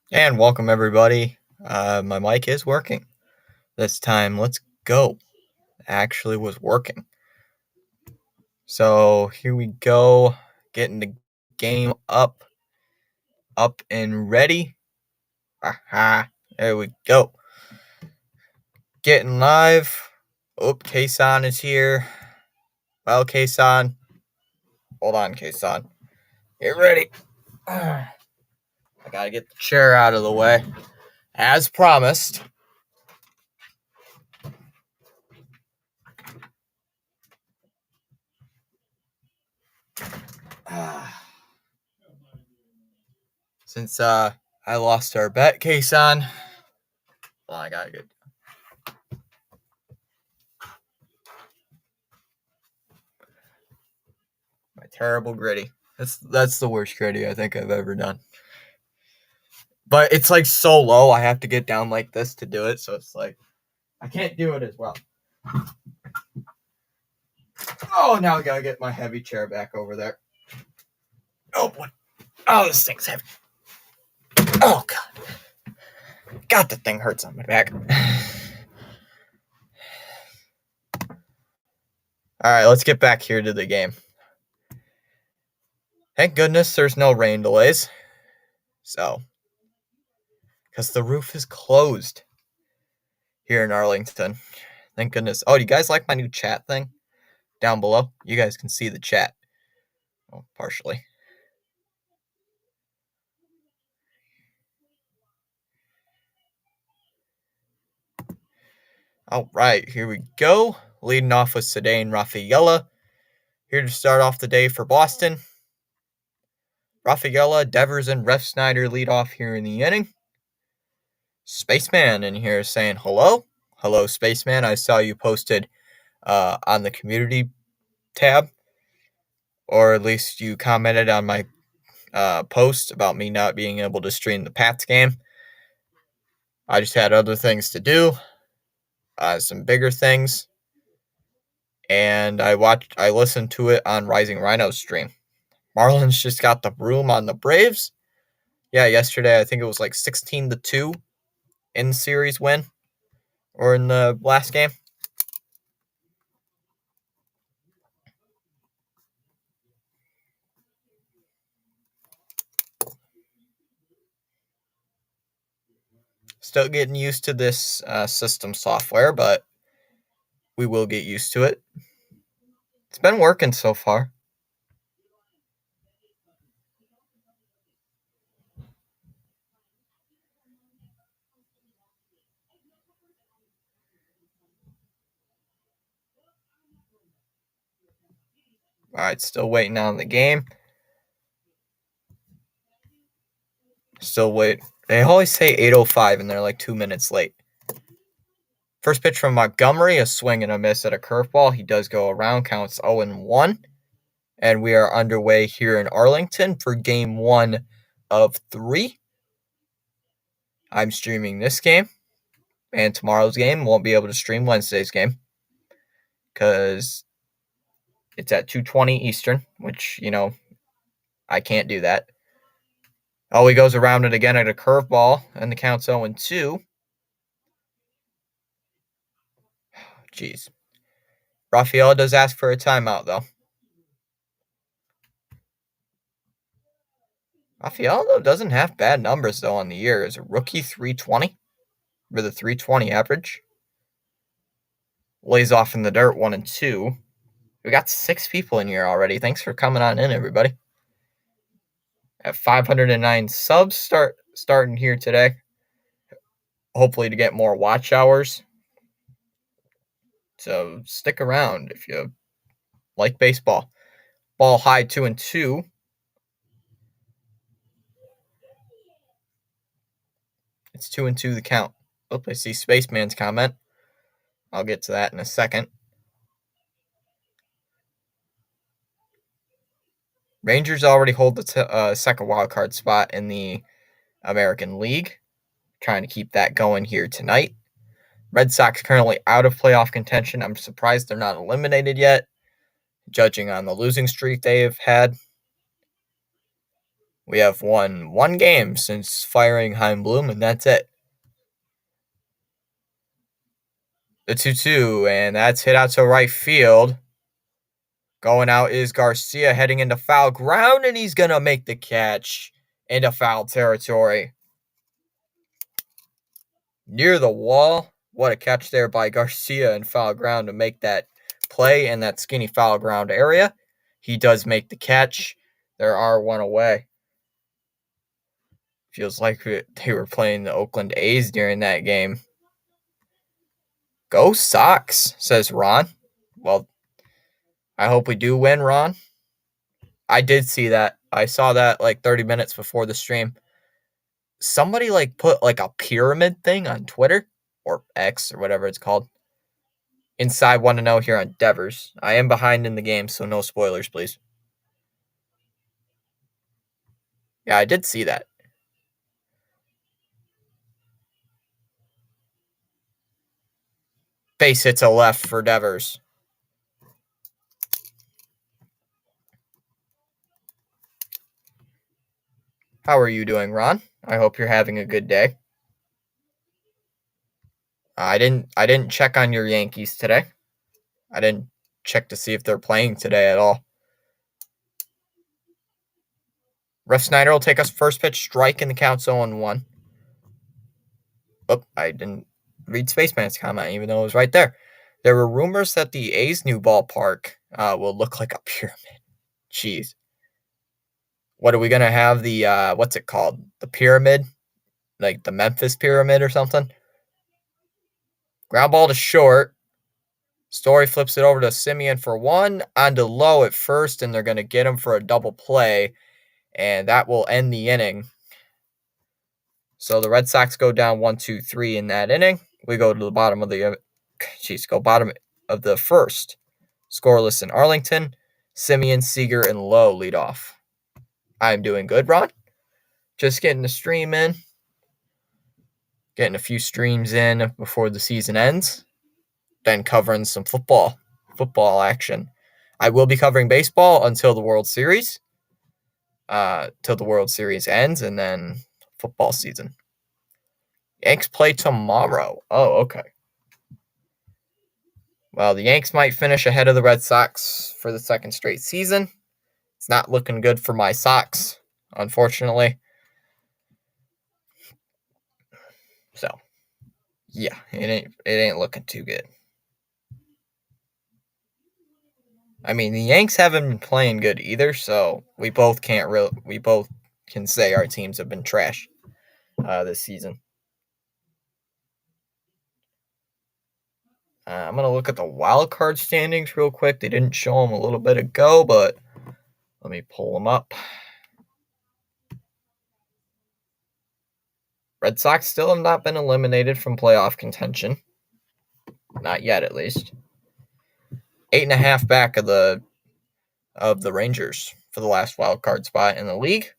And welcome everybody. My mic is working this time. Let's go. Actually was working. So here we go. Getting the game up and ready. Aha. There we go. Getting live. Oh, Kason is here. Well, Kason. Hold on, Kason. Get ready. I gotta get the chair out of the way. As promised. Since I lost our bet, Kason. Well, I gotta get my terrible gritty. That's the worst gritty I think I've ever done. But it's like so low, I have to get down like this to do it. So it's like I can't do it as well. Oh, now I gotta get my heavy chair back over there. Oh boy. Oh, this thing's heavy. Oh god. God, the thing hurts on my back. Alright, let's get back here to the game. Thank goodness there's no rain delays. So, because the roof is closed here in Arlington. Thank goodness. Oh, do you guys like my new chat thing? Down below, you guys can see the chat. Oh, partially. All right, here we go. Leading off with Ceddanne Rafaela. Here to start off the day for Boston. Rafaela, Devers, and Refsnyder lead off here in the inning. Spaceman in here saying hello. Hello, Spaceman. I saw you posted on the community tab, or at least you commented on my post about me not being able to stream the Pats game. I just had other things to do, some bigger things, and I listened to it on Rising Rhino's stream. Marlins just got the broom on the Braves. Yeah, yesterday I think it was like 16-2 in series win, or in the last game. Still getting used to this system software, but we will get used to it. It's been working so far. All right, still waiting on the game. Still wait. They always say 8:05 and they're like 2 minutes late. First pitch from Montgomery, a swing and a miss at a curveball. He does go around, counts 0-1. And we are underway here in Arlington for game 1 of 3. I'm streaming this game, and tomorrow's game. Won't be able to stream Wednesday's game because it's at 2:20 Eastern, which, I can't do that. Oh, he goes around it again at a curveball, and the count's 0-2. Jeez. Rafaela does ask for a timeout, though. Rafaela, though, doesn't have bad numbers, though, on the year. Is a rookie 320 with a 320 average. Lays off in the dirt 1-2. We got 6 people in here already. Thanks for coming on in, everybody. At 509 subs starting here today. Hopefully to get more watch hours. So stick around if you like baseball. Ball high 2-2. It's 2-2 the count. Oh, I see Spaceman's comment. I'll get to that in a second. Rangers already hold the second wildcard spot in the American League. Trying to keep that going here tonight. Red Sox currently out of playoff contention. I'm surprised they're not eliminated yet, judging on the losing streak they have had. We have won one game since firing Chaim Bloom, and that's it. The 2-2, and that's hit out to right field. Going out is Garcia, heading into foul ground, and he's going to make the catch into foul territory. Near the wall. What a catch there by Garcia in foul ground to make that play in that skinny foul ground area. He does make the catch. There are one away. Feels like they were playing the Oakland A's during that game. Go Sox, says Ron. Well, I hope we do win, Ron. I did see that. I saw that like 30 minutes before the stream. Somebody like put like a pyramid thing on Twitter or X or whatever it's called. Inside Want to Know here on Devers. I am behind in the game, so no spoilers, please. Yeah, I did see that. Base hit to left for Devers. How are you doing, Ron? I hope you're having a good day. I didn't check on your Yankees today. I didn't check to see if they're playing today at all. Refsnyder will take us first pitch strike in the count 0-1. Oh, I didn't read Spaceman's comment, even though it was right there. There were rumors that the A's new ballpark will look like a pyramid. Jeez. What are we going to have the, what's it called? The pyramid? Like the Memphis pyramid or something? Ground ball to short. Story flips it over to Simeon for one. On to Lowe at first, and they're going to get him for a double play. And that will end the inning. So the Red Sox go down 1-2-3 in that inning. We go to the bottom of the first. Scoreless in Arlington. Simeon, Seager, and Lowe lead off. I'm doing good, Ron. Just getting the stream in. Getting a few streams in before the season ends. Then covering some football action. I will be covering baseball until the World Series. Till the World Series ends, and then football season. Yanks play tomorrow. Oh, okay. Well, the Yanks might finish ahead of the Red Sox for the second straight season. It's not looking good for my Sox, unfortunately. So, yeah, it ain't looking too good. I mean, the Yanks haven't been playing good either, so we both can say our teams have been trash this season. I'm going to look at the wild card standings real quick. They didn't show them a little bit ago, but let me pull them up. Red Sox still have not been eliminated from playoff contention. Not yet, at least. 8.5 back of the Rangers for the last wild card spot in the league.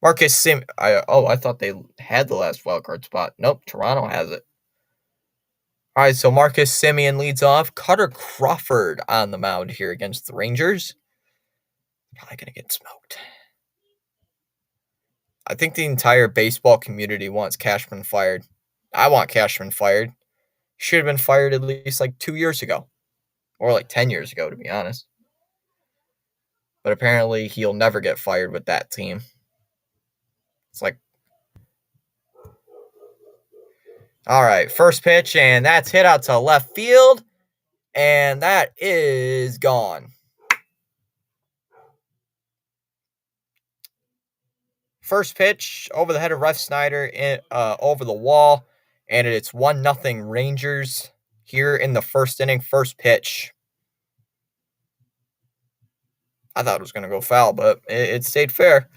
Marcus Semien. I thought they had the last wild card spot. Nope, Toronto has it. All right, so Marcus Semien leads off. Cutter Crawford on the mound here against the Rangers. Probably going to get smoked. I think the entire baseball community wants Cashman fired. I want Cashman fired. He should have been fired at least like 2 years ago. Or like 10 years ago, to be honest. But apparently he'll never get fired with that team. It's like... All right, first pitch, and that's hit out to left field. And that is gone. First pitch over the head of Refsnyder, over the wall, and it's 1-0 Rangers here in the first inning. First pitch. I thought it was going to go foul, but it stayed fair.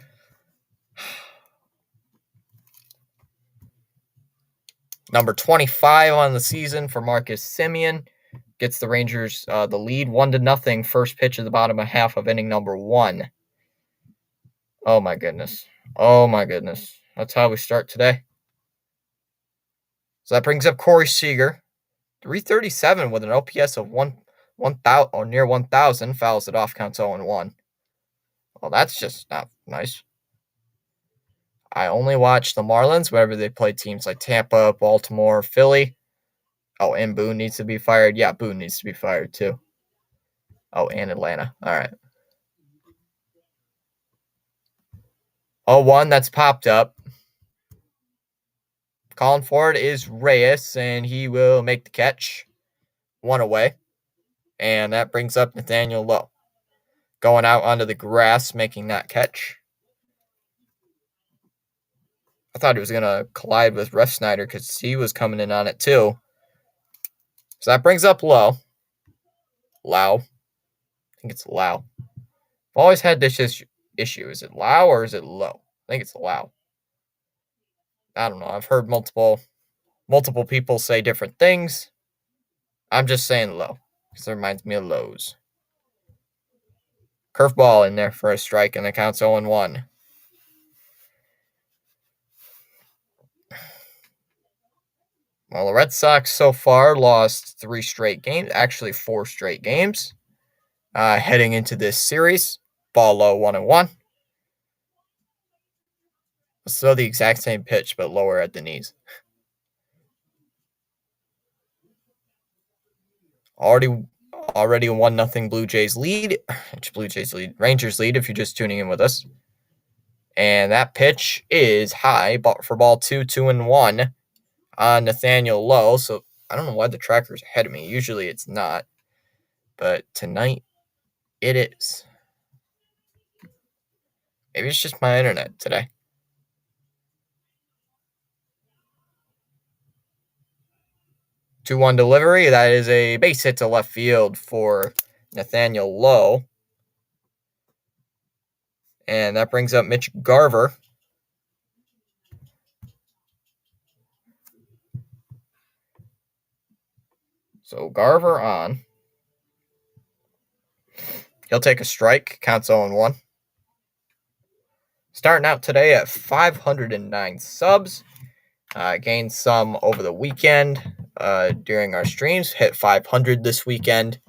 Number 25 on the season for Marcus Semien gets the Rangers the lead 1-0. First pitch of the bottom half of inning number 1. Oh my goodness. That's how we start today. So that brings up Corey Seager. 337 with an OPS of 1,000 or near 1,000. Fouls it off, counts 0-1. Well, that's just not nice. I only watch the Marlins whenever they play teams like Tampa, Baltimore, Philly. Oh, and Boone needs to be fired. Yeah, Boone needs to be fired too. Oh, and Atlanta. All right. 0-1 that's popped up. Calling for it is Reyes, and he will make the catch. 1 away. And that brings up Nathaniel Lowe. Going out onto the grass, making that catch. I thought he was going to collide with Refsnyder because he was coming in on it too. So that brings up Lowe. Lau. I think it's Lau. I've always had this issue. Is it Lau or is it Low? I think it's Lau. I don't know. I've heard multiple people say different things. I'm just saying Low because it reminds me of Lowe's. Curveball in there for a strike, and the count's 0-1. Well, the Red Sox so far lost 3 straight games, actually 4 straight games. Heading into this series, ball low 1-1. Still the exact same pitch, but lower at the knees. Already 1-0 Blue Jays lead. Rangers lead if you're just tuning in with us. And that pitch is high for ball 2, 2-1 on Nathaniel Lowe. So I don't know why the tracker's ahead of me. Usually it's not. But tonight it is. Maybe it's just my internet today. 2-1 delivery. That is a base hit to left field for Nathaniel Lowe. And that brings up Mitch Garver. So Garver on. He'll take a strike. Counts 0-1. Starting out today at 509 subs. Gained some over the weekend during our streams. Hit 500 this weekend.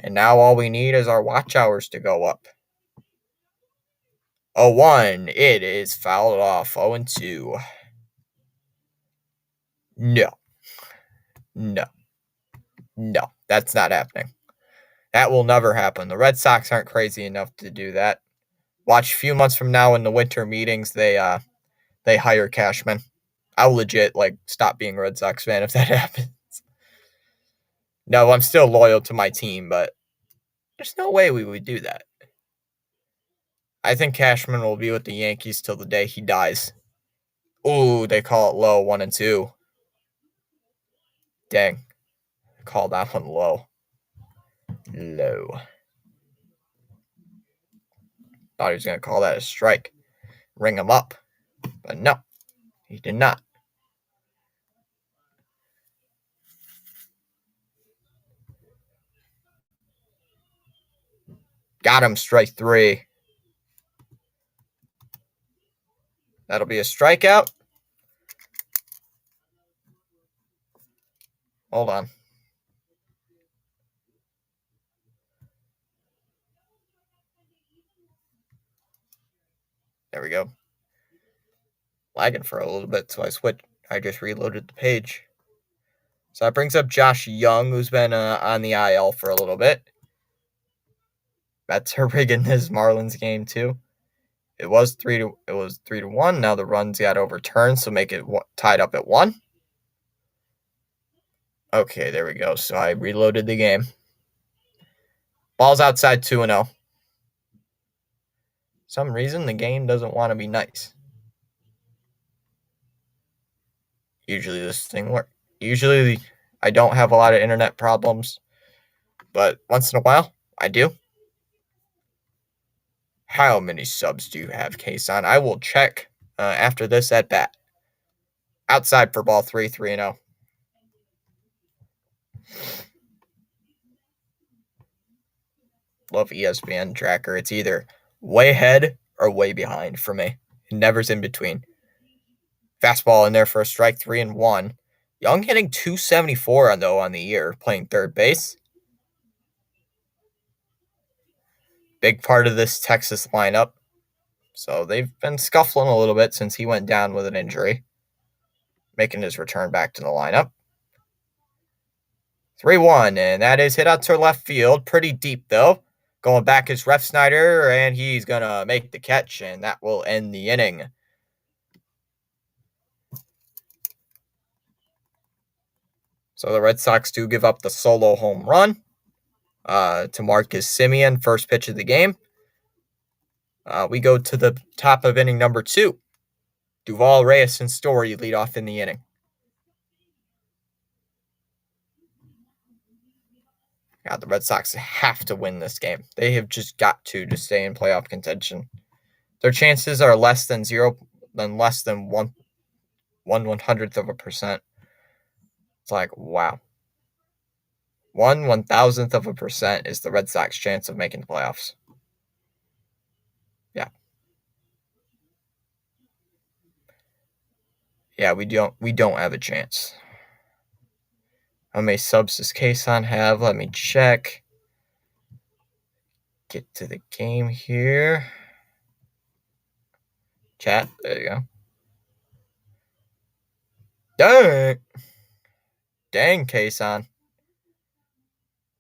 And now all we need is our watch hours to go up. 0-1. It is fouled off. 0-2. No. That's not happening. That will never happen. The Red Sox aren't crazy enough to do that. Watch a few months from now in the winter meetings, they hire Cashman. I'll legit stop being a Red Sox fan if that happens. No, I'm still loyal to my team, but there's no way we would do that. I think Cashman will be with the Yankees till the day he dies. Ooh, they call it low, 1-2. Dang. Call that one low. Low. Thought he was going to call that a strike. Ring him up. But no, he did not. Got him, strike 3. That'll be a strikeout. Hold on. There we go. Lagging for a little bit, so I just reloaded the page. So that brings up Josh Young, who's been on the IL for a little bit. That's her rig in this Marlins game too. It was 3-1. Now the runs got overturned, so make it tied up at 1. Okay, there we go. So I reloaded the game. Ball's outside 2-0. Some reason the game doesn't want to be nice. Usually this thing works. Usually I don't have a lot of internet problems, but once in a while I do. How many subs do you have, Kason? I will check after this at bat. Outside for ball 3, 3-0. Love ESPN tracker. It's either way ahead or way behind for me. It never's in between. Fastball in there for a strike, 3-1. Young hitting 274 on the year, playing third base. Big part of this Texas lineup. So they've been scuffling a little bit since he went down with an injury, making his return back to the lineup. 3-1, and that is hit out to left field. Pretty deep, though. Going back is Refsnyder, and he's going to make the catch, and that will end the inning. So the Red Sox do give up the solo home run to Marcus Semien, first pitch of the game. We go to the top of inning number 2. Duvall, Reyes, and Story lead off in the inning. God, the Red Sox have to win this game. They have just got to stay in playoff contention. Their chances are less than 1/100th%. It's like, wow. 1/1000th% is the Red Sox chance of making the playoffs. Yeah. Yeah, we don't have a chance. How many subs does Kason have? Let me check. Get to the game here. Chat. There you go. Dang, Kason.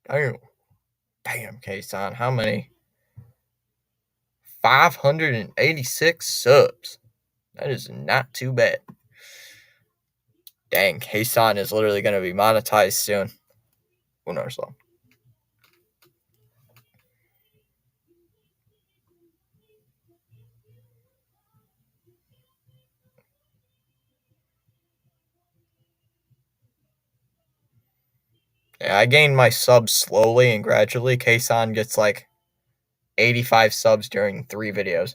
Damn, Kason. How many? 586 subs. That is not too bad. Dang, Kason is literally going to be monetized soon. Who knows, though? Yeah, I gained my subs slowly and gradually. Kason gets like 85 subs during 3 videos.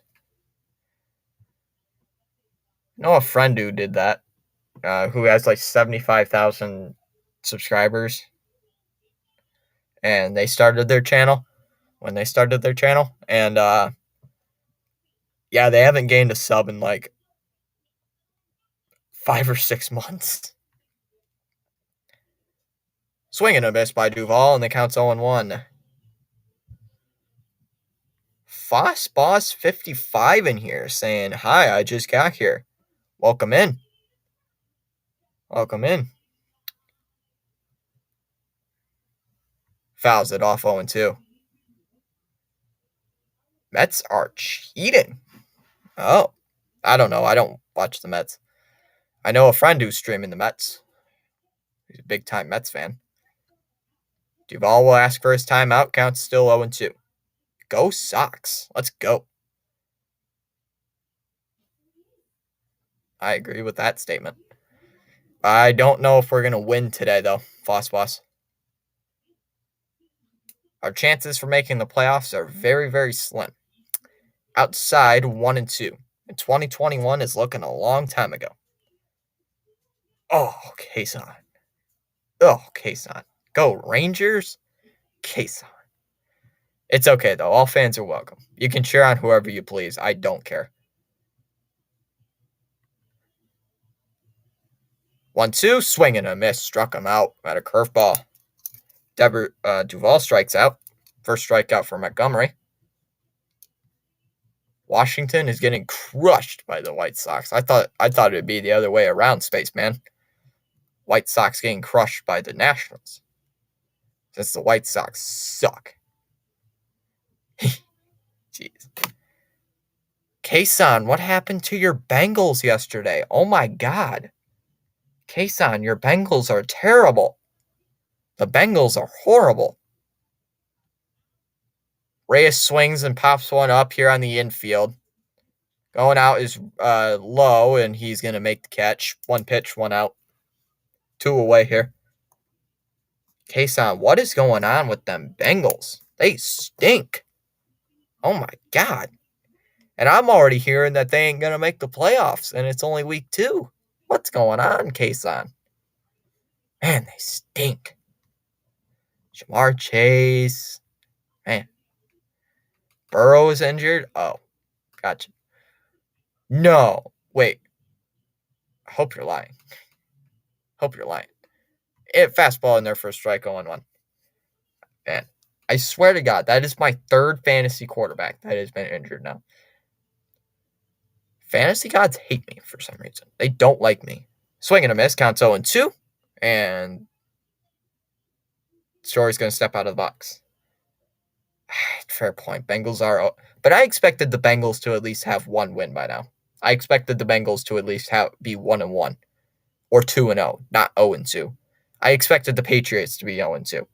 I know a friend who did that, who has like 75,000 subscribers. And they started their channel. And yeah, they haven't gained a sub in like 5 or 6 months. Swing and a miss by Duvall, and the count's 0-1. Foss Boss 55 in here saying, "Hi, I just got here. Welcome in. Welcome in." Fouls it off 0-2. Mets are cheating. Oh, I don't know. I don't watch the Mets. I know a friend who's streaming the Mets. He's a big-time Mets fan. Duvall will ask for his timeout. Count's still 0-2. Go Sox. Let's go. I agree with that statement. I don't know if we're going to win today, though, Foss Boss. Our chances for making the playoffs are very, very slim. Outside 1-2. And 2021 is looking a long time ago. Oh, Kason. Oh, Kason. Go Rangers. Kason. It's okay, though. All fans are welcome. You can cheer on whoever you please. I don't care. 1-2. Swing and a miss. Struck him out at a curveball. Duvall strikes out. First strikeout for Montgomery. Washington is getting crushed by the White Sox. I thought it would be the other way around, Spaceman. White Sox getting crushed by the Nationals. Since the White Sox suck. Jeez. Kason, what happened to your Bengals yesterday? Oh my God. Kason, your Bengals are terrible. The Bengals are horrible. Reyes swings and pops one up here on the infield. Going out is low, and he's going to make the catch. 1 pitch, 1 out. 2 away here. Kason, what is going on with them Bengals? They stink. Oh my God. And I'm already hearing that they ain't going to make the playoffs, and it's only week 2. What's going on, Kason? Man, they stink. Jamar Chase. Man. Burrow is injured? Oh, gotcha. No. Wait. I hope you're lying. Fastball in there for a strike, 0-1. Man, I swear to God, that is my 3rd fantasy quarterback that has been injured now. Fantasy gods hate me for some reason. They don't like me. Swing and a miss, counts 0-2, and Story's going to step out of the box. Fair point. Bengals are, but I expected the Bengals to at least have one win by now. I expected the Bengals to at least be 1-1 or 2-0, not 0-2. I expected the Patriots to be 0-2.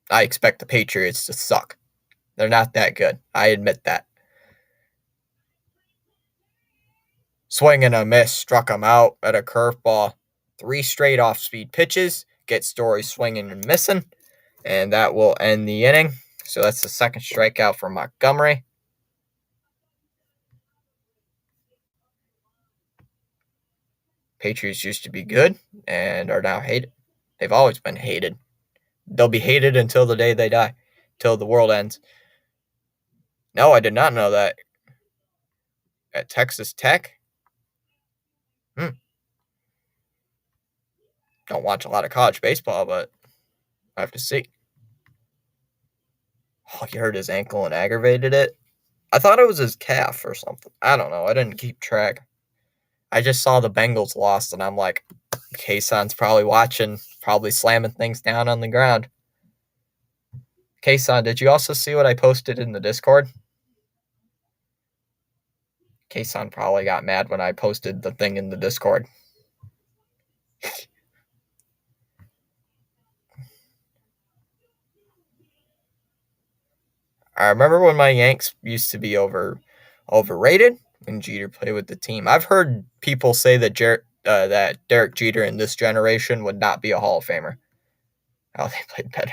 I expect the Patriots to suck. They're not that good. I admit that. Swing and a miss, struck him out at a curveball. 3 straight off-speed pitches, get Story swinging and missing, and that will end the inning. So that's the second strikeout for Montgomery. Patriots used to be good and are now hated. They've always been hated. They'll be hated until the day they die, till the world ends. No, I did not know that. At Texas Tech? Don't watch a lot of college baseball, but I have to see. Oh, he hurt his ankle and aggravated it? I thought it was his calf or something. I don't know. I didn't keep track. I just saw the Bengals lost, and I'm like, Kayson's probably watching, probably slamming things down on the ground. Kayson, did you also see what I posted in the Discord? Kayson probably got mad when I posted the thing in the Discord. I remember when my Yanks used to be overrated when Jeter played with the team. I've heard people say that that Derek Jeter in this generation would not be a Hall of Famer. Oh, they played better.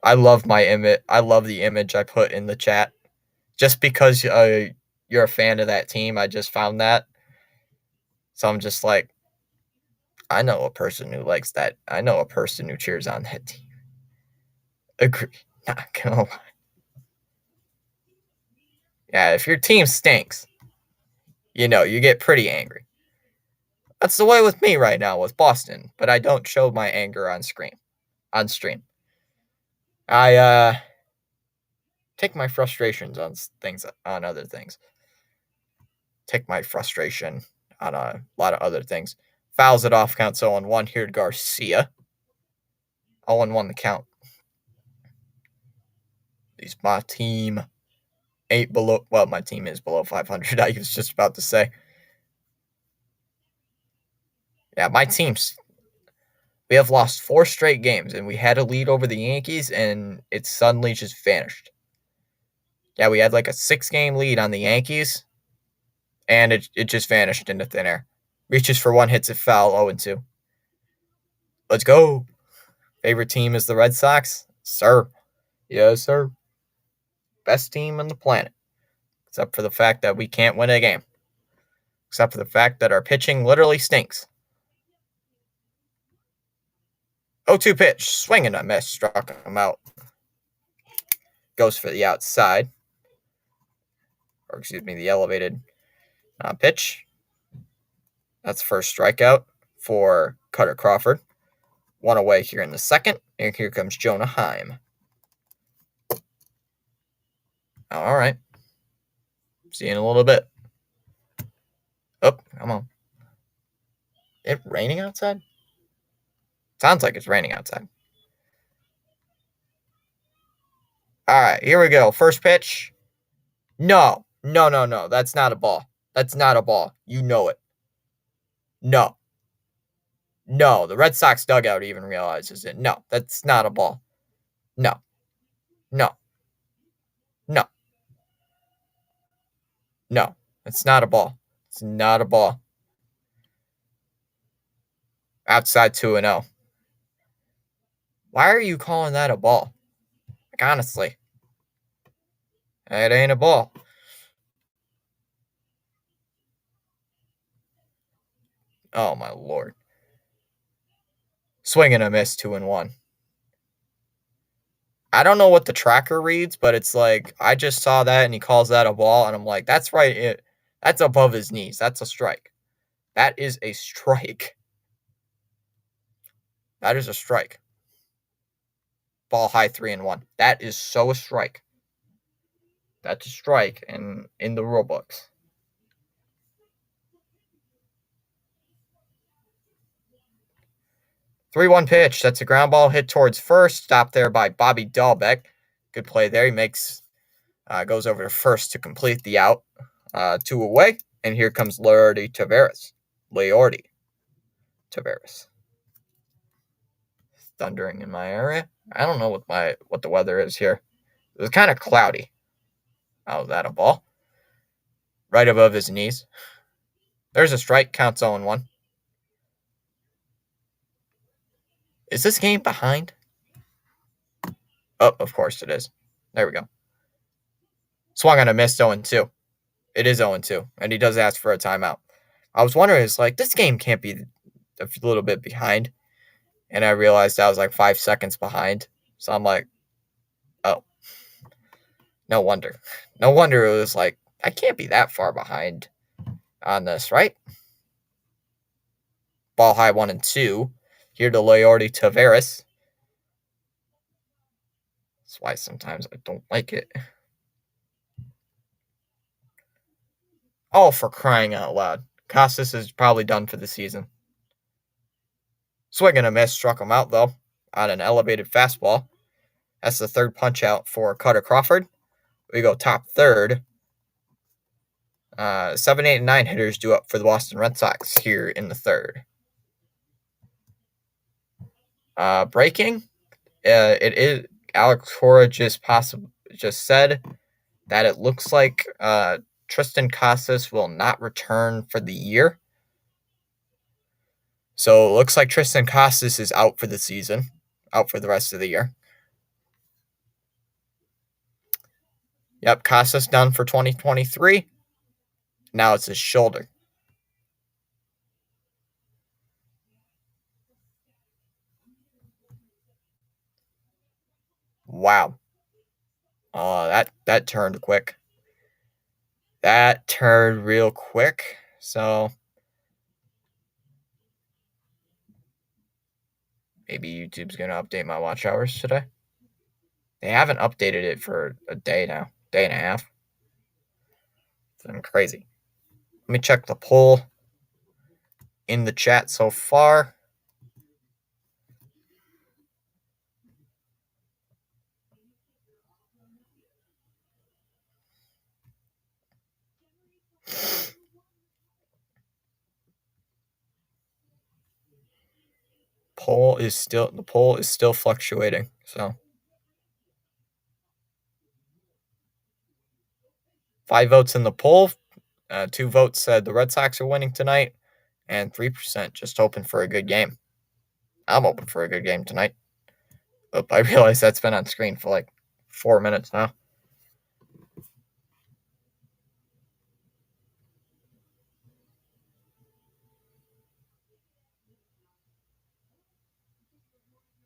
I love my image. I love the image I put in the chat. Just because you're a fan of that team, I just found that. So I'm just like, I know a person who likes that. I know a person who cheers on that team. Agree. Not gonna lie. Yeah, if your team stinks, you get pretty angry. That's the way with me right now with Boston, but I don't show my anger on stream. I take my frustrations on other things. Take my frustration on a lot of other things. Fouls it off, counts 0-1 here to Garcia. 0-1 the count. At least my team ain't below. Well, my team is below 500. I was just about to say. Yeah, my team's. We have lost 4 straight games, and we had a lead over the Yankees, and it suddenly just vanished. Yeah, we had like a 6-game lead on the Yankees, and it just vanished into thin air. Reaches for 1, hits it foul, 0-2. Let's go. Favorite team is the Red Sox? Sir. Yes, sir. Best team on the planet. Except for the fact that we can't win a game. Except for the fact that our pitching literally stinks. 0-2 pitch. Swing and a miss. Struck him out. Goes for the outside. Or excuse me, the elevated pitch. That's first strikeout for Cutter Crawford. 1 away here in the second. And here comes Jonah Heim. All right. See you in a little bit. Oh, come on. Is it raining outside? Sounds like it's raining outside. All right, here we go. First pitch. No. That's not a ball. That's not a ball. You know it. No. The Red Sox dugout even realizes it. No, that's not a ball. No. It's not a ball. It's not a ball. Outside 2-0. Why are you calling that a ball? Like, honestly. It ain't a ball. Oh, my Lord. Swing and a miss, 2-1. I don't know what the tracker reads, but it's like, I just saw that and he calls that a ball, and I'm like, that's right. That's above his knees. That's a strike. That is a strike. That is a strike. Ball high, 3-1. That is so a strike. That's a strike in the rule books. 3-1 pitch. That's a ground ball hit towards first. Stopped there by Bobby Dahlbeck. Good play there. He goes over to first to complete the out. 2 away. And here comes Leody Taveras. Thundering in my area. I don't know what the weather is here. It was kind of cloudy. Oh, that a ball? Right above his knees. There's a strike. Counts 0-1. Is this game behind? Oh, of course it is. There we go. Swung on a miss, 0-2. It is 0-2, and he does ask for a timeout. I was wondering, it's like, this game can't be a little bit behind. And I realized I was like 5 seconds behind. So I'm like, oh, no wonder. No wonder it was like, I can't be that far behind on this, right? Ball high 1-2. Here to Leody Taveras. That's why sometimes I don't like it. Oh, for crying out loud. Casas is probably done for the season. Swing and a miss, struck him out, though, on an elevated fastball. That's the third punch out for Cutter Crawford. We go top third. 7, 8, and 9 hitters due up for the Boston Red Sox here in the third. Breaking. It is Alex Cora just said that it looks like Triston Casas will not return for the year. So it looks like Triston Casas is out for the season, out for the rest of the year. Yep, Casas done for 2023. Now it's his shoulder. Wow. That turned quick. That turned real quick. So maybe YouTube's going to update my watch hours today. They haven't updated it for a day now, day and a half. It's been crazy. Let me check the poll in the chat so far. The poll is still fluctuating. So 5 votes in the poll. 2 votes said the Red Sox are winning tonight, and 3% just hoping for a good game. I'm hoping for a good game tonight. Oh, I realize that's been on screen for like 4 minutes now.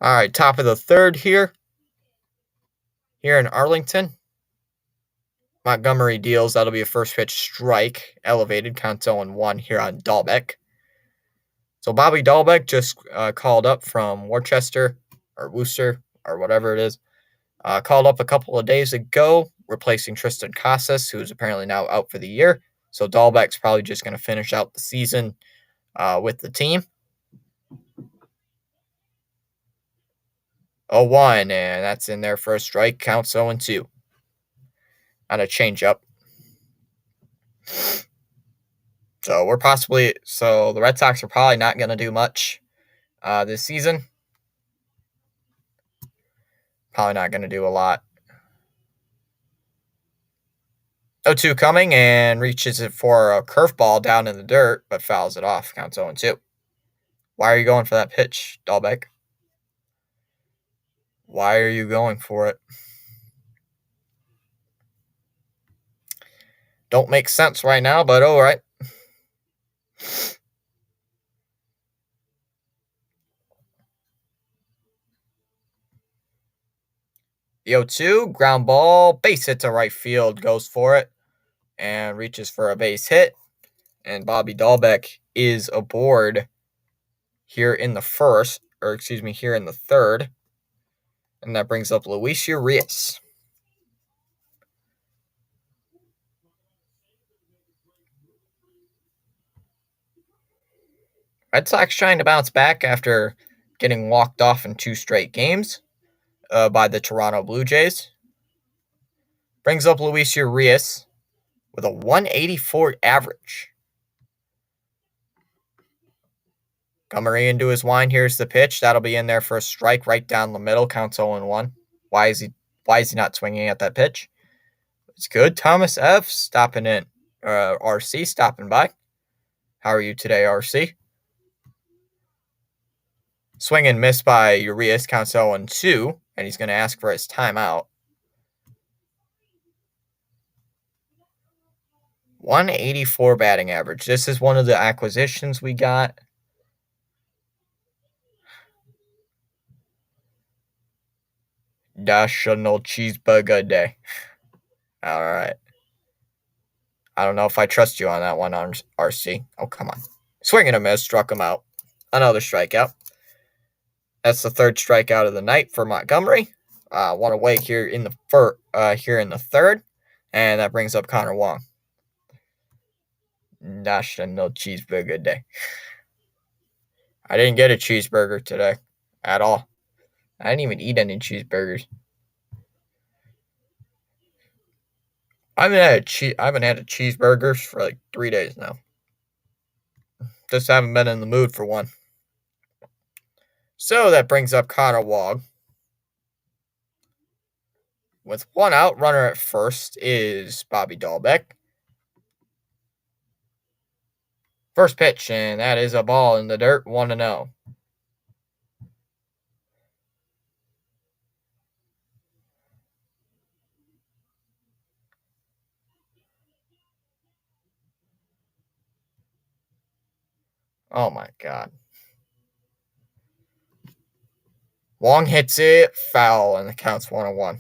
All right, top of the third here in Arlington. Montgomery deals. That'll be a first pitch strike. Elevated. Counts 0-1 here on Dahlbeck. So Bobby Dahlbeck just called up from Worcester or Worcester or whatever it is. Called up a couple of days ago, replacing Triston Casas, who is apparently now out for the year. So Dahlbeck's probably just going to finish out the season with the team. 0-1, and that's in there for a strike. Counts 0-2 on a changeup. So the Red Sox are probably not going to do much this season. Probably not going to do a lot. 0-2 coming and reaches it for a curveball down in the dirt, but fouls it off. Counts 0-2. Why are you going for that pitch, Dahlbeck? Why are you going for it? Don't make sense right now, but all right. The 0-2, ground ball, base hit to right field, goes for it, and reaches for a base hit. And Bobby Dahlbeck is aboard here in the third. And that brings up Luis Urias. Red Sox trying to bounce back after getting walked off in 2 straight games by the Toronto Blue Jays. Brings up Luis Urias with a 184 average. Montgomery into his line. Here's the pitch. That'll be in there for a strike right down the middle. Counts 0-1. Why is he not swinging at that pitch? It's good. Thomas F. stopping in. RC stopping by. How are you today, RC? Swing and miss by Urias. Counts 0-2. And he's going to ask for his timeout. 184 batting average. This is one of the acquisitions we got. National Cheeseburger Day. All right. I don't know if I trust you on that one, RC. Oh, come on. Swing and a miss. Struck him out. Another strikeout. That's the third strikeout of the night for Montgomery. One away here in the third. And that brings up Connor Wong. National Cheeseburger Day. I didn't get a cheeseburger today at all. I didn't even eat any cheeseburgers. I haven't had a cheeseburger for like 3 days now. Just haven't been in the mood for one. So that brings up Connor Wong. With one out, runner at first is Bobby Dahlbeck. First pitch, and that is a ball in the dirt, 1-0. Oh my God. Wong hits it, foul, and the count's 1-1.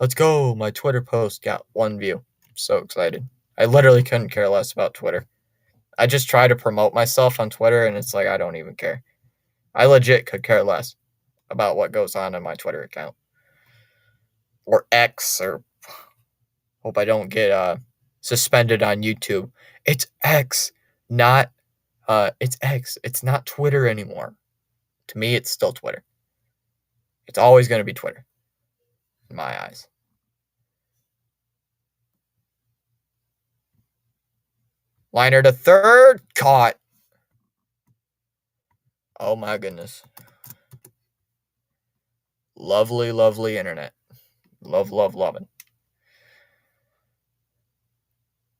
Let's go. My Twitter post got 1 view. I'm so excited. I literally couldn't care less about Twitter. I just try to promote myself on Twitter, and it's like I don't even care. I legit could care less about what goes on in my Twitter account. Or X, or hope I don't get suspended on YouTube. It's X, not it's X. It's not Twitter anymore. To me, it's still Twitter. It's always going to be Twitter, in my eyes. Liner to third, caught. Oh my goodness. Lovely, lovely internet. Love it.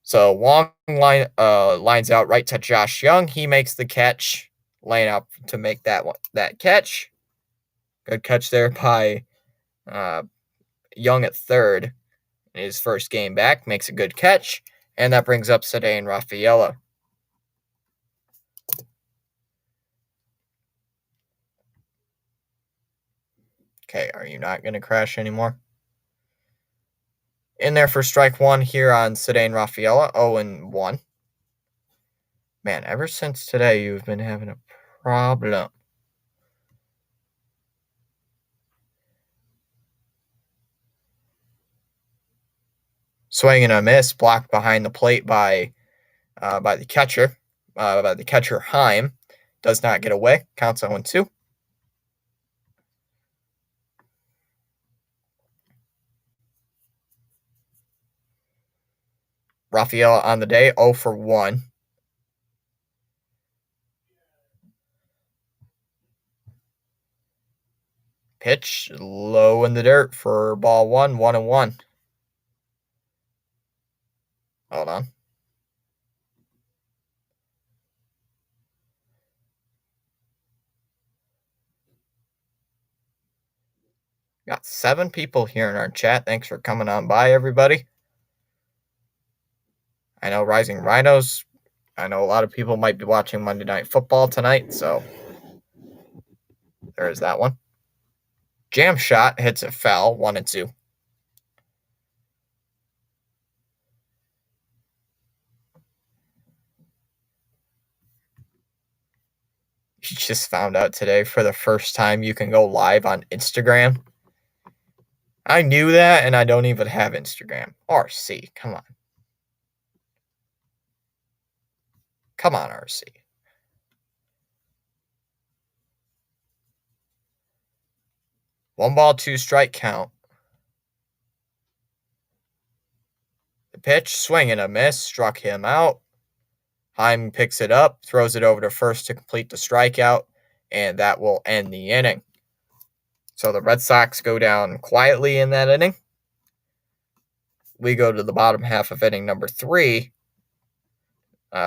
So Wong lines out right to Josh Young. He makes the catch, laying up to make that catch. Good catch there by Young at third. In his first game back, makes a good catch, and that brings up Ceddanne Rafaela. Okay, are you not going to crash anymore? In there for strike one here on Ceddanne Rafaela, 0-1. Man, ever since today, you've been having a problem. Swing and a miss, blocked behind the plate by the catcher. By the catcher, Heim. Does not get away. Counts 0-2. Rafaela on the day, 0-1. Pitch low in the dirt for ball 1-1. Hold on. Got 7 people here in our chat. Thanks for coming on by, everybody. I know Rising Rhinos. I know a lot of people might be watching Monday Night Football tonight, so there is that one. Jam shot hits it foul, 1-2. You just found out today for the first time you can go live on Instagram. I knew that, and I don't even have Instagram. RC, come on. Come on, RC. One ball, two strike count. The pitch, swing and a miss, struck him out. Heim picks it up, throws it over to first to complete the strikeout, and that will end the inning. So the Red Sox go down quietly in that inning. We go to the bottom half of inning number 3.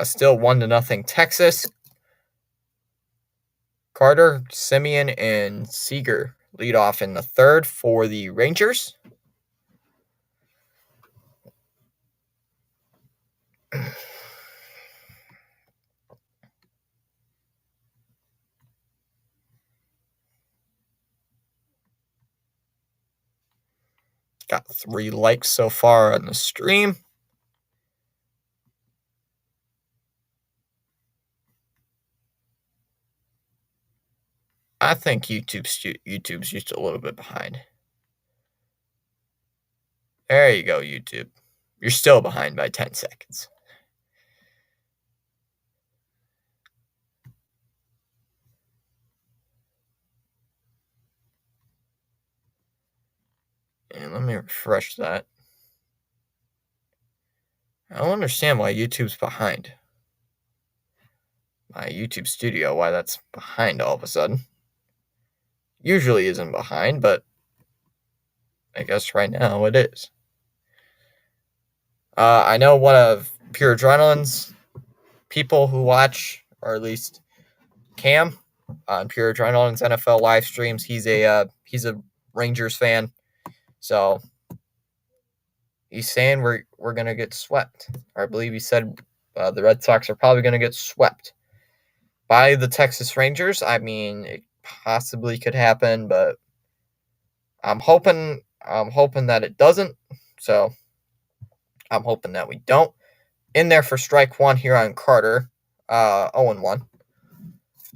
Still 1-0 Texas. Carter, Semien, and Seager lead off in the third for the Rangers. Got 3 likes so far on the stream. I think YouTube's just a little bit behind. There you go, YouTube. You're still behind by 10 seconds. And let me refresh that. I don't understand why YouTube's behind. My YouTube Studio, why that's behind all of a sudden. Usually isn't behind, but I guess right now it is. I know one of Pure Adrenaline's people who watch, or at least Cam, on Pure Adrenaline's NFL live streams. He's a Rangers fan, so he's saying we're gonna get swept. Or I believe he said the Red Sox are probably gonna get swept by the Texas Rangers. I mean, it possibly could happen, but I'm hoping that it doesn't. So I'm hoping that we don't. In there for strike one here on Carter, 0-1.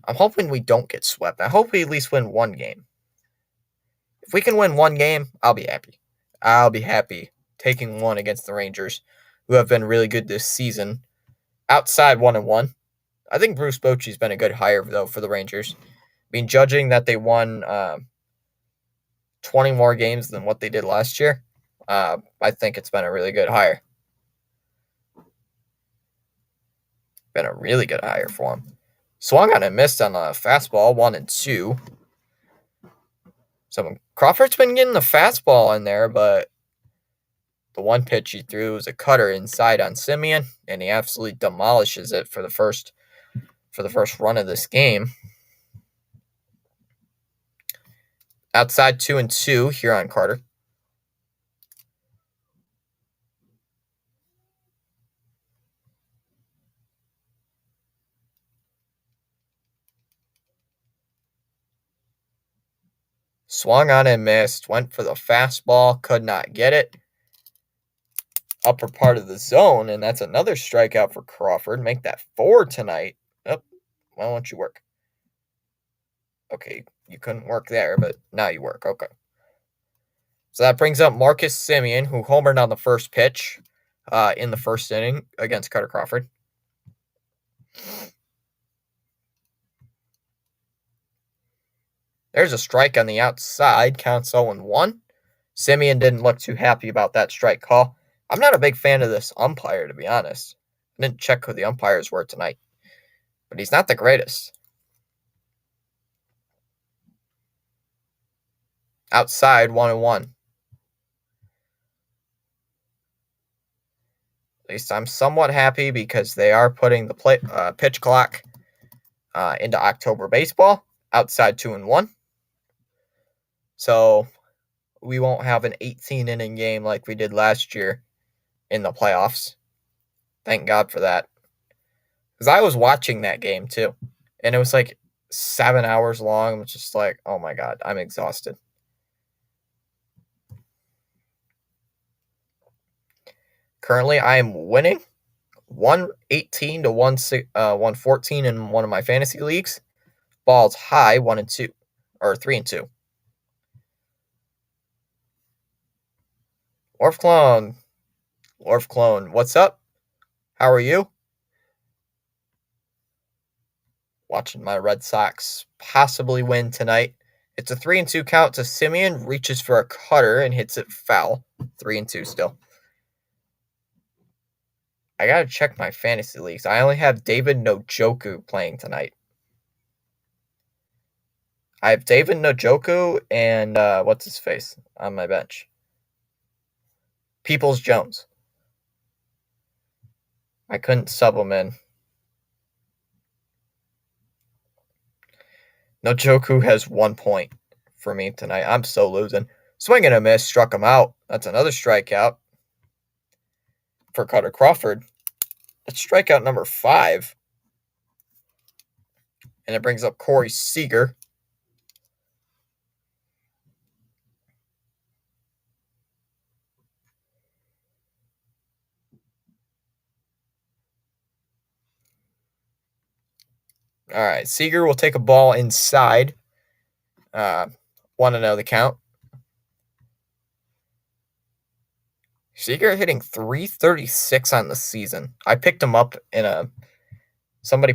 I'm hoping we don't get swept. I hope we at least win one game. If we can win one game, I'll be happy. I'll be happy taking one against the Rangers, who have been really good this season. Outside 1-1. I think Bruce Bochy's been a good hire, though, for the Rangers. I mean, judging that they won 20 more games than what they did last year, I think it's been a really good hire. Been a really good hire for him. Swung on and missed on a fastball, 1-2. So Crawford's been getting the fastball in there, but the one pitch he threw was a cutter inside on Semien, and he absolutely demolishes it for the first run of this game. Outside 2-2 here on Carter. Swung on and missed. Went for the fastball. Could not get it. Upper part of the zone, and that's another strikeout for Crawford. Make that 4 tonight. Oh, why don't you work? Okay, you couldn't work there, but now you work. Okay. So that brings up Marcus Semien, who homered on the first pitch in the first inning against Carter Crawford. There's a strike on the outside. Counts 0-1. Semien didn't look too happy about that strike call. I'm not a big fan of this umpire, to be honest. I didn't check who the umpires were tonight, but he's not the greatest. Outside 1-1. At least I'm somewhat happy because they are putting the pitch clock into October baseball. Outside 2-1. So we won't have an 18-inning game like we did last year in the playoffs. Thank God for that. Because I was watching that game too. And it was like 7 hours long. It's just like, oh my God, I'm exhausted. Currently, I am winning 118 to 114 in one of my fantasy leagues. Ball's high, 1-2, or 3-2. Orf Clone, what's up? How are you? Watching my Red Sox possibly win tonight. It's a 3-2 count to Simeon, reaches for a cutter and hits it foul. 3-2 still. I gotta check my fantasy leagues. I only have David Njoku playing tonight. I have David Njoku and what's his face on my bench. Peoples-Jones. I couldn't sub him in. Njoku has 1 point for me tonight. I'm so losing. Swing and a miss, struck him out. That's another strikeout for Cutter Crawford. That's strikeout number 5. And it brings up Corey Seager. All right, Seager will take a ball inside. 1-0 the count. Seager hitting .336 on the season. I picked him up in somebody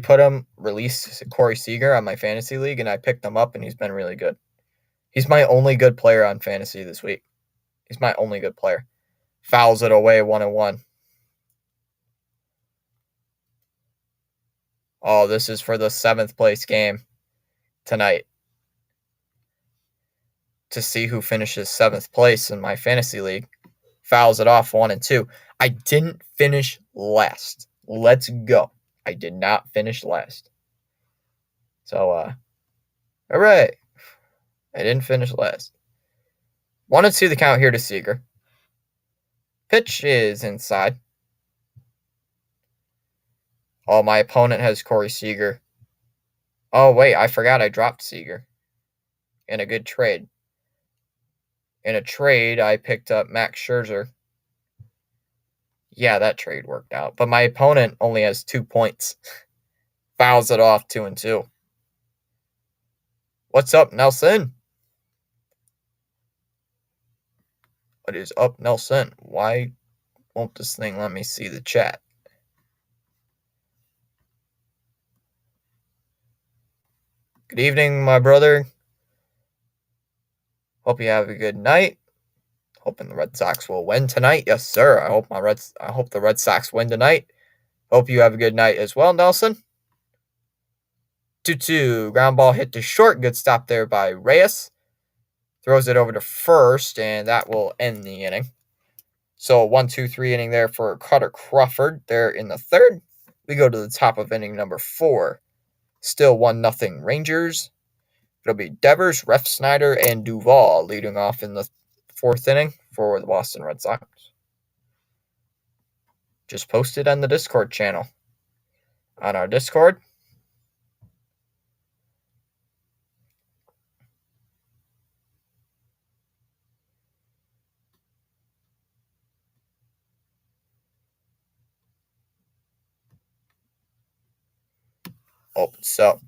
released Corey Seager on my fantasy league, and I picked him up, and he's been really good. He's my only good player on fantasy this week. He's my only good player. Fouls it away 1-1. Oh, this is for the 7th place game tonight. To see who finishes 7th place in my fantasy league. Fouls it off 1-2. I didn't finish last. Let's go. I did not finish last. So, all right. I didn't finish last. 1-2 the count here to Seager. Pitch is inside. Oh, my opponent has Corey Seager. Oh, wait, I forgot I dropped Seager in a good trade. In a trade, I picked up Max Scherzer. Yeah, that trade worked out. But my opponent only has 2 points. Fouls it off 2-2. What's up, Nelson? What is up, Nelson? Why won't this thing let me see the chat? Good evening, my brother. Hope you have a good night. Hoping the Red Sox will win tonight. Yes, sir. I hope the Red Sox win tonight. Hope you have a good night as well, Nelson. 2-2. Ground ball hit to short. Good stop there by Reyes. Throws it over to first, and that will end the inning. So 1-2-3 inning there for Cutter Crawford. There in the 3rd. We go to the top of inning number 4. Still 1-0 Rangers. It'll be Devers, Refsnyder, and Duvall leading off in the 4th inning for the Boston Red Sox. Just posted on the Discord channel. On our Discord. So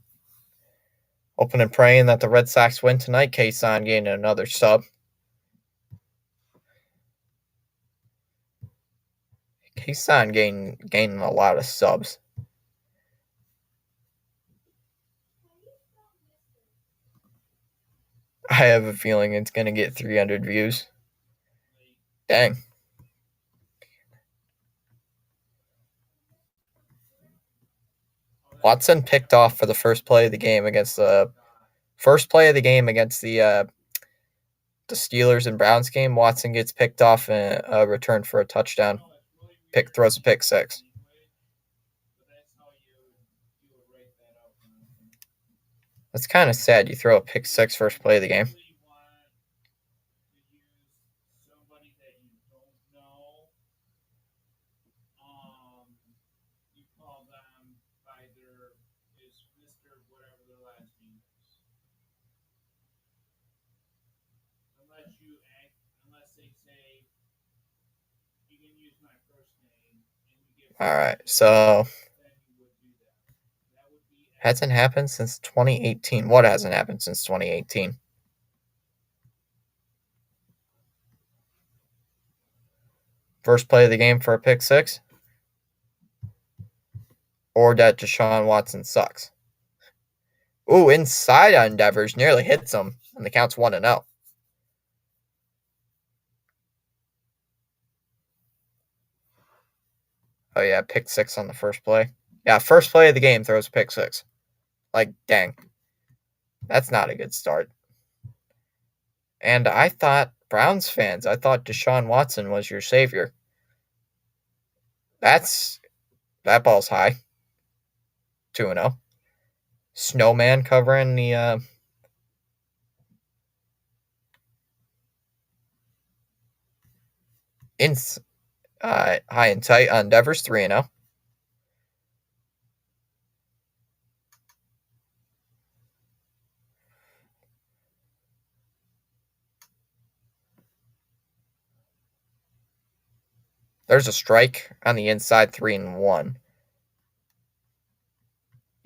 hoping and praying that the Red Sox win tonight. Kason getting another sub. Kason gaining a lot of subs. I have a feeling it's going to get 300 views. Dang. Watson picked off for the first play of the game against the Steelers and Browns game. Watson gets picked off in a return for a touchdown. Throws a pick 6. That's kind of sad. You throw a pick 6 first play of the game. All right, so hasn't happened since 2018. What hasn't happened since 2018? First play of the game for a pick 6? Or that Deshaun Watson sucks? Ooh, inside on Devers, nearly hits him, and the count's 1-0. Oh, yeah, pick 6 on the first play. Yeah, first play of the game throws pick 6. Like, dang. That's not a good start. And I thought, Browns fans, I thought Deshaun Watson was your savior. That ball's high. 2-0. Snowman covering the high and tight on Devers, 3-0. There's a strike on the inside, 3-1.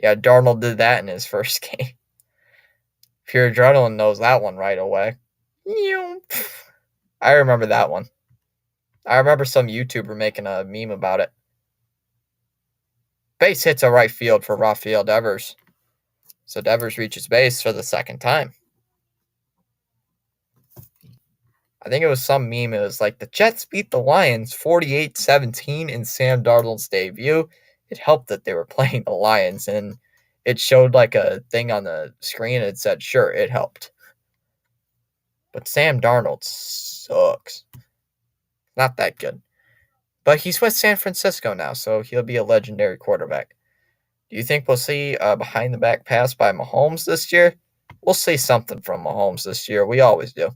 Yeah, Darnold did that in his first game. Pure Adrenaline knows that one right away. I remember that one. I remember some YouTuber making a meme about it. Base hits a right field for Rafael Devers. So Devers reaches base for the second time. I think it was some meme. It was like the Jets beat the Lions 48-17 in Sam Darnold's debut. It helped that they were playing the Lions, and it showed like a thing on the screen. And it said, sure, it helped. But Sam Darnold sucks. Not that good. But he's with San Francisco now, so he'll be a legendary quarterback. Do you think we'll see a behind-the-back pass by Mahomes this year? We'll see something from Mahomes this year. We always do.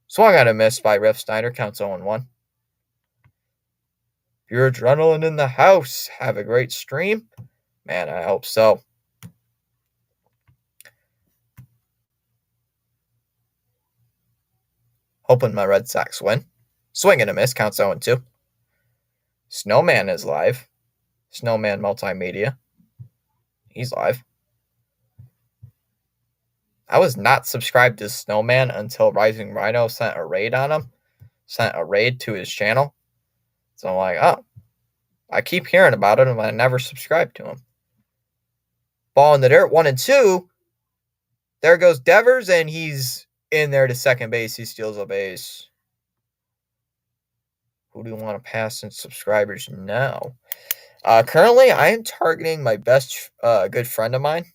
Swung on a miss by Riff Snyder. Counts 0-1. Pure Adrenaline in the house. Have a great stream. Man, I hope so. Hoping my Red Sox win. Swing and a miss. Counts 0-2. Snowman is live. Snowman Multimedia. He's live. I was not subscribed to Snowman until Rising Rhino sent a raid on him. Sent a raid to his channel. So I'm like, oh. I keep hearing about it and I never subscribed to him. Ball in the dirt, 1-2. There goes Devers, and he's in there to second base. He steals a base. Who do you want to pass in subscribers now? Currently, I am targeting my best good friend of mine,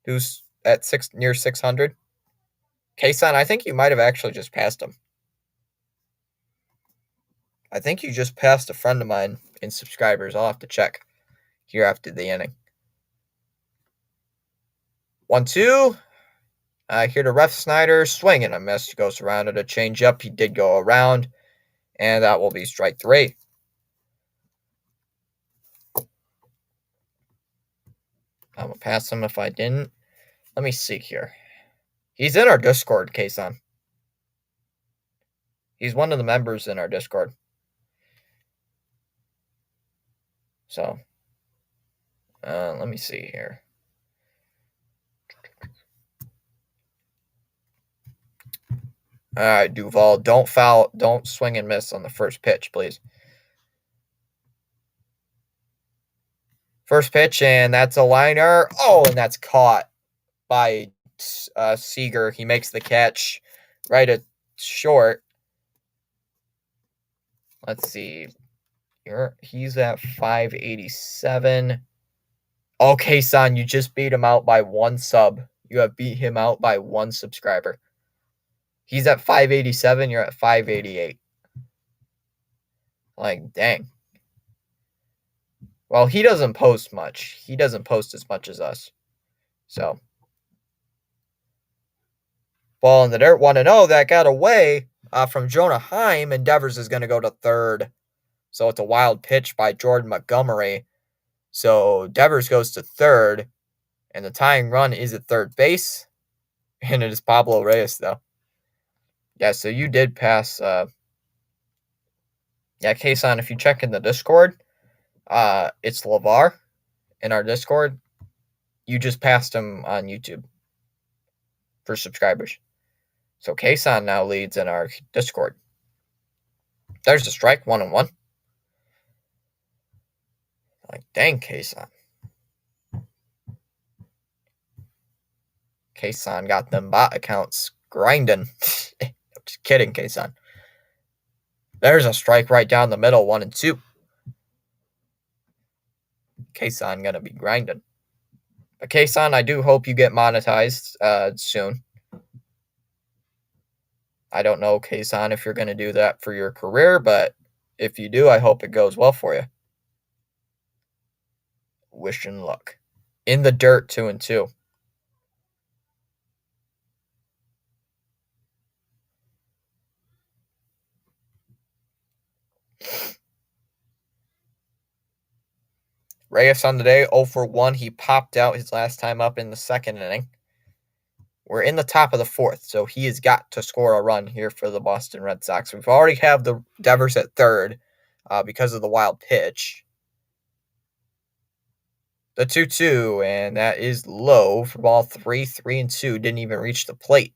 who's at near 600. Kason, I think you might have actually just passed him. I think you just passed a friend of mine in subscribers. I'll have to check here after the inning. 1-2. Here to Ref Snyder. Swing and a miss. Goes around at a changeup. He did go around. And that will be strike 3. I'm going to pass him if I didn't. Let me see here. He's in our Discord, Kason. He's one of the members in our Discord. So, let me see here. All right, Duval, don't foul, don't swing and miss on the first pitch, please. First pitch, and that's a liner. Oh, and that's caught by Seager. He makes the catch right at short. Let's see. He's at 587. Okay, son, you just beat him out by 1 sub. You have beat him out by 1 subscriber. He's at 587. You're at 588. Like, dang. Well, he doesn't post much. He doesn't post as much as us. So, ball in the dirt, 1-0. That got away from Jonah Heim, and Devers is going to go to third. So, it's a wild pitch by Jordan Montgomery. So, Devers goes to third, and the tying run is at third base. And it is Pablo Reyes, though. Yeah, so you did pass. Yeah, Kason, if you check in the Discord, it's LeVar in our Discord. You just passed him on YouTube for subscribers. So Kason now leads in our Discord. There's the strike, 1-1. Like, dang, Kason. Kason got them bot accounts grinding. Just kidding, Kason. There's a strike right down the middle, 1-2. Kason gonna be grinding. But Kason, I do hope you get monetized soon. I don't know, Kason, if you're gonna do that for your career, but if you do, I hope it goes well for you. Wishing luck. In the dirt, 2-2. Reyes on the day, 0 for 1. He popped out his last time up in the second inning. We're in the top of the fourth, so he has got to score a run here for the Boston Red Sox. We've already have the Devers at third because of the wild pitch. The 2-2, and that is low for ball 3, 3-2. Didn't even reach the plate.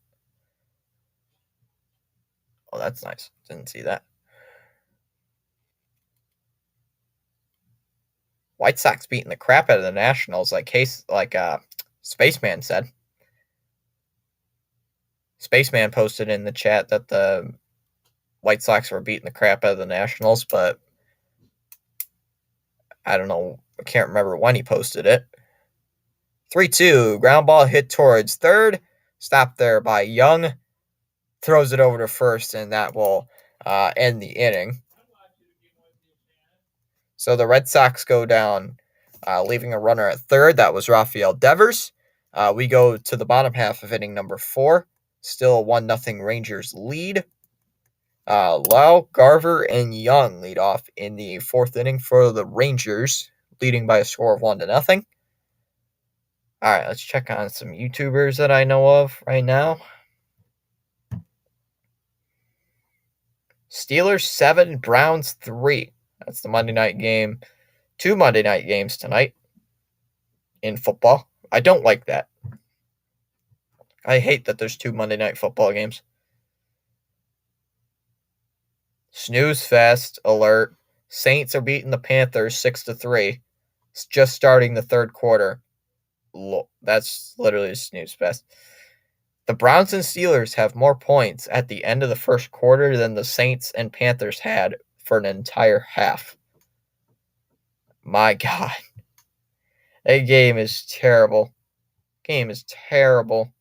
Oh, that's nice. Didn't see that. White Sox beating the crap out of the Nationals, like Spaceman said. Spaceman posted in the chat that the White Sox were beating the crap out of the Nationals, but I don't know. I can't remember when he posted it. 3-2, ground ball hit towards third. Stopped there by Young. Throws it over to first, and that will end the inning. So the Red Sox go down, leaving a runner at third. That was Rafael Devers. We go to the bottom half of inning number 4. Still a 1-0 Rangers lead. Lau, Garver, and Young lead off in the 4th inning for the Rangers, leading by a score of 1-0. All right, let's check on some YouTubers that I know of right now. Steelers 7, Browns 3. That's the Monday night game. 2 Monday night games tonight in football. I don't like that. I hate that there's 2 Monday night football games. Snooze fest alert. Saints are beating the Panthers 6-3. It's just starting the third quarter. That's literally a snooze fest. The Browns and Steelers have more points at the end of the first quarter than the Saints and Panthers had for an entire half. My God. That game is terrible. Game is terrible.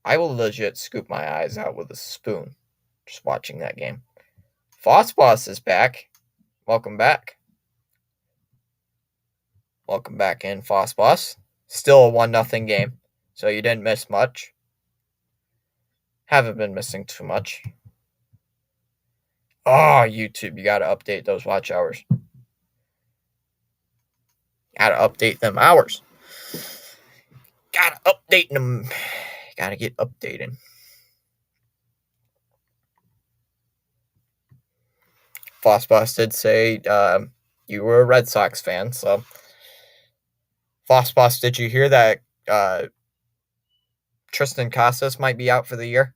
I will legit scoop my eyes out with a spoon just watching that game. Fossboss is back. Welcome back. Welcome back in, Fossboss. Still a 1-0 game, so you didn't miss much. Haven't been missing too much. Oh, YouTube, you got to update those watch hours. Got to update them hours. Got to update them. Got to get updated. Fossboss did say you were a Red Sox fan, so Fossboss, did you hear that Tristan Casas might be out for the year?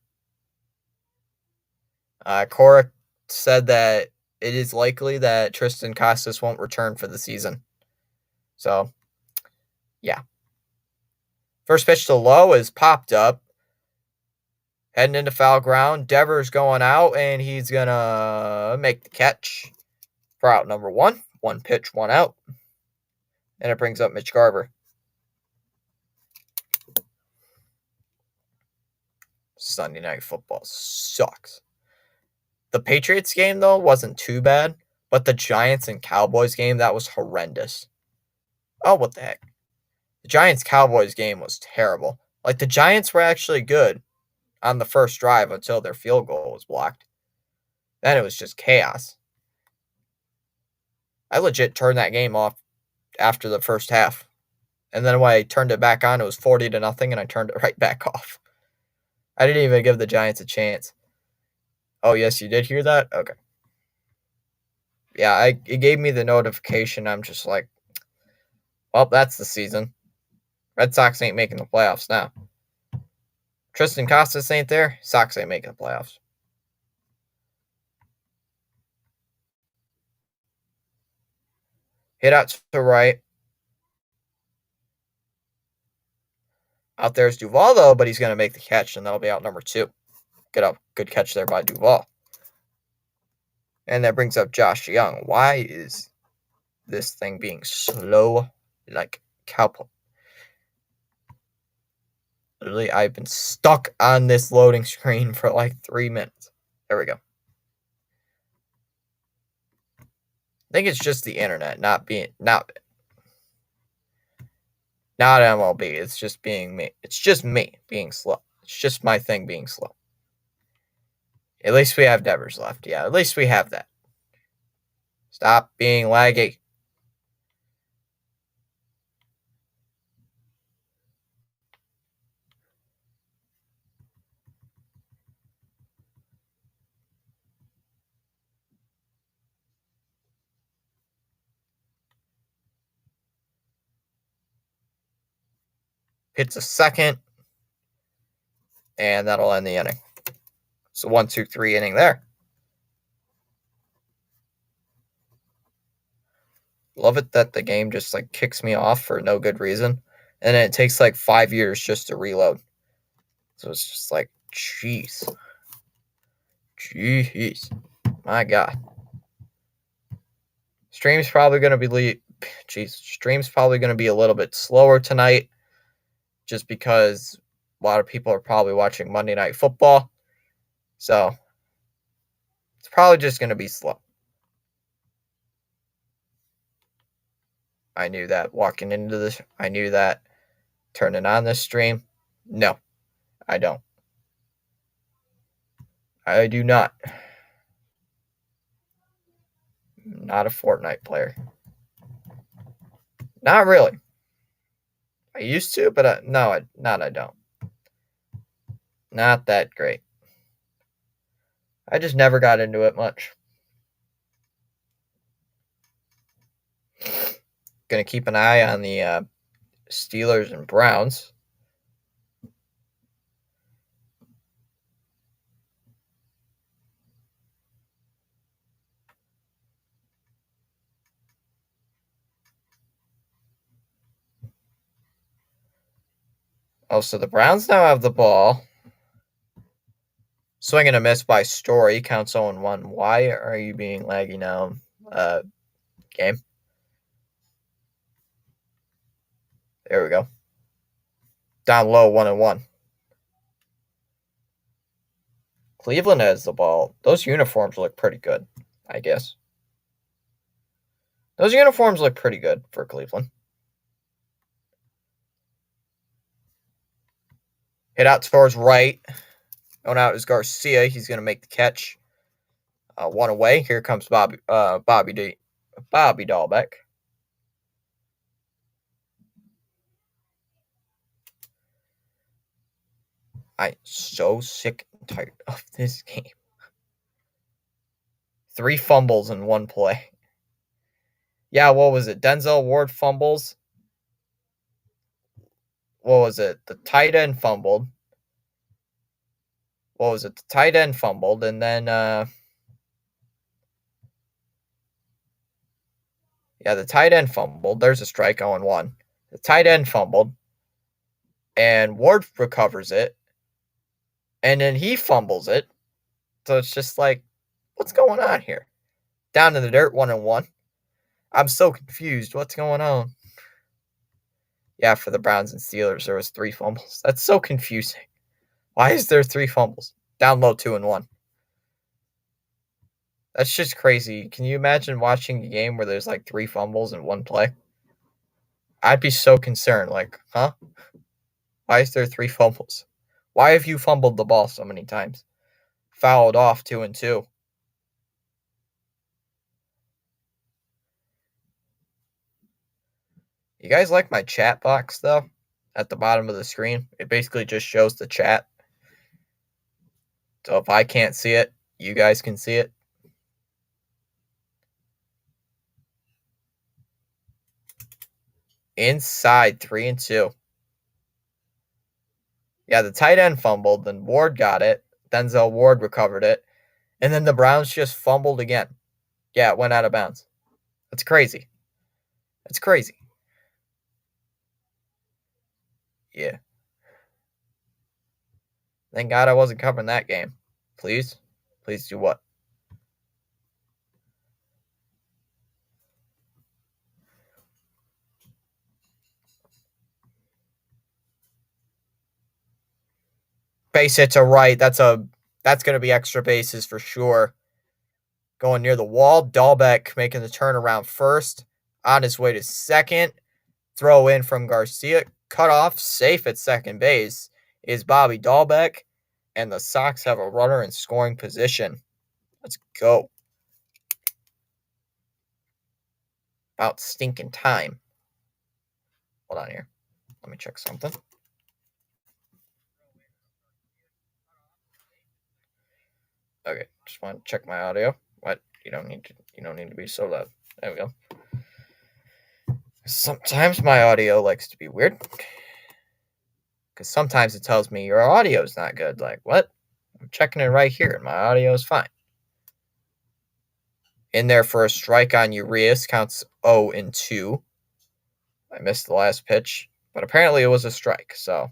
Cora said that it is likely that Tristan Casas won't return for the season. So, yeah. First pitch to Lowe is popped up. Heading into foul ground. Devers going out, and he's going to make the catch for out number 1. 1 pitch, 1 out. And it brings up Mitch Garver. Sunday Night Football sucks. The Patriots game, though, wasn't too bad. But the Giants and Cowboys game, that was horrendous. Oh, what the heck. The Giants-Cowboys game was terrible. Like, the Giants were actually good on the first drive until their field goal was blocked. Then it was just chaos. I legit turned that game off after the first half. And then when I turned it back on, it was 40-0, and I turned it right back off. I didn't even give the Giants a chance. Oh, yes, you did hear that? Okay. Yeah, it gave me the notification. I'm just like, well, that's the season. Red Sox ain't making the playoffs now. Tristan Casas ain't there. Sox ain't making the playoffs. Hit out to right. Out there's Duval, though, but he's going to make the catch, and that'll be out number 2. Good catch there by Duval. And that brings up Josh Young. Why is this thing being slow like cowpoke? Literally, I've been stuck on this loading screen for like 3 minutes. There we go. I think it's just the internet not MLB. It's just being me. It's just me being slow. It's just my thing being slow. At least we have Devers left. Yeah, at least we have that. Stop being laggy. Hits a second, and that'll end the inning. So 1, 2, 3 inning there. Love it that the game just like kicks me off for no good reason, and then it takes like 5 years just to reload. So it's just like, jeez, my God. Stream's probably going to be Stream's probably going to be a little bit slower tonight, just because a lot of people are probably watching Monday Night Football. So it's probably just going to be slow. I knew that walking into this. I knew that turning on this stream. No, I don't. I do not. I'm not a Fortnite player. Not really. I used to, but no, I don't. Not that great. I just never got into it much. Gonna keep an eye on the Steelers and Browns. Oh, so the Browns now have the ball. Swing and a miss by Story. Counts 0-1. Why are you being laggy now, game? There we go. Down low, 1-1. Cleveland has the ball. Those uniforms look pretty good, I guess. Those uniforms look pretty good for Cleveland. Hit out towards right. Going out is Garcia. He's going to make the catch. 1 away. Here comes Bobby Dahlbeck. I'm so sick and tired of this game. 3 fumbles in 1 play. Yeah, what was it? Denzel Ward fumbles. What was it? The tight end fumbled. What was it? The tight end fumbled, and then the tight end fumbled. There's a strike, 0-1. The tight end fumbled, and Ward recovers it, and then he fumbles it. So it's just like, what's going on here? Down in the dirt, 1-1. I'm so confused. What's going on? Yeah, for the Browns and Steelers, there was 3 fumbles. That's so confusing. Why is there 3 fumbles? Down low, 2-1. That's just crazy. Can you imagine watching a game where there's like 3 fumbles in 1 play? I'd be so concerned. Like, huh? Why is there 3 fumbles? Why have you fumbled the ball so many times? Fouled off 2-2. You guys like my chat box, though? At the bottom of the screen? It basically just shows the chat. So if I can't see it, you guys can see it. Inside, 3-2. Yeah, the tight end fumbled, then Ward got it. Denzel Ward recovered it. And then the Browns just fumbled again. Yeah, it went out of bounds. That's crazy. That's crazy. Yeah. Thank God I wasn't covering that game. Please? Please do what? Base hit to right. That's going to be extra bases for sure. Going near the wall. Dalbec making the turnaround first. On his way to second. Throw in from Garcia. Cut off. Safe at second base is Bobby Dalbec. And the Sox have a runner in scoring position. Let's go. About stinking time. Hold on here. Let me check something. Okay, just want to check my audio. What? You don't need to be so loud. There we go. Sometimes my audio likes to be weird. Because sometimes it tells me your audio is not good. Like, what? I'm checking it right here, and my audio is fine. In there for a strike on Urias, counts 0-2. I missed the last pitch, but apparently it was a strike. So,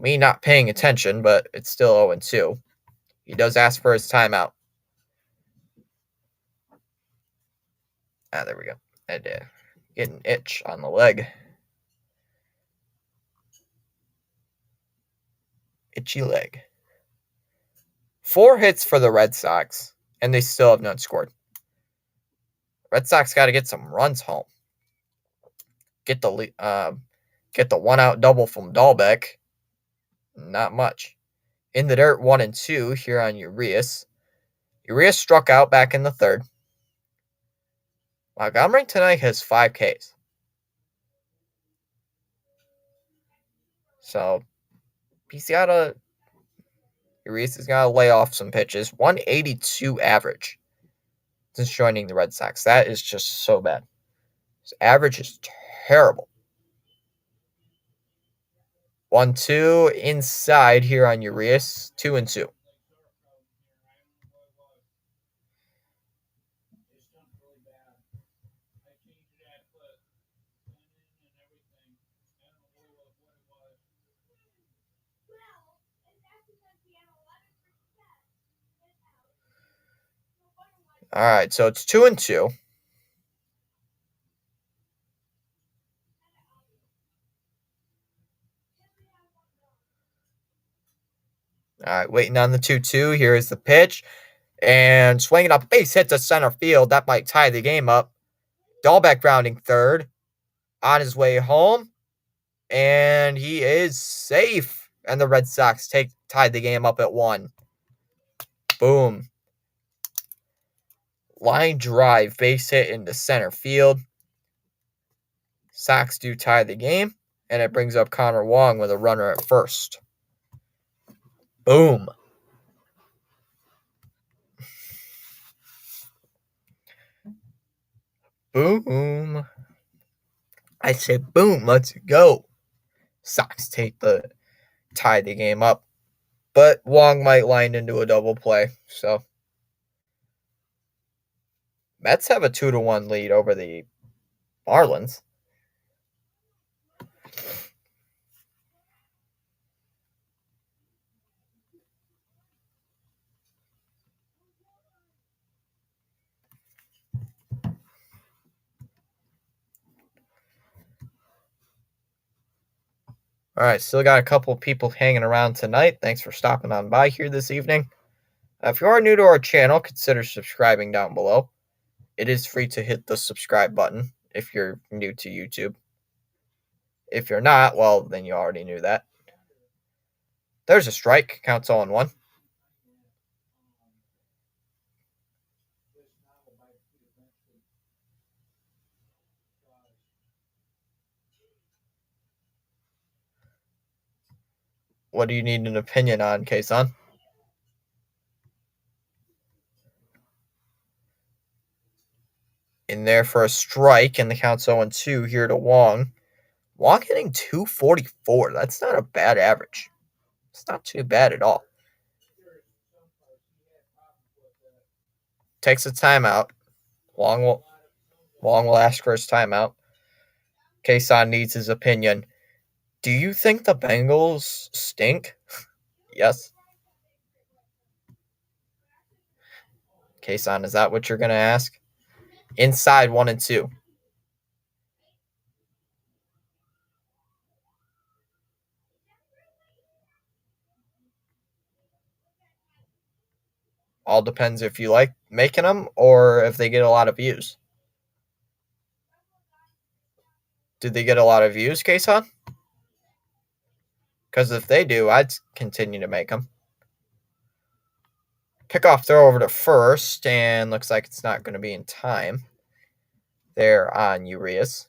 me not paying attention, but it's still 0-2. He does ask for his timeout. There we go. I did get an itch on the leg. Itchy leg. 4 hits for the Red Sox, and they still have not scored. Red Sox got to get some runs home. Get the 1-out double from Dalbec. Not much. In the dirt, 1-2 here on Urias. Urias struck out back in the third. Montgomery tonight has 5 Ks. So, Urias has got to lay off some pitches. 182 average since joining the Red Sox. That is just so bad. His average is terrible. 1-2 inside here on Urias. 2-2. All right, so it's 2-2. All right, waiting on the 2-2. Here is the pitch. And swinging up base hit to center field. That might tie the game up. Dalbec grounding third. On his way home. And he is safe. And the Red Sox tied the game up at 1. Boom. Line drive, base hit into center field. Sox do tie the game. And it brings up Connor Wong with a runner at first. Boom. Boom. I said boom, let's go. Sox tie the game up. But Wong might line into a double play. So Mets have a 2-1 lead over the Marlins. All right, still got a couple people hanging around tonight. Thanks for stopping on by here this evening. If you are new to our channel, consider subscribing down below. It is free to hit the subscribe button if you're new to YouTube. If you're not, well, then you already knew that. There's a strike. Counts 0-1. What do you need an opinion on, Kason? In there for a strike, and the count's 0-2 here to Wong. Wong hitting 244. That's not a bad average. It's not too bad at all. Takes a timeout. Wong will ask for his timeout. Kason needs his opinion. Do you think the Bengals stink? Yes. Kason, is that what you're going to ask? Inside 1 and 2. All depends if you like making them or if they get a lot of views. Did they get a lot of views, Kason? Because if they do, I'd continue to make them. Kickoff throw over to first, and looks like it's not going to be in time. There on Urias.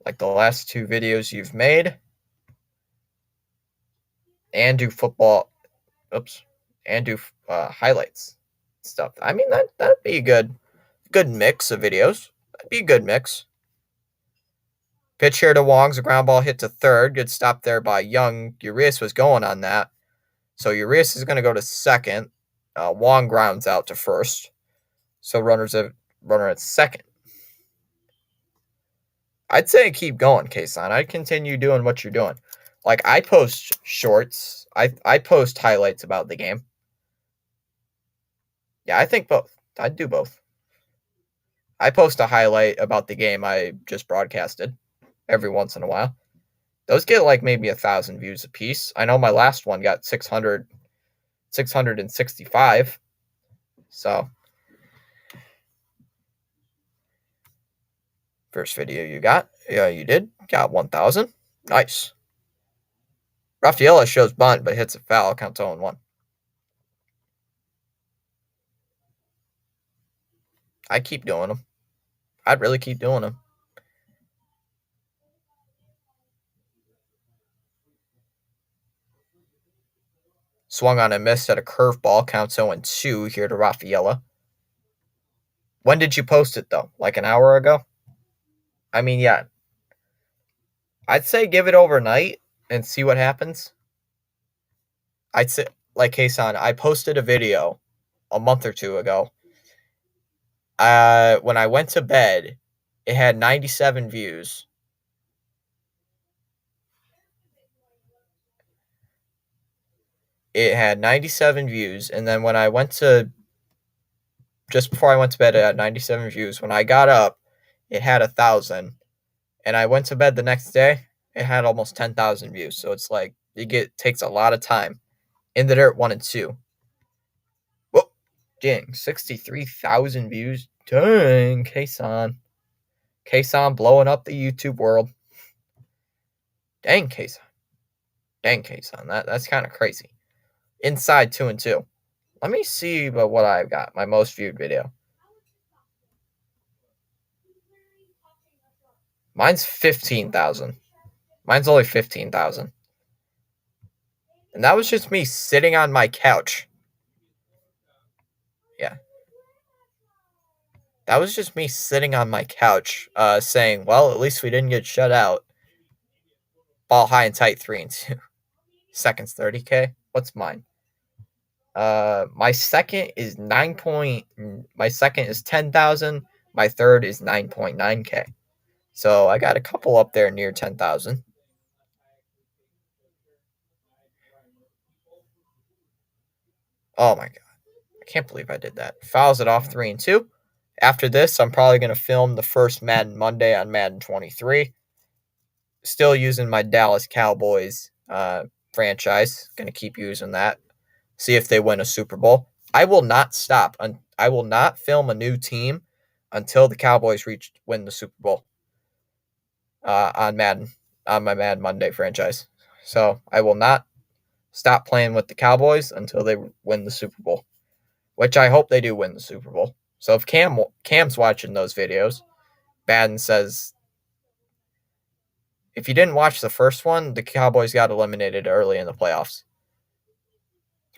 Like the last 2 videos you've made. And do football. Oops. And do highlights stuff. I mean, that'd be a good mix of videos. That'd be a good mix. Pitch here to Wong's a ground ball hit to third. Good stop there by Young. Urias was going on that. So Urias is going to go to second. Wong grounds out to first. So runner at second. I'd say keep going, Kason. I'd continue doing what you're doing. Like, I post shorts. I post highlights about the game. Yeah, I think both. I'd do both. I post a highlight about the game I just broadcasted every once in a while. Those get like maybe 1,000 views a piece. I know my last one got 665. So, first video you got. Yeah, you did. Got 1,000. Nice. Rafaela shows bunt, but hits a foul. Counts 0-1. I keep doing them. I'd really keep doing them. Swung on and missed at a curveball. Counts 0-2 here to Rafaela. When did you post it, though? Like an hour ago? I mean, yeah. I'd say give it overnight and see what happens. I'd say, like Kason, I posted a video a month or 2 ago. When I went to bed, it had 97 views. It had 97 views, and then when I went to just before I went to bed, it had 97 views. When I got up, it had 1,000, and I went to bed the next day, it had almost 10,000 views. So it's like takes a lot of time. In the Dirt 1 and 2. Whoa, dang, 63,000 views. Dang, Kason blowing up the YouTube world. Dang, Kason. That's kind of crazy. Inside 2 and 2. Let me see what I've got. My most viewed video. Mine's 15,000. Mine's only 15,000. And that was just me sitting on my couch. Yeah. That was just me sitting on my couch saying, well, at least we didn't get shut out. Ball high and tight 3 and 2. Seconds 30K. What's mine? My second is my second is 10,000. My third is 9.9K. So I got a couple up there near 10,000. Oh my god. I can't believe I did that. Fouls it off 3 and 2. After this, I'm probably going to film the first Madden Monday on Madden 23. Still using my Dallas Cowboys franchise. Going to keep using that. See if they win a Super Bowl. I will not stop. I will not film a new team until the Cowboys win the Super Bowl on Madden, on my Madden Monday franchise. So I will not stop playing with the Cowboys until they win the Super Bowl, which I hope they do win the Super Bowl. So if Cam's watching those videos, Madden says, if you didn't watch the first one, the Cowboys got eliminated early in the playoffs.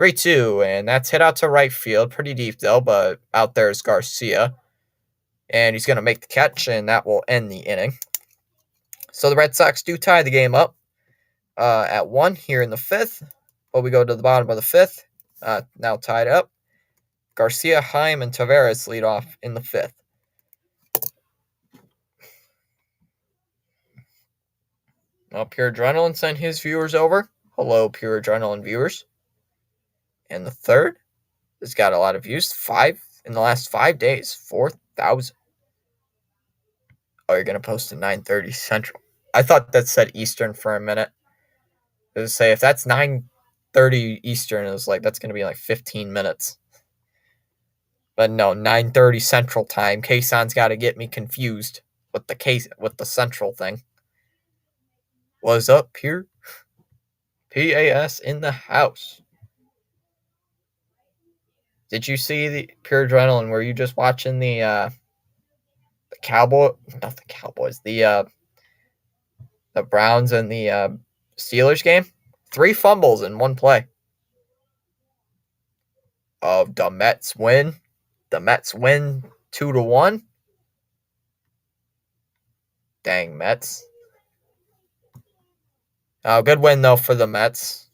3-2, and that's hit out to right field. Pretty deep, though, but out there is Garcia. And he's going to make the catch, and that will end the inning. So the Red Sox do tie the game up at 1 here in the 5th. But we go to the bottom of the fifth. Now tied up. Garcia, Heim, and Tavares lead off in the fifth. Well, Pure Adrenaline sent his viewers over. Hello, Pure Adrenaline viewers. And the third has got a lot of views. 5 in the last 5 days. 4,000. Oh, you're going to post at 9:30 Central. I thought that said Eastern for a minute. I was say, if that's 9:30 Eastern, it was like, that's going to be like 15 minutes. But no, 9:30 Central time. Kasan's got to get me confused with the Central thing. What's up here? PAS in the house. Did you see the Pure Adrenaline? Were you just watching the Cowboys, the Browns and the Steelers game? 3 fumbles in one play. The Mets win. The Mets win 2-1. Dang Mets. Good win though for the Mets.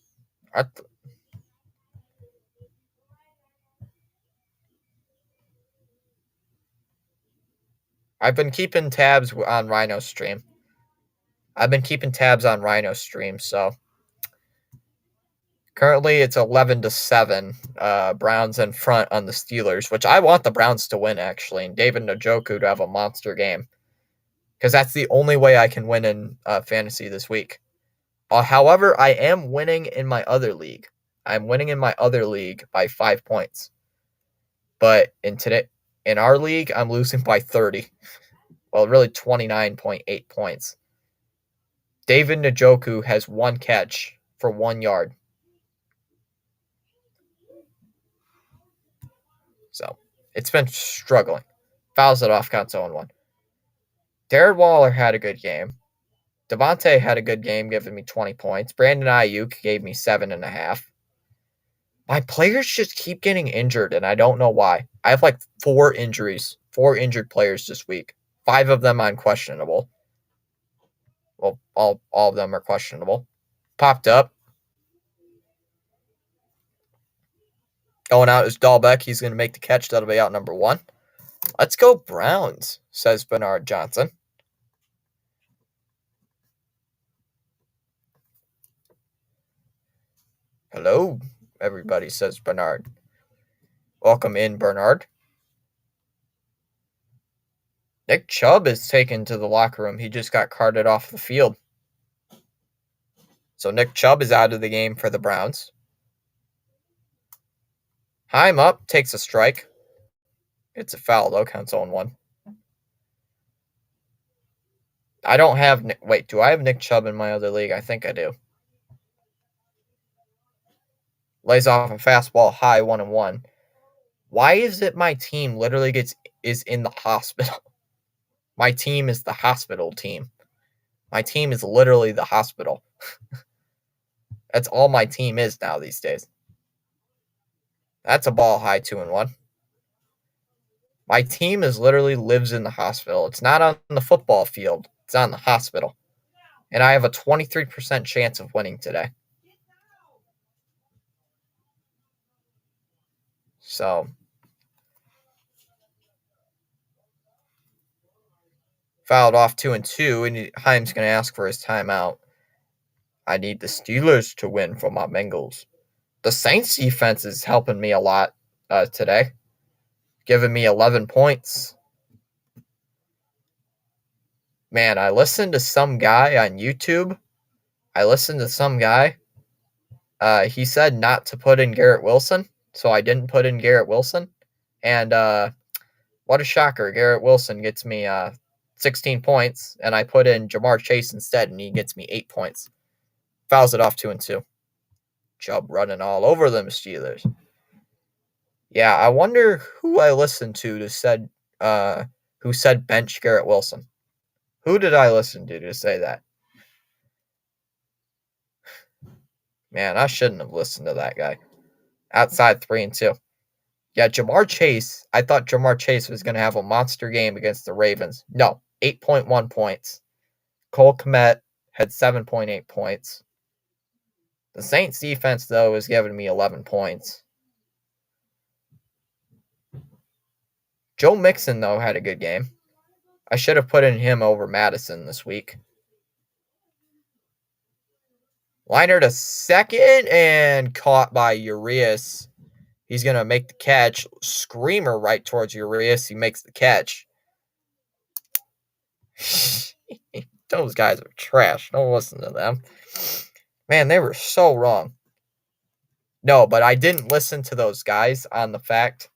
I've been keeping tabs on Rhino Stream. So currently it's 11-7. Browns in front on the Steelers, which I want the Browns to win actually, and David Njoku to have a monster game, because that's the only way I can win in fantasy this week. However, I am winning in my other league. I'm winning in my other league by 5 points. But in our league, I'm losing by 30. Well, really 29.8 points. David Njoku has 1 catch for 1 yard. So, it's been struggling. Fouls it off, counts 0-1. Darren Waller had a good game. Devontae had a good game, giving me 20 points. Brandon Ayuk gave me 7.5. My players just keep getting injured, and I don't know why. I have like 4 injuries, 4 injured players this week. 5 of them on questionable. Well, all of them are questionable. Popped up. Going out is Dahlbeck. He's going to make the catch. That'll be out number 1. Let's go Browns, says Bernard Johnson. Hello, everybody, says Bernard. Welcome in, Bernard. Nick Chubb is taken to the locker room. He just got carted off the field. So Nick Chubb is out of the game for the Browns. Heim up, takes a strike. It's a foul, though. Counts 0-1. I don't have... Wait, do I have Nick Chubb in my other league? I think I do. Lays off a fastball high, 1-1. Why is it my team literally is in the hospital? My team is the hospital team. My team is literally the hospital. That's all my team is now these days. That's a ball high, 2-1. My team literally lives in the hospital. It's not on the football field. It's on the hospital. And I have a 23% chance of winning today. So, fouled off 2-2, and Heim's going to ask for his timeout. I need the Steelers to win for my Bengals. The Saints defense is helping me a lot today, giving me 11 points. Man, I listened to some guy on YouTube. He said not to put in Garrett Wilson, so I didn't put in Garrett Wilson. And what a shocker. Garrett Wilson gets me 16 points, and I put in Jamar Chase instead, and he gets me 8 points. Fouls it off 2-2. Chubb running all over them Steelers. Yeah, I wonder who I listened to said who said bench Garrett Wilson. Who did I listen to say that? Man, I shouldn't have listened to that guy. Outside 3-2. Yeah, Jamar Chase. I thought Jamar Chase was going to have a monster game against the Ravens. No, 8.1 points. Cole Kmet had 7.8 points. The Saints defense, though, is giving me 11 points. Joe Mixon, though, had a good game. I should have put in him over Madison this week. Liner to second and caught by Urias. He's going to make the catch. Screamer right towards Urias. He makes the catch. Those guys are trash. Don't listen to them. Man, they were so wrong. No, but I didn't listen to those guys on the fact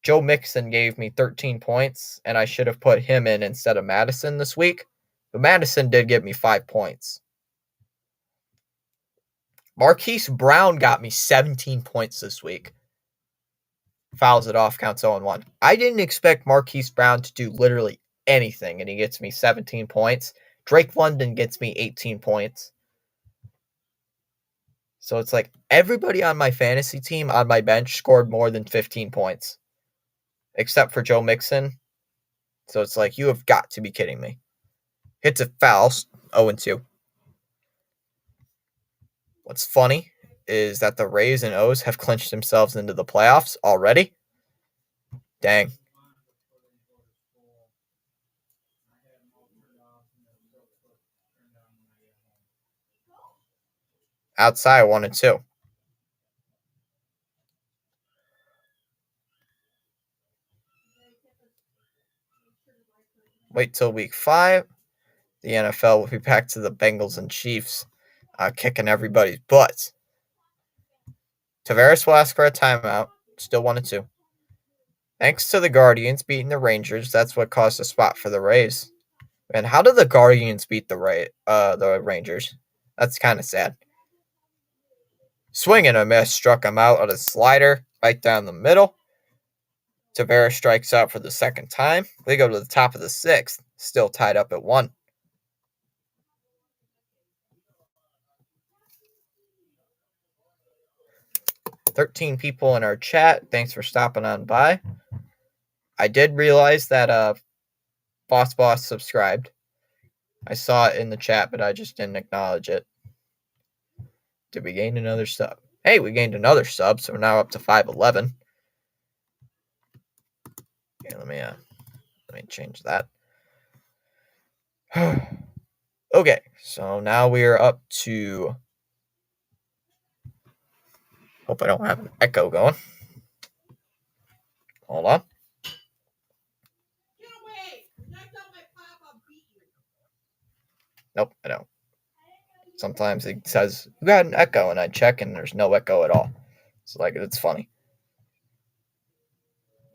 Joe Mixon gave me 13 points, and I should have put him in instead of Madison this week. But Madison did give me 5 points. Marquise Brown got me 17 points this week. Fouls it off, counts 0-1. I didn't expect Marquise Brown to do literally anything, and he gets me 17 points. Drake London gets me 18 points. So it's like everybody on my fantasy team on my bench scored more than 15 points, except for Joe Mixon. So it's like, you have got to be kidding me. Hits a foul, 0-2. What's funny is that the Rays and O's have clinched themselves into the playoffs already. Dang. Outside 1-2. Wait till week 5. The NFL will be back to the Bengals and Chiefs, kicking everybody's butts. Tavares will ask for a timeout. Still 1-2. Thanks to the Guardians beating the Rangers, that's what caused a spot for the Rays. Man, how did the Guardians beat the Rangers? That's kind of sad. Swing and a miss, struck him out on a slider right down the middle. Tavares strikes out for the second time. They go to the top of the 6th, still tied up at 1. $13 people in our chat. Thanks for stopping on by. I did realize that Boss subscribed. I saw it in the chat, but I just didn't acknowledge it. Did we gain another sub? Hey, we gained another sub, so we're now up to 511. Okay, let me change that. Okay, so now we are up to. Hope I don't have an echo going. Hold on. Nope, I don't. Sometimes it says, you got an echo, and I check, and there's no echo at all. So, it's funny.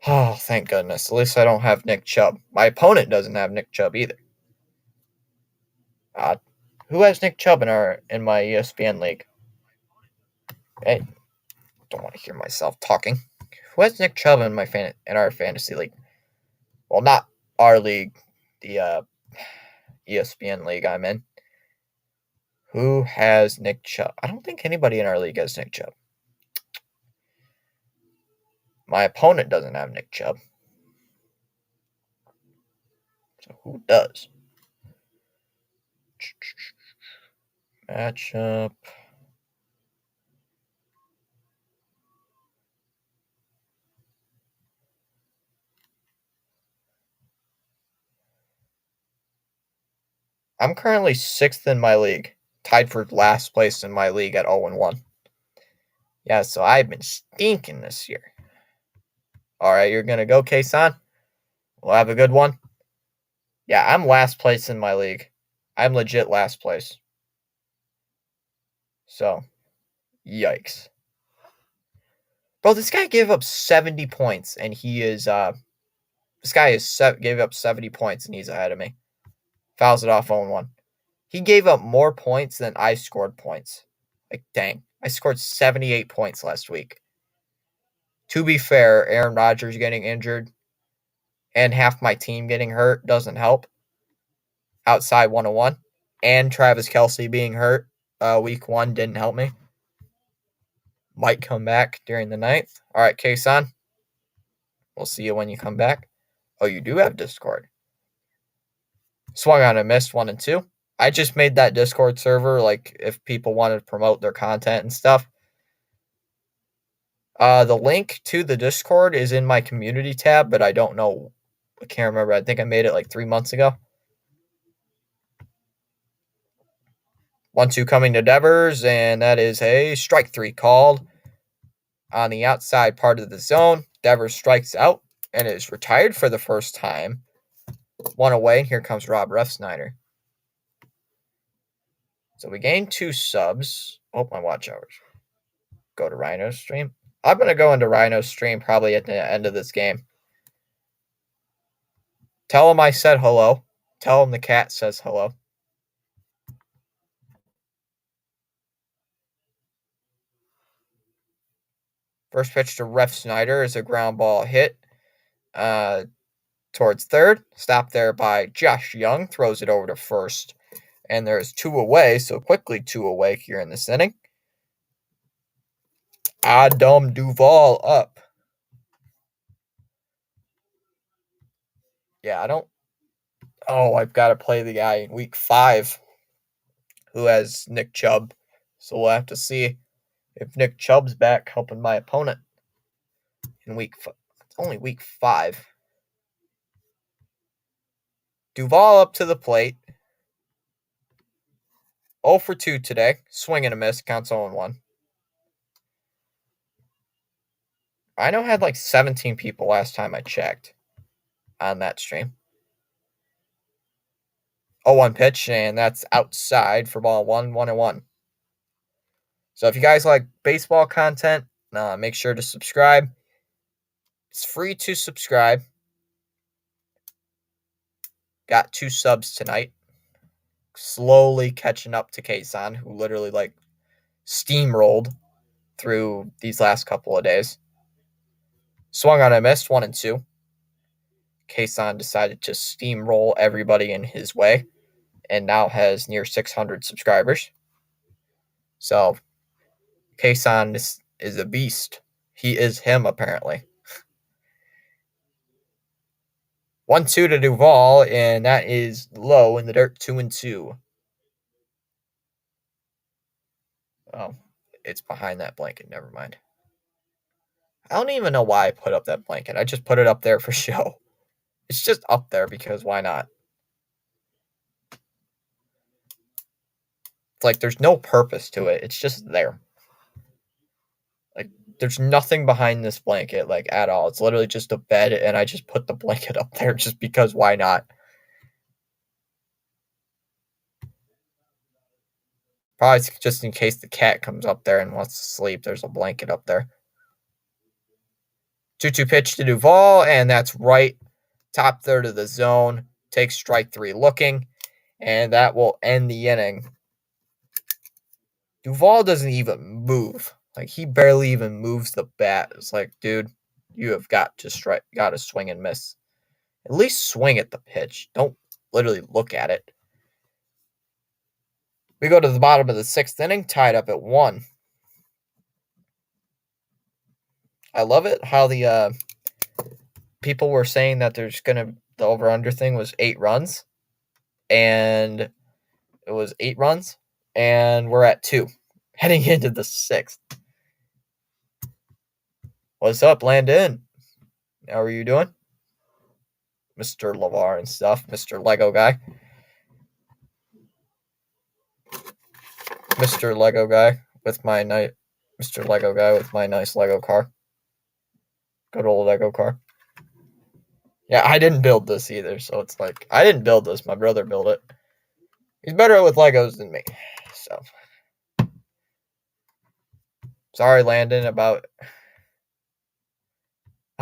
Oh, thank goodness. At least I don't have Nick Chubb. My opponent doesn't have Nick Chubb either. Who has Nick Chubb in my ESPN league? Hey, don't want to hear myself talking. Who has Nick Chubb in our fantasy league? Well, not our league, the ESPN league I'm in. Who has Nick Chubb? I don't think anybody in our league has Nick Chubb. My opponent doesn't have Nick Chubb. So who does? Matchup. I'm currently 6th in my league, tied for last place in my league at 0-1. Yeah, so I've been stinking this year. All right, you're going to go, Kason? We'll have a good one. Yeah, I'm last place in my league. I'm legit last place. So, yikes. Bro, this guy gave up 70 points, and he is, this guy gave up 70 points, and he's ahead of me. Fouls it off 0-1. He gave up more points than I scored points. Dang. I scored 78 points last week. To be fair, Aaron Rodgers getting injured and half my team getting hurt doesn't help. Outside 1-1. And Travis Kelce being hurt week 1 didn't help me. Might come back during the 9th. All right, Kason. We'll see you when you come back. Oh, you do have Discord. Swung on a miss, 1-2. I just made that Discord server, like, if people wanted to promote their content and stuff. The link to the Discord is in my community tab, but I don't know. I can't remember. I think I made it like 3 months ago. 1-2 coming to Devers, and that is a strike 3 called on the outside part of the zone. Devers strikes out and is retired for the first time. 1 away, and here comes Rob Refsnyder. So we gained 2 subs. Oh, my watch hours. Go to Rhino's stream. I'm going to go into Rhino's stream probably at the end of this game. Tell him I said hello. Tell him the cat says hello. First pitch to Refsnyder is a ground ball hit towards third. Stopped there by Josh Young. Throws it over to first. And there's 2 away, so quickly 2 away here in this inning. Adam Duvall up. Yeah, I don't... Oh, I've got to play the guy in week 5 who has Nick Chubb. So we'll have to see if Nick Chubb's back helping my opponent in week 5. It's only week 5. Duvall up to the plate. 0 for 2 today. Swing and a miss. Counts 0-1. I know I had like 17 people last time I checked on that stream. 0-1 pitch, and that's outside for ball 1, 1-1. So if you guys like baseball content, make sure to subscribe. It's free to subscribe. Got 2 subs tonight. Slowly catching up to Kason, who literally like steamrolled through these last couple of days. Swung on a miss, 1-2. Kason decided to steamroll everybody in his way and now has near 600 subscribers. So Kason is a beast. He is him, apparently. 1-2 to Duvall, and that is low in the dirt, 2-2. Oh, it's behind that blanket. Never mind. I don't even know why I put up that blanket. I just put it up there for show. It's just up there because why not? It's like there's no purpose to it. It's just there. Like there's nothing behind this blanket, like at all. It's literally just a bed, and I just put the blanket up there just because why not? Probably just in case the cat comes up there and wants to sleep. There's a blanket up there. 2-2 pitch to Duvall, and that's right. Top third of the zone. Takes strike 3 looking, and that will end the inning. Duvall doesn't even move. Like, he barely even moves the bat. It's like, dude, you have got to swing and miss. At least swing at the pitch. Don't literally look at it. We go to the bottom of the 6th inning, tied up at 1. I love it how the people were saying that the over-under thing was 8 runs. And it was 8 runs. And we're at 2. Heading into the 6th. What's up, Landon? How are you doing? Mr. LeVar and stuff. Mr. Lego guy. Mr. Lego guy with my nice Lego car. Good old Lego car. Yeah, I didn't build this either, so it's like I didn't build this. My brother built it. He's better with Legos than me. So sorry, Landon, about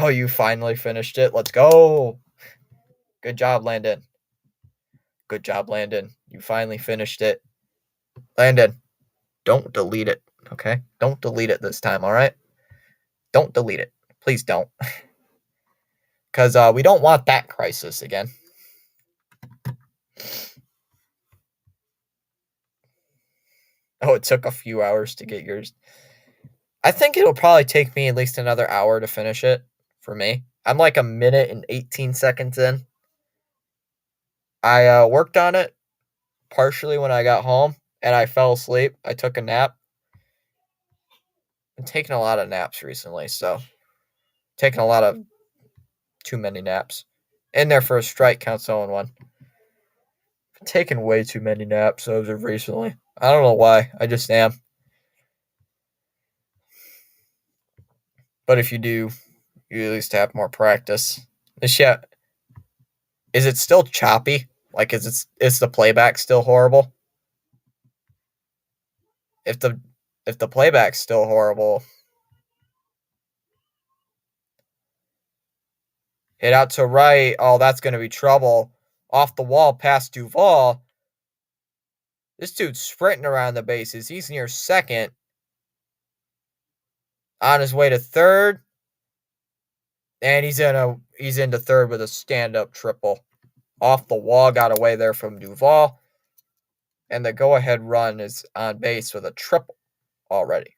Oh, you finally finished it. Let's go. Good job, Landon. Good job, Landon. You finally finished it. Landon, don't delete it, okay? Don't delete it this time, all right? Don't delete it. Please don't. Because we don't want that crisis again. Oh, it took a few hours to get yours. I think it'll probably take me at least another hour to finish it for me. I'm like a minute and 18 seconds in. I worked on it partially when I got home and I fell asleep. I took a nap. I'm taking a lot of naps recently, so taking a lot of too many naps. In there for a strike counts 0-1. Taking way too many naps as of recently. I don't know why. I just am. But if you do, you at least have more practice. Is it still choppy? Like is the playback still horrible? If the playback's still horrible, hit out to right. Oh, that's gonna be trouble. Off the wall past Duvall. This dude's sprinting around the bases. He's near second. On his way to third. And he's into third with a stand-up triple. Off the wall, got away there from Duvall. And the go-ahead run is on base with a triple already.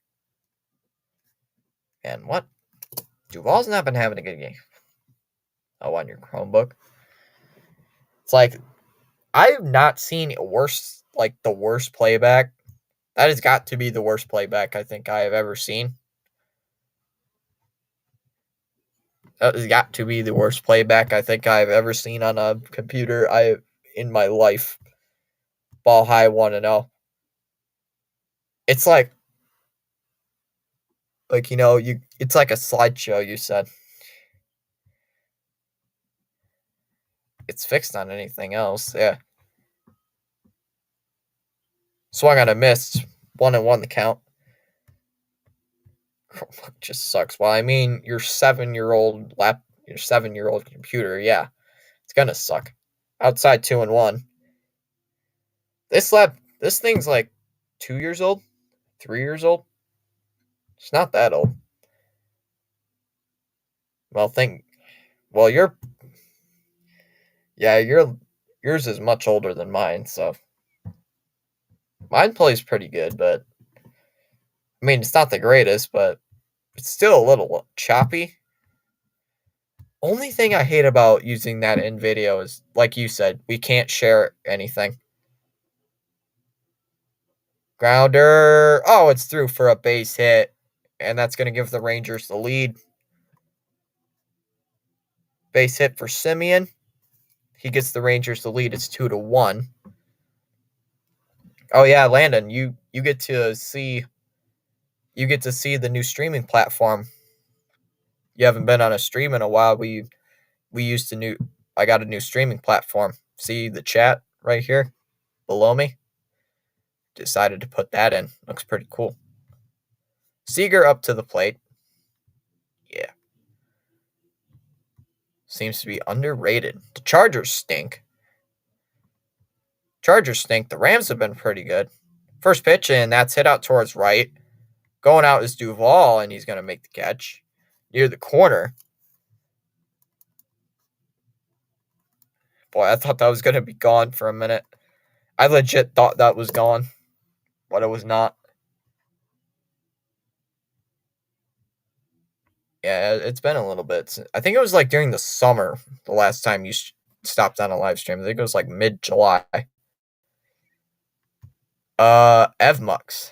And what? Duvall's not been having a good game. Oh, on your Chromebook. It's like, I have not seen worse, like the worst playback. That has got to be the worst playback I think I have ever seen. That has got to be the worst playback I think I've ever seen on a computer in my life. Ball high 1-0. It's like it's like a slideshow, you said. It's fixed on anything else, yeah. Swung on a miss, 1-1 the count. Just sucks. Well, I mean, your 7-year-old computer, yeah, it's gonna suck. Outside 2-1. This thing's like 2 years old, 3 years old. It's not that old. Well, yours is much older than mine, so mine plays pretty good, but I mean, it's not the greatest, but it's still a little choppy. Only thing I hate about using that in video is, like you said, we can't share anything. Grounder. Oh, it's through for a base hit, and that's going to give the Rangers the lead. Base hit for Simeon. He gets the Rangers the lead. It's 2-1. Oh yeah, Landon, you get to see the new streaming platform. You haven't been on a stream in a while. I got a new streaming platform. See the chat right here below me? Decided to put that in. Looks pretty cool. Seager up to the plate. Yeah. Seems to be underrated. The Chargers stink. The Rams have been pretty good. First pitch, and that's hit out towards right. Going out is Duvall, and he's going to make the catch near the corner. Boy, I thought that was going to be gone for a minute. I legit thought that was gone, but it was not. Yeah, it's been a little bit. I think it was like during the summer, the last time you stopped on a live stream. I think it was like mid-July. Evmux.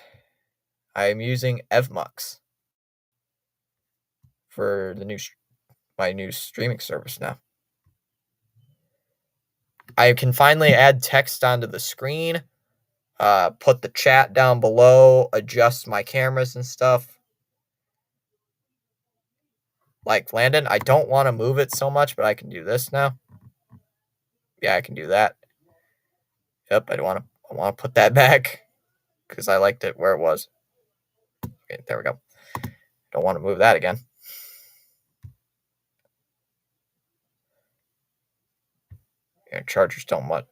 I am using Evmux for my new streaming service now. I can finally add text onto the screen, put the chat down below, adjust my cameras and stuff. Like Landon, I don't want to move it so much, but I can do this now. Yeah, I can do that. Yep, I want to put that back because I liked it where it was. Okay, there we go. Don't want to move that again. Yeah, Chargers don't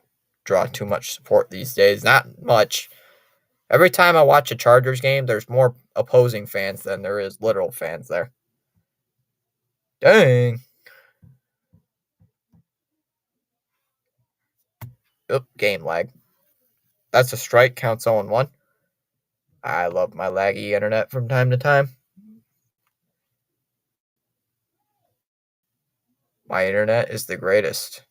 draw too much support these days. Not much. Every time I watch a Chargers game, there's more opposing fans than there is literal fans there. Dang. Oop, game lag. That's a strike, counts 0-1. I love my laggy internet from time to time. My internet is the greatest.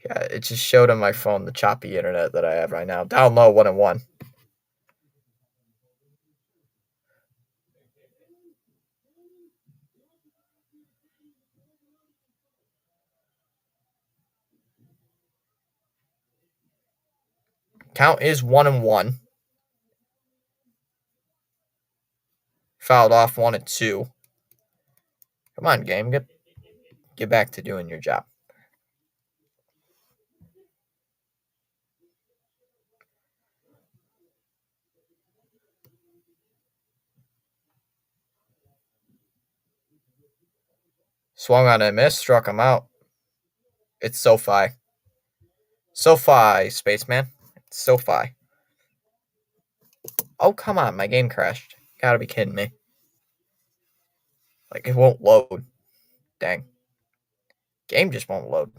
Yeah, it just showed on my phone the choppy internet that I have right now. Down low, 1-1. Count is 1-1. Fouled off 1-2. Come on, game. Get back to doing your job. Swung on a miss, struck him out. It's SoFi. SoFi, spaceman. It's SoFi. Oh, come on. My game crashed. Gotta be kidding me. Like, it won't load. Dang. Game just won't load.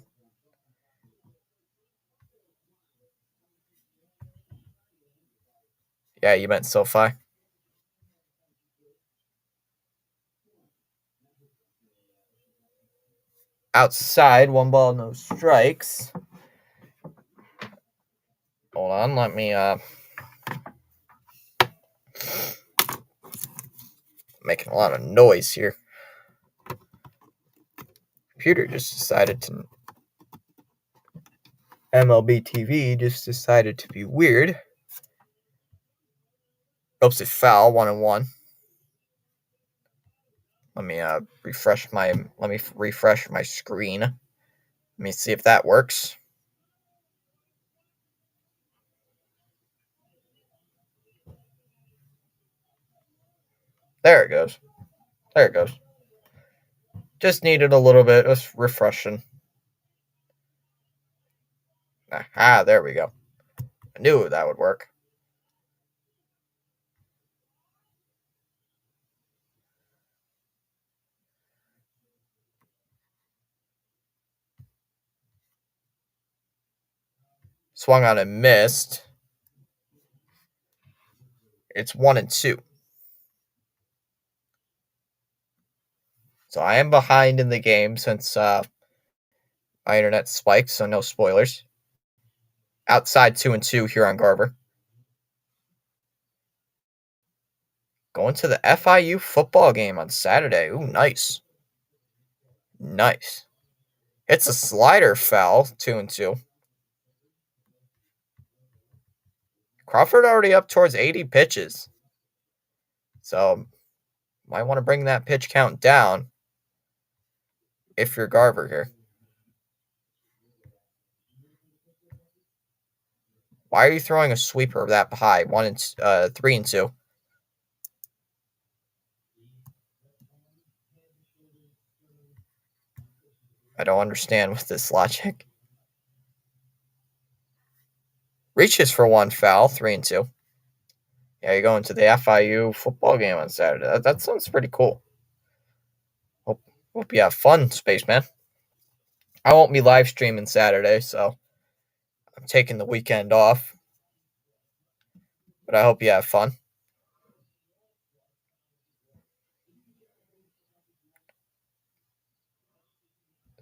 Yeah, you meant SoFi. Outside, 1 ball, no strikes. Hold on, let me making a lot of noise here. Computer just decided to MLB TV just decided to be weird. Oops, it foul, 1-1. Let me refresh my screen. Let me see if that works. There it goes. There it goes. Just needed a little bit of refreshing. Ah, there we go. I knew that would work. Swung on and missed. It's 1-2. So I am behind in the game since my internet spiked, so no spoilers. Outside 2-2 here on Garver. Going to the FIU football game on Saturday. Ooh, nice. Nice. It's a slider foul, 2-2. Crawford already up towards 80 pitches. So might want to bring that pitch count down if you're Garver here. Why are you throwing a sweeper that high? 3-2. I don't understand with this logic. Reaches for one foul, 3-2. Yeah, you're going to the FIU football game on Saturday. That sounds pretty cool. Hope you have fun, spaceman. I won't be live streaming Saturday, so I'm taking the weekend off. But I hope you have fun.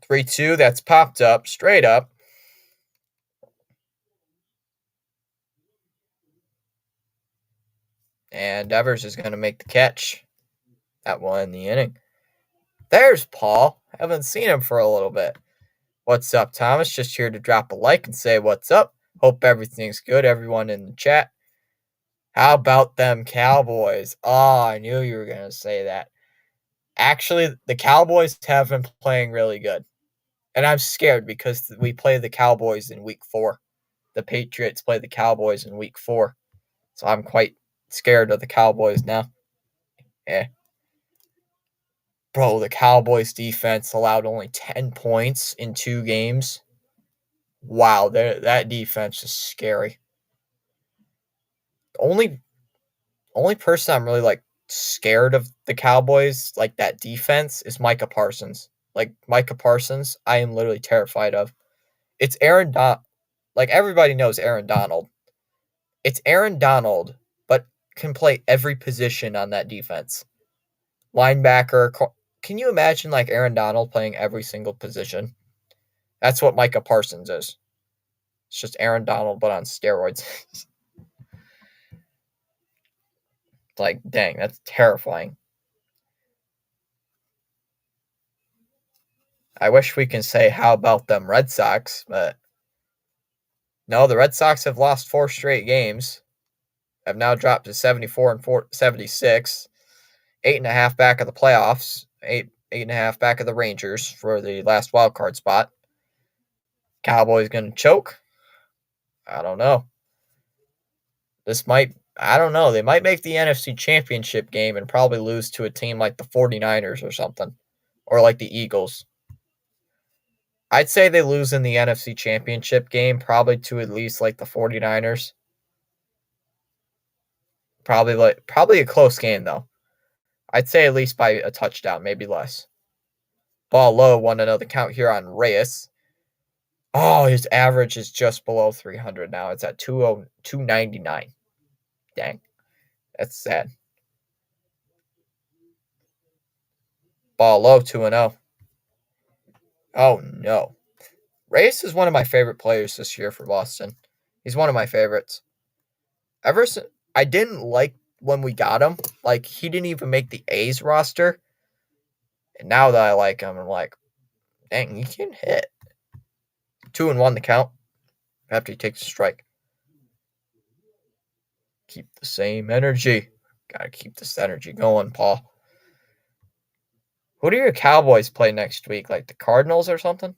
3-2, that's popped up, straight up. And Evers is going to make the catch. That will end the inning. There's Paul. Haven't seen him for a little bit. What's up, Thomas? Just here to drop a like and say what's up. Hope everything's good, everyone in the chat. How about them Cowboys? Oh, I knew you were going to say that. Actually, the Cowboys have been playing really good. And I'm scared because we play the Cowboys in week 4. The Patriots play the Cowboys in week 4. So I'm quite scared of the Cowboys now. Yeah. Bro, the Cowboys defense allowed only 10 points in 2 games. Wow, that defense is scary. The only person I'm really like scared of the Cowboys, like that defense, is Micah Parsons. Like Micah Parsons, I am literally terrified of. It's like everybody knows Aaron Donald. It's Aaron Donald, but can play every position on that defense. Linebacker. Can you imagine like Aaron Donald playing every single position? That's what Micah Parsons is. It's just Aaron Donald, but on steroids. Like, dang, that's terrifying. I wish we can say, how about them Red Sox, but no, the Red Sox have lost 4 straight games, have now dropped to 74 and 76, 8.5 back of the playoffs, 8.5 back of the Rangers for the last wild card spot. Cowboys going to choke? I don't know. I don't know. They might make the NFC Championship game and probably lose to a team like the 49ers or something, or like the Eagles. I'd say they lose in the NFC Championship game, probably to at least like the 49ers. Probably a close game though. I'd say at least by a touchdown, maybe less. Ball low, won another count here on Reyes. Oh, his average is just below 300 now. It's at 299. Dang. That's sad. Ball low, 2-0. Oh, no. Reyes is one of my favorite players this year for Boston. He's one of my favorites. Ever since I didn't like when we got him, like he didn't even make the A's roster. And now that I like him, I'm like, dang, he can hit. 2-1 the count after he takes a strike. Keep the same energy. Gotta keep this energy going, Paul. Who do your Cowboys play next week? Like the Cardinals or something?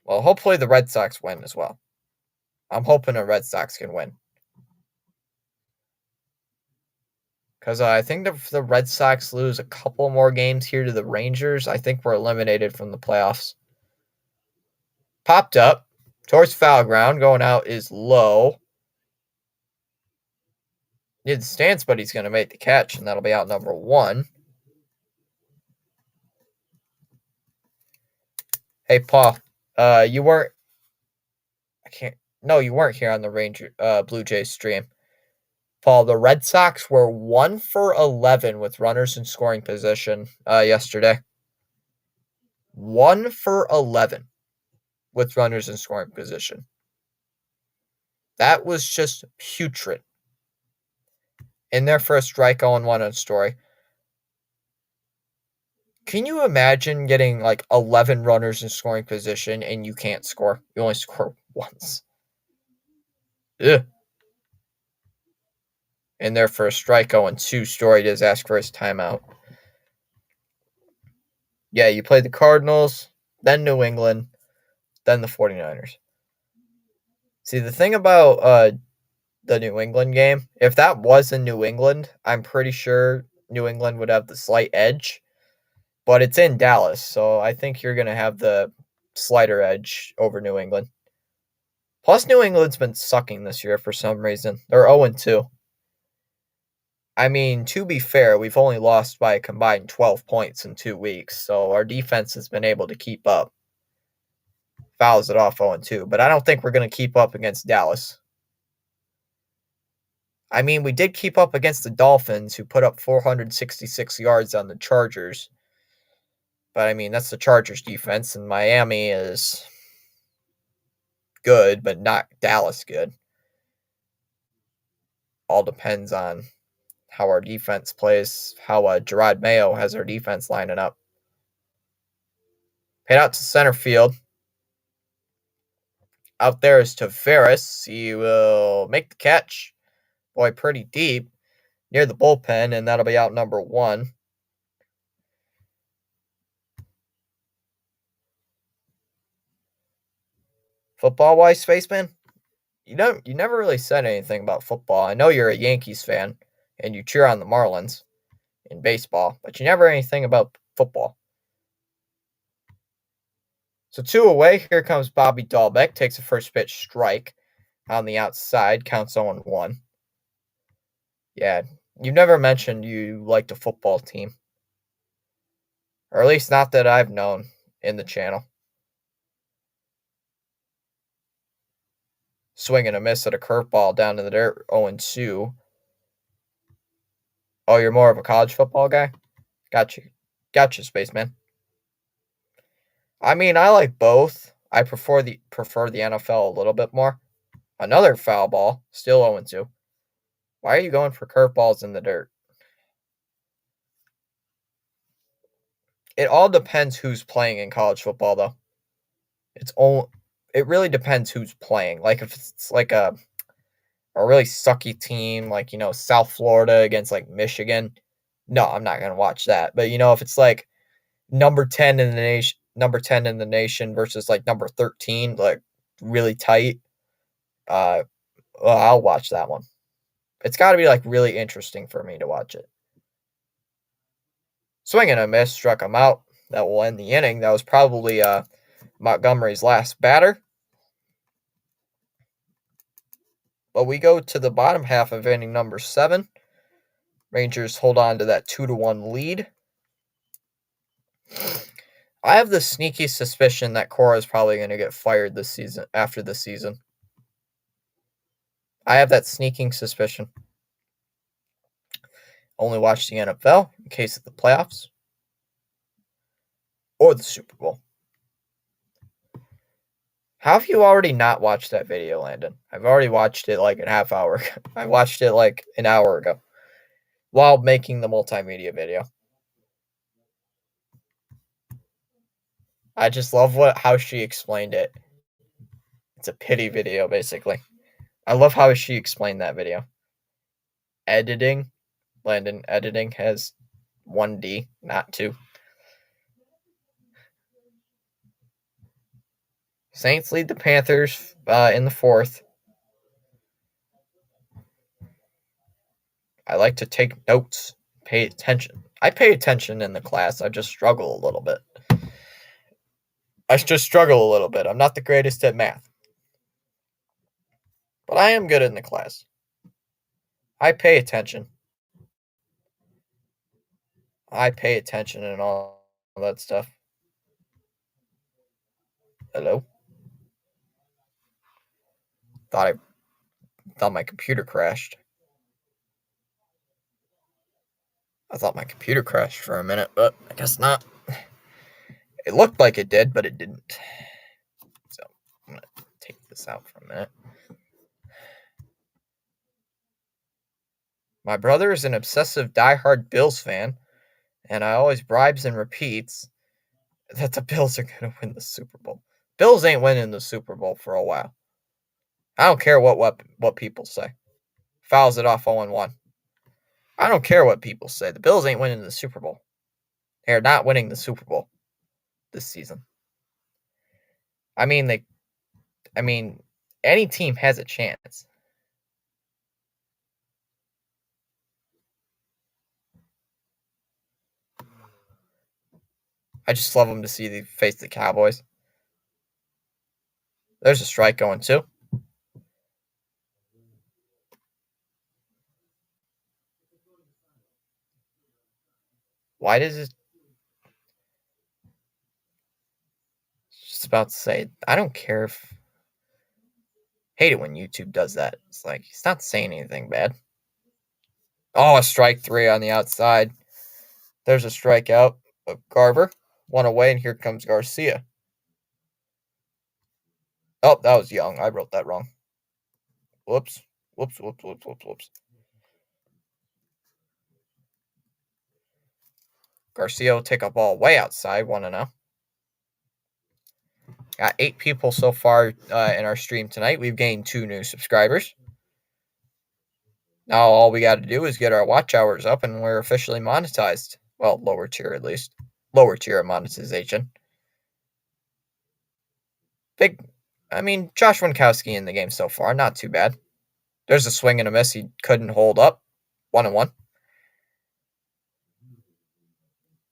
Well, hopefully the Red Sox win as well. I'm hoping the Red Sox can win. Because I think if the Red Sox lose a couple more games here to the Rangers, I think we're eliminated from the playoffs. Popped up towards foul ground. Going out is low. Needs the stance, but he's going to make the catch, and that'll be out number 1. Hey, Paul, you weren't. You weren't here on the Blue Jays stream. Paul, the Red Sox were 1 for 11 with runners in scoring position yesterday. 1 for 11 with runners in scoring position. That was just putrid. In their first strike 0-1 on Story. Can you imagine getting like 11 runners in scoring position and you can't score? You only score once. Ugh. In their first strike 0-2, Story does ask for his timeout. Yeah, you played the Cardinals, then New England, then the 49ers. See, the thing about the New England game, if that was in New England, I'm pretty sure New England would have the slight edge. But it's in Dallas, so I think you're going to have the slighter edge over New England. Plus, New England's been sucking this year for some reason. They're 0-2. I mean, to be fair, we've only lost by a combined 12 points in 2 weeks, so our defense has been able to keep up. Fouls it off 0-2, but I don't think we're going to keep up against Dallas. I mean, we did keep up against the Dolphins, who put up 466 yards on the Chargers. But, I mean, that's the Chargers defense, and Miami is good, but not Dallas good. All depends on how our defense plays, how Gerard Mayo has our defense lining up. Head out to center field. Out there is Tavares. He will make the catch. Boy, pretty deep near the bullpen, and that'll be out number 1. Football-wise, Spaceman, you never really said anything about football. I know you're a Yankees fan, and you cheer on the Marlins in baseball, but you never anything about football. So 2 away, here comes Bobby Dahlbeck, takes a first pitch strike on the outside, counts 0-1. Yeah, you've never mentioned you liked a football team. Or at least not that I've known in the channel. Swing and a miss at a curveball down to the dirt, 0-2. Oh, you're more of a college football guy? Got you, Spaceman. I mean, I like both. I prefer the NFL a little bit more. Another foul ball, still 0-2. Why are you going for curveballs in the dirt? It all depends who's playing in college football, though. It really depends who's playing. Like if it's like a really sucky team, like South Florida against like Michigan. No, I'm not gonna watch that. But if it's like number 10 in the nation versus like number 13, like really tight, uh, well, I'll watch that one. It's got to be like really interesting for me to watch it. Swing and a miss, struck him out. That will end the inning. That was probably Montgomery's last batter. But we go to the bottom half of inning number 7. Rangers hold on to that 2-1 lead. I have the sneaky suspicion that Cora is probably going to get fired this season after the season. I have that sneaking suspicion. Only watch the NFL in case of the playoffs or the Super Bowl. How have you already not watched that video, Landon? I've already watched it like a half hour ago. I watched it like an hour ago while making the multimedia video. I just love how she explained it. It's a pity video, basically. I love how she explained that video. Editing, Landon, editing has 1D, not 2. Saints lead the Panthers in the 4th. I like to take notes, pay attention. I pay attention in the class. I just struggle a little bit. I'm not the greatest at math. But I am good in the class. I pay attention. And all that stuff. Hello? Thought my computer crashed. I thought my computer crashed for a minute, but I guess not. It looked like it did, but it didn't. So I'm going to take this out for a minute. My brother is an obsessive diehard Bills fan, and I always bribes and repeats that the Bills are going to win the Super Bowl. Bills ain't winning the Super Bowl for a while. I don't care what people say. Fouls it off 0-1. I don't care what people say. The Bills ain't winning the Super Bowl. They're not winning the Super Bowl this season. I mean, any team has a chance. I just love them to see they face the Cowboys. There's a strike going too. Why does it? Just about to say, I don't care if. Hate it when YouTube does that. It's like he's not saying anything bad. Oh, a strike 3 on the outside. There's a strikeout of Garver. 1 away, and here comes Garcia. Oh, that was Young. I wrote that wrong. Whoops. Garcia will take a ball way outside, 1-0. Got 8 people so far in our stream tonight. We've gained 2 new subscribers. Now all we got to do is get our watch hours up, and we're officially monetized. Well, lower tier at least. Lower tier of monetization. Josh Winkowski in the game so far, not too bad. There's a swing and a miss he couldn't hold up. 1-1.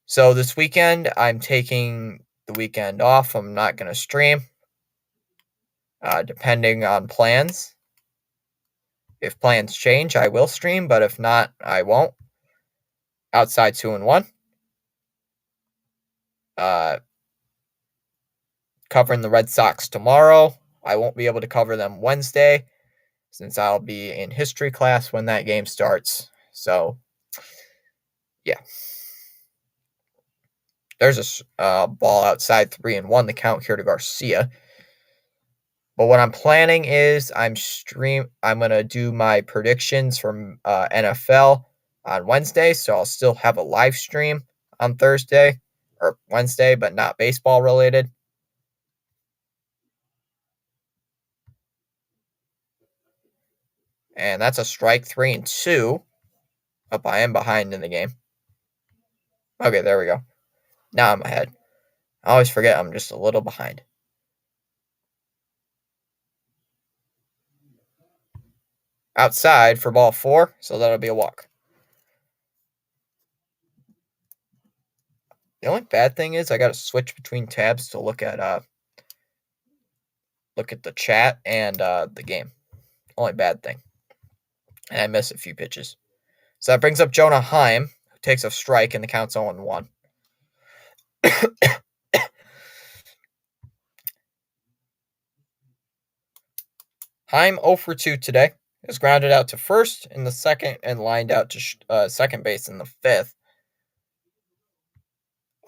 So this weekend, I'm taking the weekend off. I'm not going to stream, depending on plans. If plans change, I will stream, but if not, I won't. Outside 2-1. Covering the Red Sox tomorrow. I won't be able to cover them Wednesday since I'll be in history class when that game starts. So, yeah. There's a ball outside 3-1. The count here to Garcia. But what I'm planning is I'm gonna do my predictions from NFL on Wednesday, so I'll still have a live stream on Thursday or Wednesday, but not baseball related. And that's a strike 3-2. Up, I am behind in the game. Okay, there we go. Now I'm ahead. I always forget I'm just a little behind. Outside for ball 4, so that'll be a walk. The only bad thing is I got to switch between tabs to look at the chat and the game. Only bad thing. And I miss a few pitches. So that brings up Jonah Heim, who takes a strike, and the count's 0-1. Heim 0 for 2 today. Is grounded out to first in the second and lined out to second base in the fifth.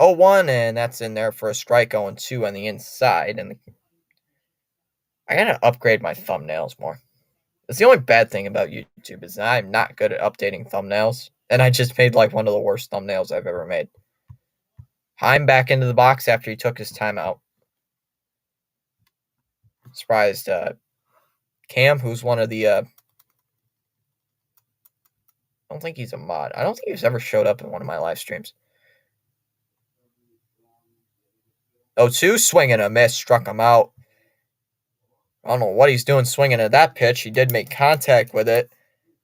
0-1, and that's in there for a strike. 0-2 on the inside. And I gotta upgrade my thumbnails more. That's the only bad thing about YouTube is that I'm not good at updating thumbnails. And I just made like one of the worst thumbnails I've ever made. Heim back into the box after he took his time out. Surprised Cam, who's one of the I don't think he's a mod. I don't think he's ever showed up in one of my live streams. 0-2, swing and a miss, struck him out. I don't know what he's doing swinging at that pitch. He did make contact with it,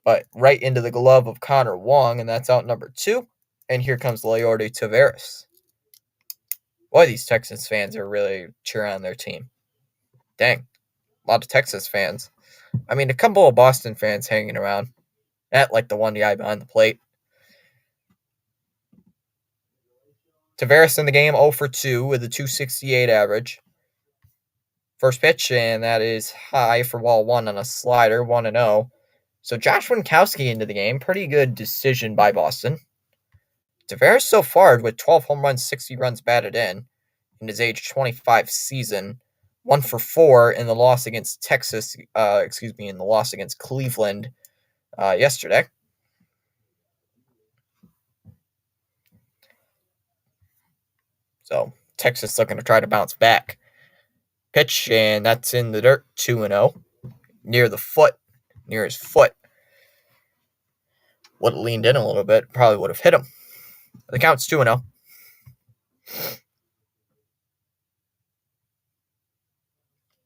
but right into the glove of Connor Wong, and that's out number 2. And here comes Leody Taveras. Boy, these Texans fans are really cheering on their team. Dang, a lot of Texas fans. I mean, a couple of Boston fans hanging around. At like the one guy behind the plate. Taveras in the game 0 for 2 with a 268 average. First pitch, and that is high for ball 1 on a slider, 1-0. So Josh Winkowski into the game. Pretty good decision by Boston. Taveras so far with 12 home runs, 60 runs batted in his age 25 season. 1 for 4 in the loss against in the loss against Cleveland yesterday. So Texas looking to try to bounce back. Pitch, and that's in the dirt, 2-0. Near his foot. Would have leaned in a little bit, probably would have hit him. The count's 2-0.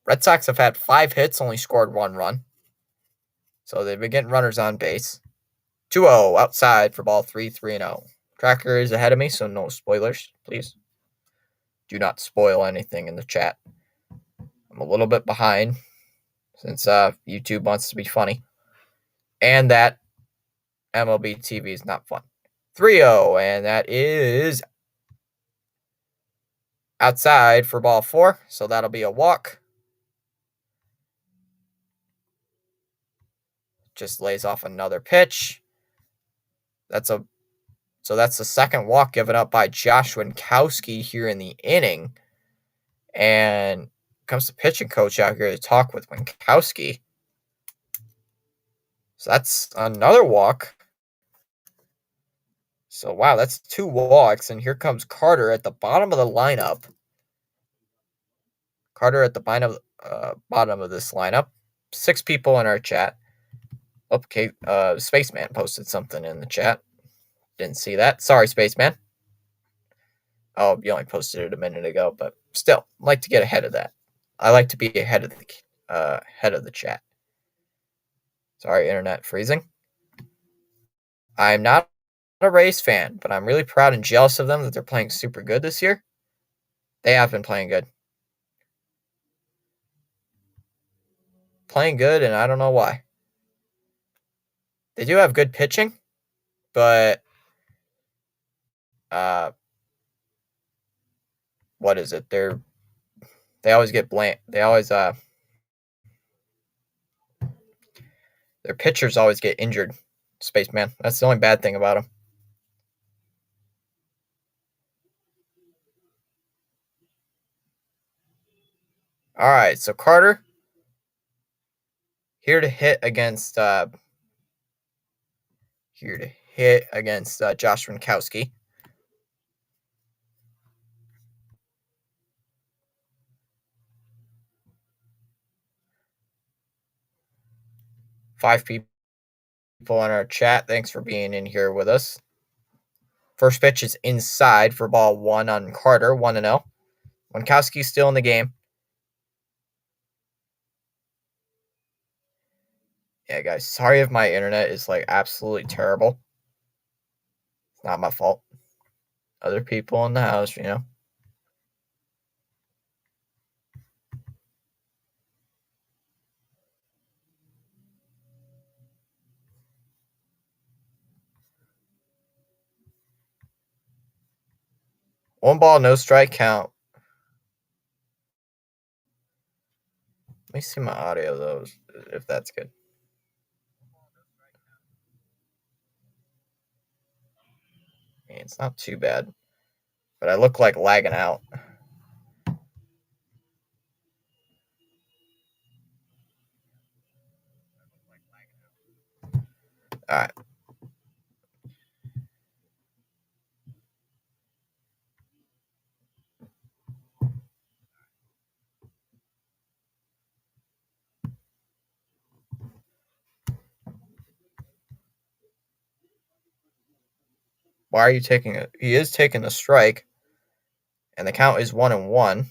Red Sox have had 5 hits, only scored 1 run. So they've been getting runners on base. 2-0 outside for ball 3, 3-0. Tracker is ahead of me, so no spoilers, please. Do not spoil anything in the chat. I'm a little bit behind since YouTube wants to be funny. And that MLB TV is not fun. 3-0, and that is outside for ball 4, so that'll be a walk. Just lays off another pitch. So that's the second walk given up by Josh Winkowski here in the inning. And comes the pitching coach out here to talk with Winkowski. So that's another walk. So, wow, that's 2 walks. And here comes Carter at the bottom of the lineup. Carter at the bottom of this lineup. 6 people in our chat. Okay, Spaceman posted something in the chat. Didn't see that. Sorry, Spaceman. Oh, you only posted it a minute ago, but still, I like to get ahead of that. I like to be ahead of the chat. Sorry, internet freezing. I'm not a Rays fan, but I'm really proud and jealous of them that they're playing super good this year. They have been playing good. And I don't know why. They do have good pitching, but what is it? They always get blamed. They always their pitchers always get injured. Spaceman. That's the only bad thing about them. All right, so Carter Here to hit against Josh Winkowski. Five people in our chat. Thanks for being in here with us. First pitch is inside for ball 1 on Carter, 1-0. Winkowski's still in the game. Yeah, guys, sorry if my internet is like absolutely terrible. It's not my fault. Other people in the house, you know. One ball, no strike count. Let me see my audio, though, if that's good. It's not too bad, but I look like lagging out. All right. Why are you taking it? He is taking the strike, and the count is 1-1.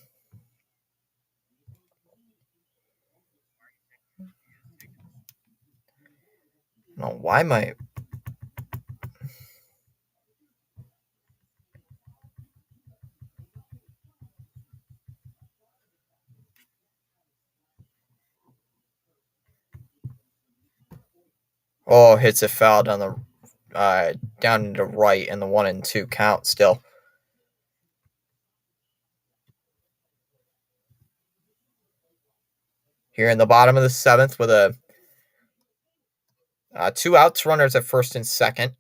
No, why am I? Oh, hits a foul down to right in the 1-2 count still. Here in the bottom of the 7th with a 2 outs, runners at first and second.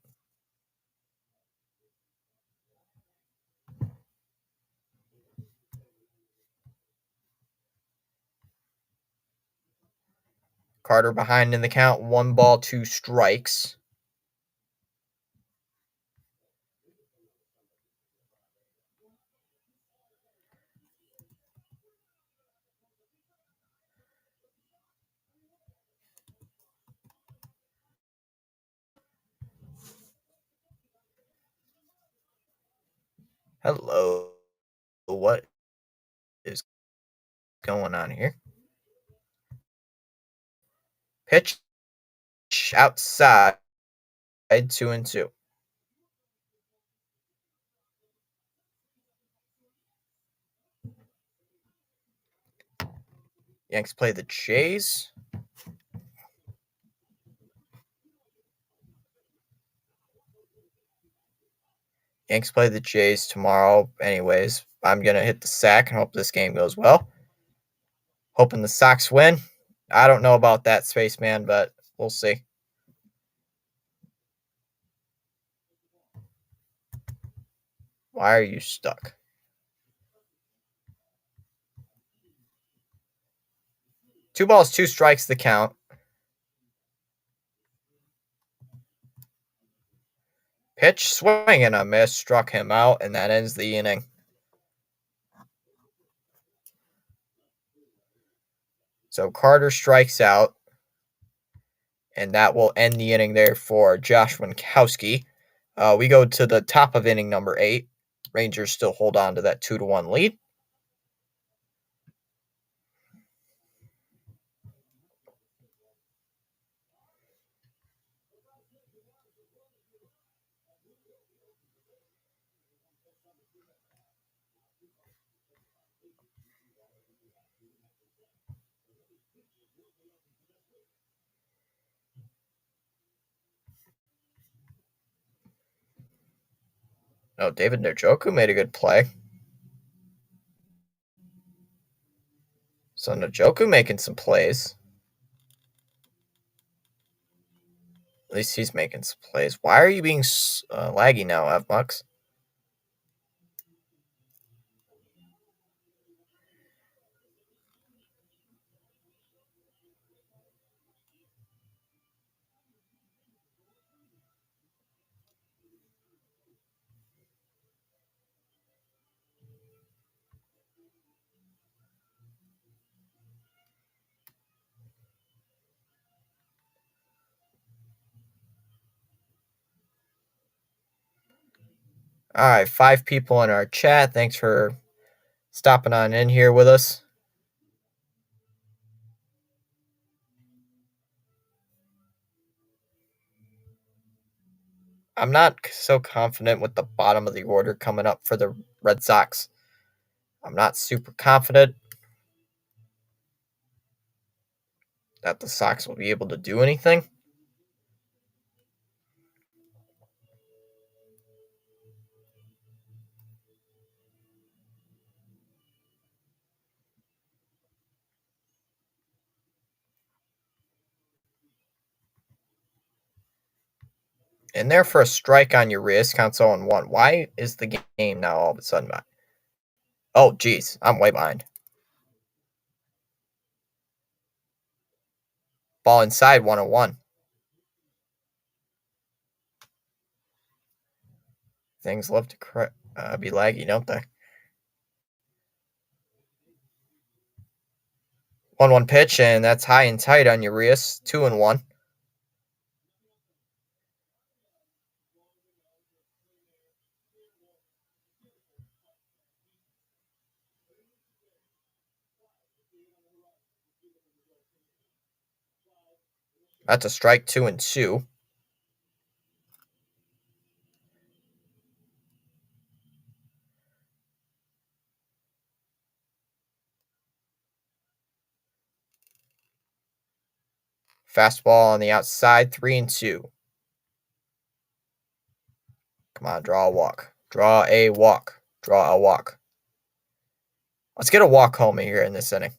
Carter behind in the count, 1 ball, 2 strikes. Hello. What is going on here? Pitch outside, 2-2. Yanks play the Jays. Yanks play the Jays tomorrow. Anyways, I'm going to hit the sack and hope this game goes well. Hoping the Sox win. I don't know about that, Spaceman, but we'll see. Why are you stuck? Two balls, 2 strikes the count. Pitch, swing and a miss, struck him out, and that ends the inning. So Carter strikes out, and that will end the inning there for Josh Winkowski. We go to the top of inning number 8. Rangers still hold on to that 2-1 lead. Oh, David Njoku made a good play. So Njoku making some plays. At least he's making some plays. Why are you being laggy now, Fmux? All right, 5 people in our chat. Thanks for stopping on in here with us. I'm not so confident with the bottom of the order coming up for the Red Sox. I'm not super confident that the Sox will be able to do anything. And there for a strike on Urias, counts 0-1. Why is the game now all of a sudden back? Oh, geez, I'm way behind. Ball inside, 1-1. Things love to be laggy, don't they? 1-1 pitch, and that's high and tight on Urias. 2-1. That's a strike. 2-2. Fastball on the outside. 3-2. Come on, draw a walk. Draw a walk. Draw a walk. Let's get a walk home here in this inning.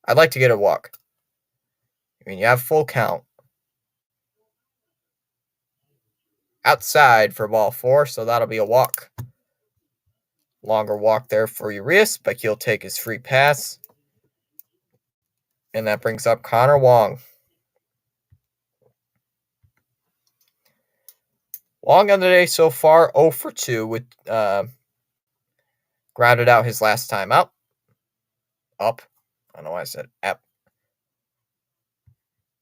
I'd like to get a walk. I mean, you have full count. Outside for ball 4, so that'll be a walk. Longer walk there for Urias, but he'll take his free pass. And that brings up Connor Wong. Wong on the day so far, 0 for 2 with grounded out his last time out. Up. I don't know why I said up.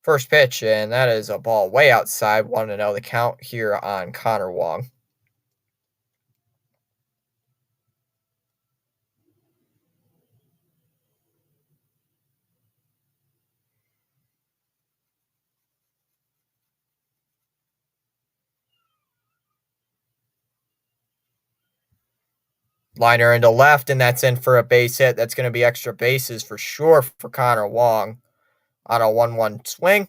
First pitch, and that is a ball way outside. 1-0 the count here on Connor Wong. Liner into left, and that's in for a base hit. That's going to be extra bases for sure for Connor Wong on a 1-1 swing.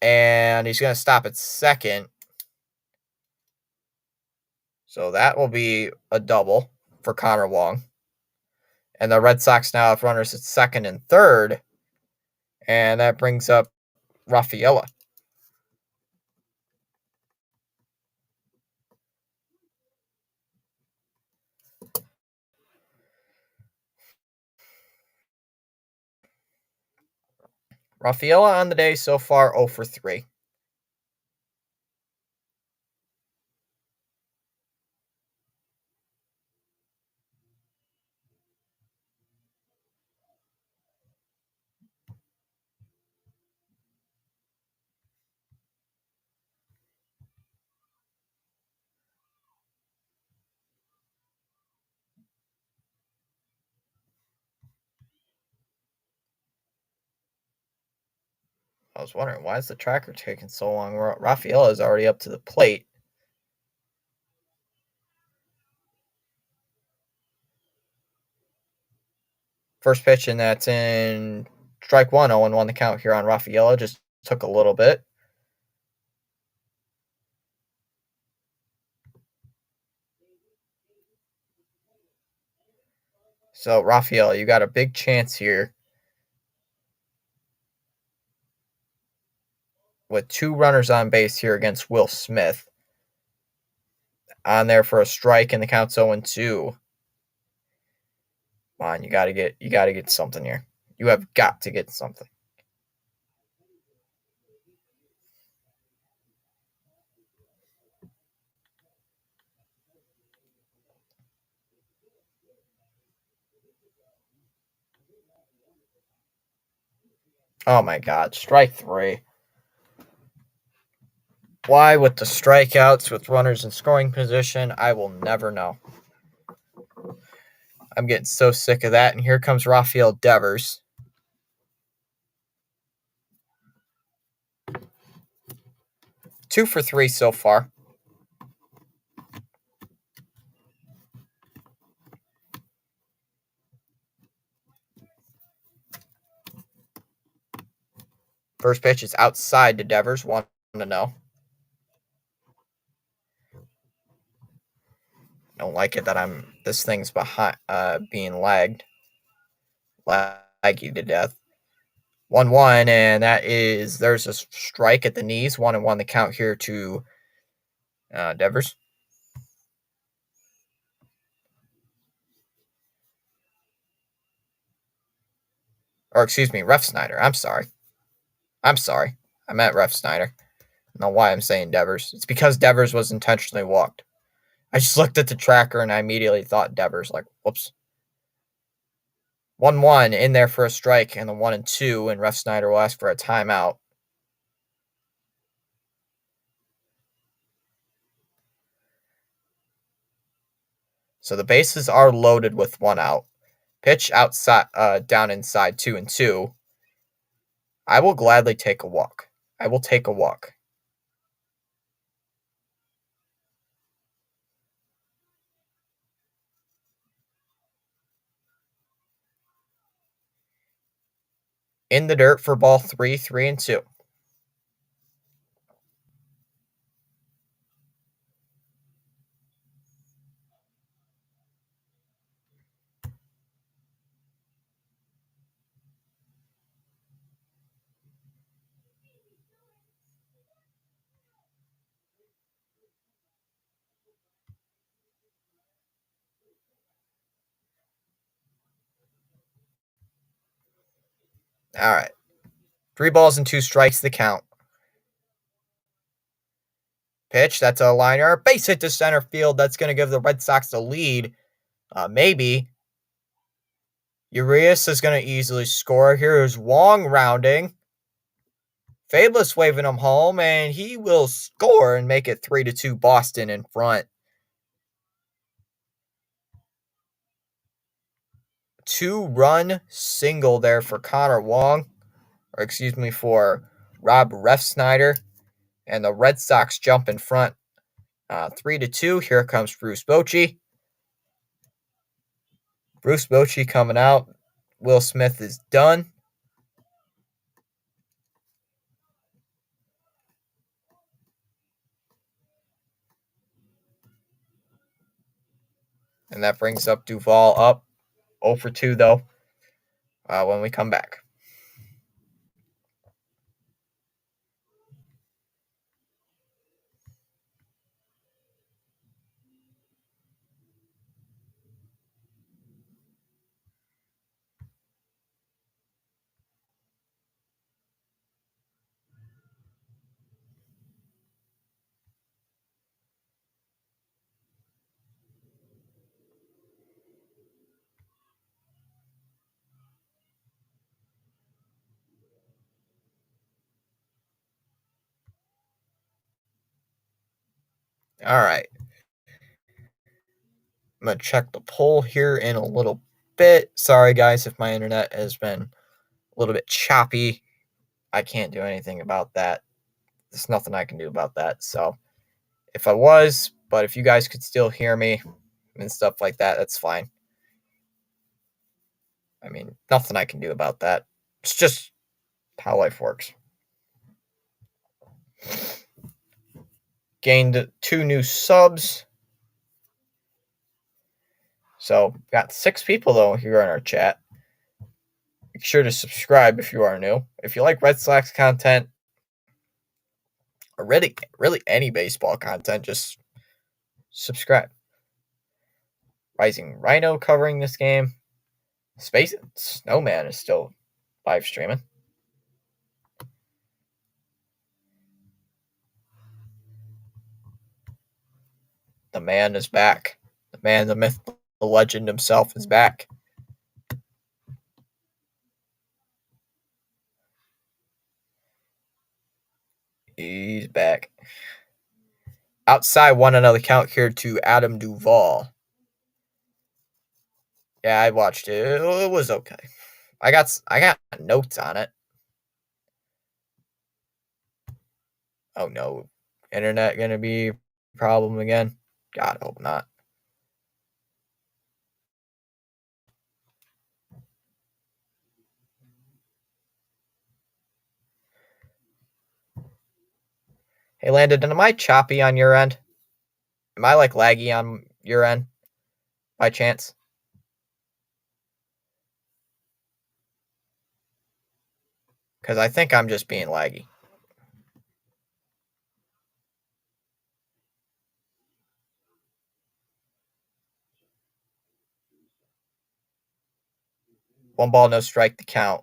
And he's going to stop at second. So that will be a double for Connor Wong. And the Red Sox now have runners at second and third. And that brings up Rafaela. Rafaela on the day so far 0 for 3. I was wondering, why is the tracker taking so long? Rafaela is already up to the plate. First pitch, and that's in strike 1. 0-1 the count here on Rafaela. Just took a little bit. So, Rafaela, you got a big chance here with 2 runners on base here against Will Smith. On there for a strike, and the count's 0-2. Come on, you gotta get something here. You have got to get something. Oh my God, strike 3. Why with the strikeouts with runners in scoring position, I will never know. I'm getting so sick of that. And here comes Rafael Devers. Two for three so far. First pitch is outside to Devers, 1-0. Don't like it that this thing's behind, being laggy to death. 1-1, and there's a strike at the knees. 1-1 the count here to Devers. Or excuse me, Refsnyder. I'm sorry. I meant Refsnyder. I don't know why I'm saying Devers. It's because Devers was intentionally walked. I just looked at the tracker and I immediately thought Devers, like, whoops. 1-1 in there for a strike, and the 1-2, and Refsnyder will ask for a timeout. So the bases are loaded with 1 out. Pitch outside, down inside 2-2. I will gladly take a walk. I will take a walk. In the dirt for ball 3, 3-2. All right. 3 balls and 2 strikes the count. Pitch, that's a liner. Base hit to center field. That's going to give the Red Sox the lead. Maybe. Urias is going to easily score. Here's Wong rounding. Fabulous waving him home, and he will score and make it 3-2 Boston in front. 2-run single there for Connor Wong, or excuse me, for Rob Refsnyder, and the Red Sox jump in front 3-2. Here comes Bruce Bochy. Bruce Bochy coming out. Will Smith is done. And that brings up Duvall up 0 for 2, though, when we come back. All right. I'm going to check the poll here in a little bit. Sorry, guys, if my internet has been a little bit choppy. I can't do anything about that. There's nothing I can do about that. So if I was, but if you guys could still hear me and stuff like that, that's fine. I mean, nothing I can do about that. It's just how life works. Gained 2 new subs. So got 6 people though here in our chat. Make sure to subscribe if you are new. If you like Red Sox content, or really any baseball content, just subscribe. Rising Rhino covering this game. Space Snowman is still live streaming. The man is back. The man, the myth, the legend himself is back. He's back. Outside, one another count here to Adam Duvall. Yeah, I watched it. It was okay. I got notes on it. Oh no, internet gonna be a problem again? God, hope not. Hey, Landon, am I choppy on your end? Am I like laggy on your end by chance? Because I think I'm just being laggy. One ball, no strike, the count.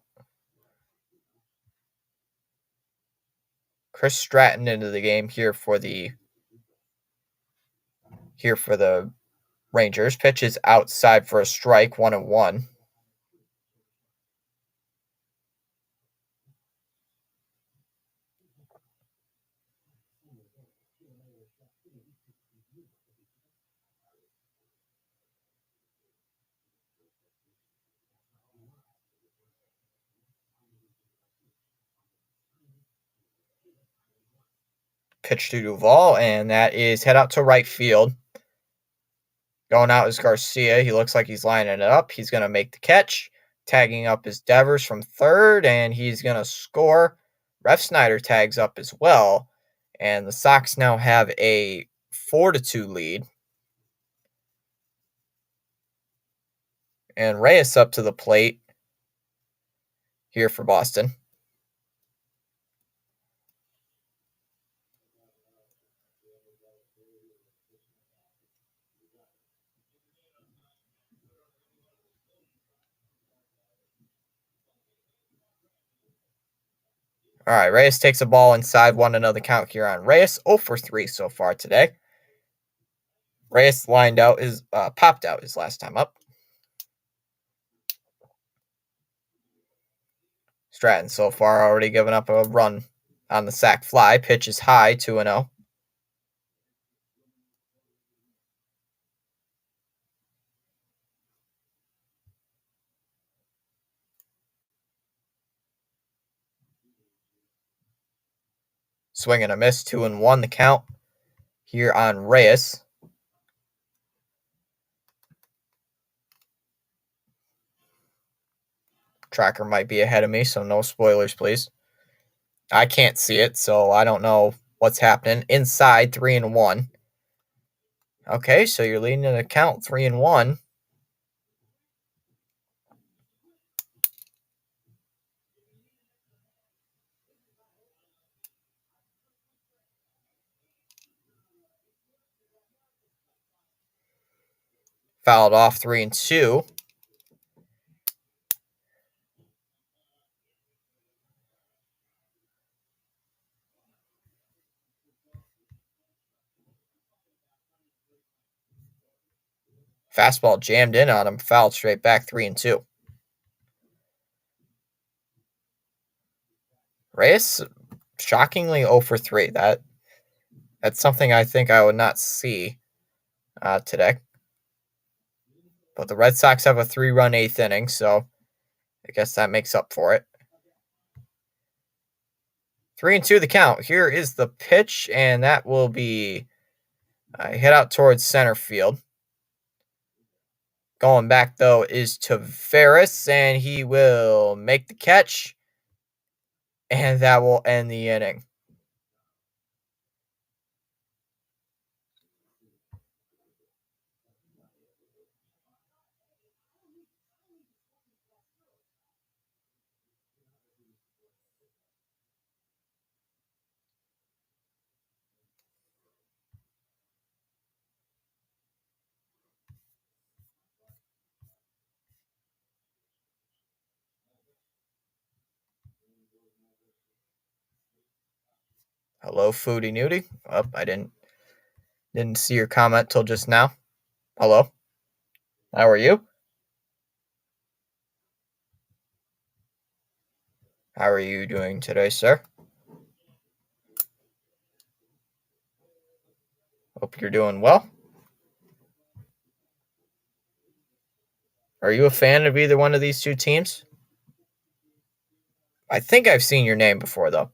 Chris Stratton into the game here for the Rangers. Pitches outside for a strike, 1-1. Pitch to Duvall, and that is head out to right field. Going out is Garcia. He looks like he's lining it up. He's going to make the catch. Tagging up is Devers from third, and he's going to score. Refsnyder tags up as well, and the Sox now have a 4-2 lead. And Reyes up to the plate here for Boston. All right, Reyes takes a ball inside, one another count here on Reyes. 0 for 3 so far today. Reyes popped out his last time up. Stratton so far already given up a run on the sac fly. Pitch is high, 2-0. Swing and a miss, 2-1 the count here on Reyes. Tracker might be ahead of me, so no spoilers, please. I can't see it, so I don't know what's happening. Inside, 3-1. Okay, so you're leading an account 3-1. Fouled off 3-2. Fastball jammed in on him, fouled straight back, 3-2. Reyes, shockingly 0 for 3. That's something I think I would not see today. But the Red Sox have a 3-run 8th inning, so I guess that makes up for it. 3-2 the count. Here is the pitch, and that will be hit out towards center field. Going back, though, is Taveras, and he will make the catch, and that will end the inning. Hello, Foodie Nudie. Oh, I didn't see your comment till just now. Hello. How are you? How are you doing today, sir? Hope you're doing well. Are you a fan of either one of these two teams? I think I've seen your name before, though.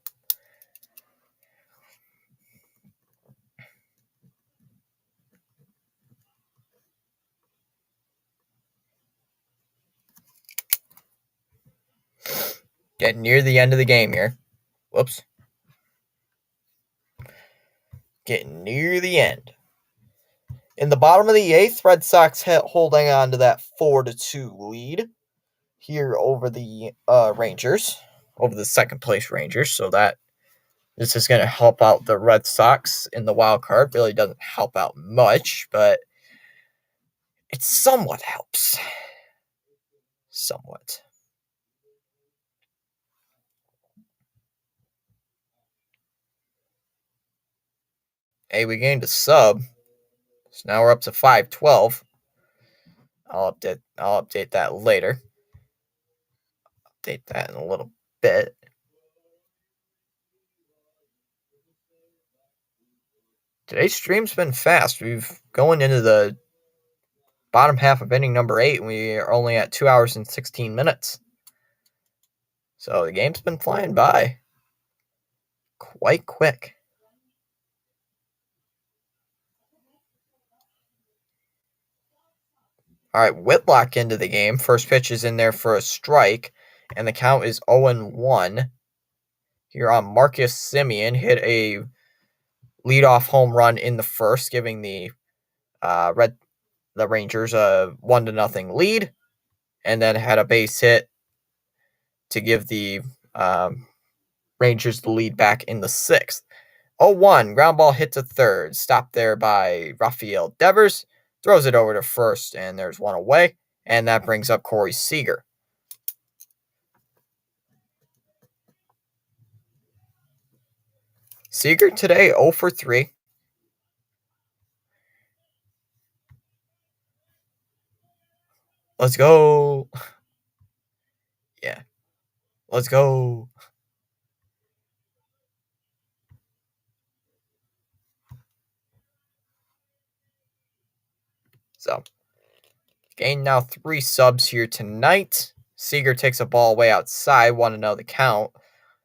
Getting near the end of the game here. Whoops. Getting near the end. In the bottom of the eighth, Red Sox holding on to that 4-2 lead here over the Rangers, over the second place Rangers. So this is going to help out the Red Sox in the wild card. Really doesn't help out much, but it somewhat helps. Somewhat. Hey, we gained a sub. So now we're up to 512. I'll update that later. Update that in a little bit. Today's stream's been fast. We've going into the bottom half of inning number 8, and we are only at 2 hours and 16 minutes. So the game's been flying by quite quick. All right, Whitlock into the game. First pitch is in there for a strike, and the count is 0-1. Here on Marcus Semien, hit a leadoff home run in the first, giving the Rangers a 1-0 lead, and then had a base hit to give the Rangers the lead back in the sixth. 0-1, ground ball hit to third, stopped there by Rafael Devers, throws it over to first, and there's one away, and that brings up Corey Seager. Seager today 0 for 3. Let's go. Yeah. Let's go. So, gain now 3 subs here tonight. Seager takes a ball way outside, want to know the count.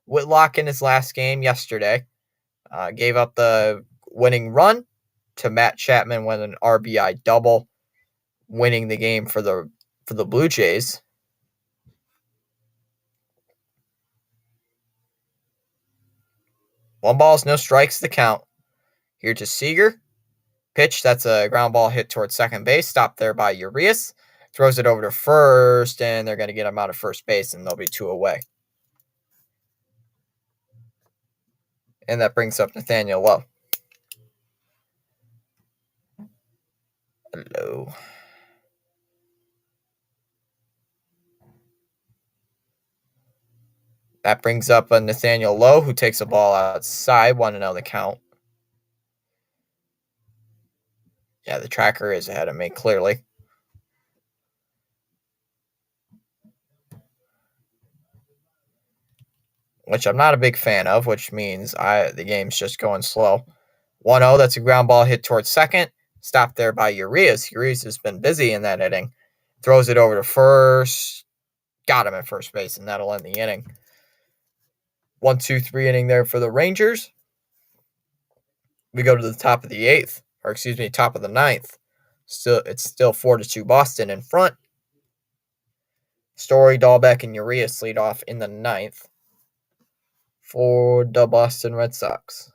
Whitlock in his last game yesterday gave up the winning run to Matt Chapman with an RBI double, winning the game for the Blue Jays. One balls, no strikes, the count. Here to Seager. Pitch, that's a ground ball hit towards second base, stopped there by Urias. Throws it over to first, and they're going to get him out of first base, and they'll be 2 away. And that brings up Nathaniel Lowe. Hello. That brings up a Nathaniel Lowe, who takes a ball outside. Want to know the count. Yeah, the tracker is ahead of me, clearly. Which I'm not a big fan of, which means the game's just going slow. 1-0, that's a ground ball hit towards second. Stopped there by Urias. Urias has been busy in that inning. Throws it over to first. Got him at first base, and that'll end the inning. 1-2-3 inning there for the Rangers. We go to the top of the eighth, top of the ninth. It's still 4-2 Boston in front. Story, Dahlbeck, and Urias lead off in the ninth for the Boston Red Sox.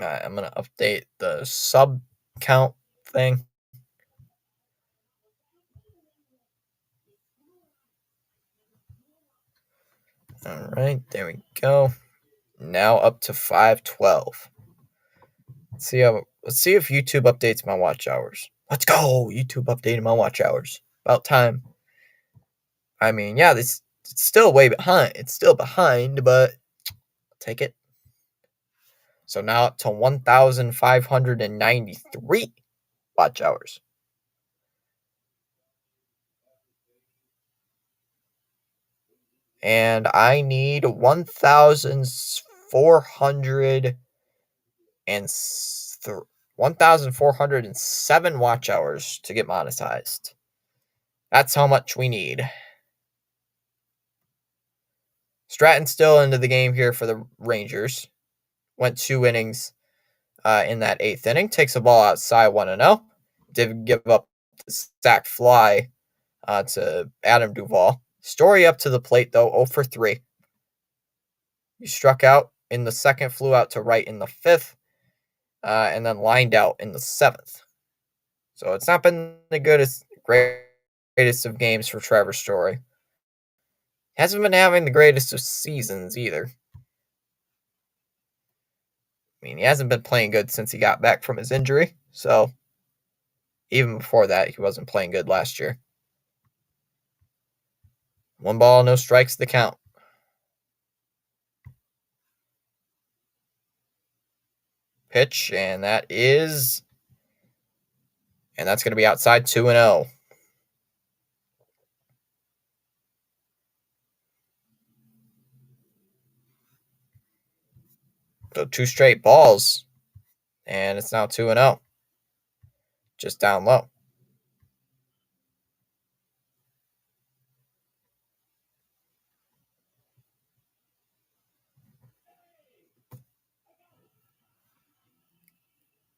I'm going to update the sub count thing. All right, there we go. Now up to 512. Let's see if YouTube updates my watch hours. Let's go! YouTube updating my watch hours. About time. I mean, yeah, it's still way behind. It's still behind, but I'll take it. So now up to 1,593 watch hours. And I need 1,407 watch hours to get monetized. That's how much we need. Stratton's still into the game here for the Rangers. Went 2 innings in that 8th inning. Takes the ball outside 1-0. Did give up the sac fly to Adam Duvall. Story up to the plate, though, 0 for 3. He struck out in the 2nd, flew out to right in the 5th, and then lined out in the 7th. So it's not been the greatest of games for Trevor Story. Hasn't been having the greatest of seasons either. I mean, he hasn't been playing good since he got back from his injury, so even before that, he wasn't playing good last year. 1 ball, no strikes to count. Pitch, and that's going to be outside 2-0. So 2 straight balls, and it's now 2-0. Just down low.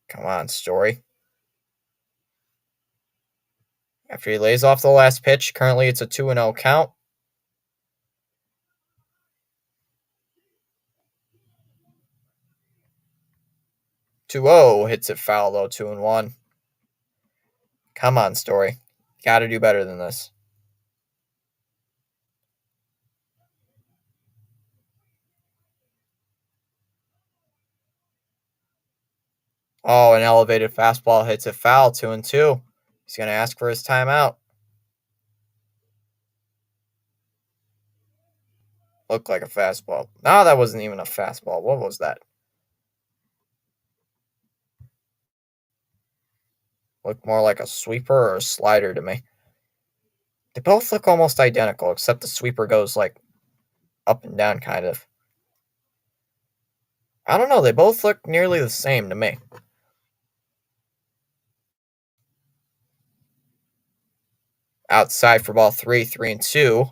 Come on, Story. After he lays off the last pitch, currently it's a 2-0 count. Hits it foul though, 2-1. Come on, Story. Got to do better than this. Oh, an elevated fastball hits it foul, 2-2. He's going to ask for his timeout. Looked like a fastball. No, that wasn't even a fastball. What was that? Looked more like a sweeper or a slider to me. They both look almost identical, except the sweeper goes like up and down kind of. I don't know. They both look nearly the same to me. Outside for ball 3, 3-2.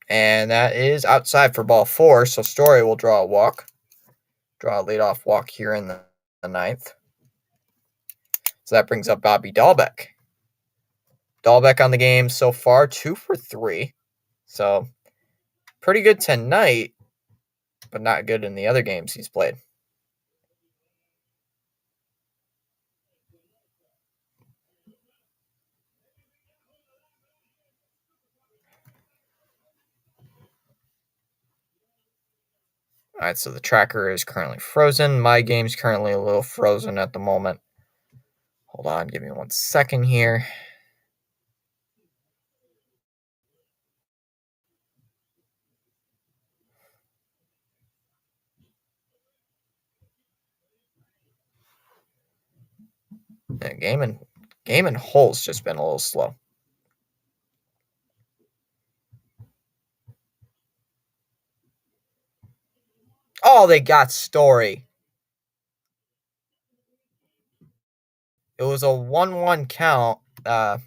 And that is outside for ball 4, so Story will draw a walk. Draw a leadoff walk here in the 9th. So that brings up Bobby Dahlbeck. Dahlbeck on the game so far, 2 for 3. So pretty good tonight, but not good in the other games he's played. All right, so the tracker is currently frozen. My game's currently a little frozen at the moment. Hold on, give me 1 second here. The game and hole's just been a little slow. Oh, they got Story. It was a 1-1 count. After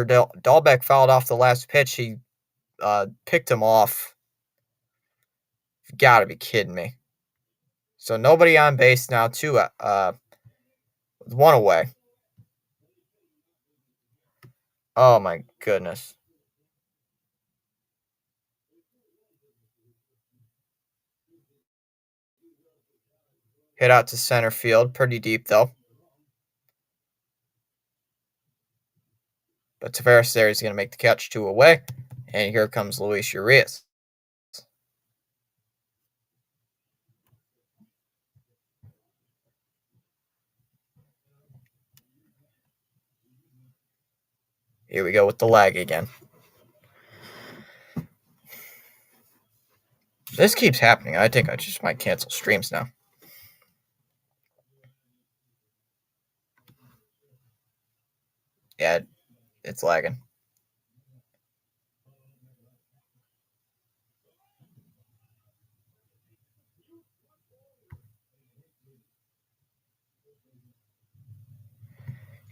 Dahlbeck fouled off the last pitch, he picked him off. You gotta be kidding me. So nobody on base now, 1 away. Oh my goodness. Hit out to center field, pretty deep though. But Tavares there is going to make the catch 2 away. And here comes Luis Urias. Here we go with the lag again. This keeps happening. I think I just might cancel streams now. Yeah, it's lagging.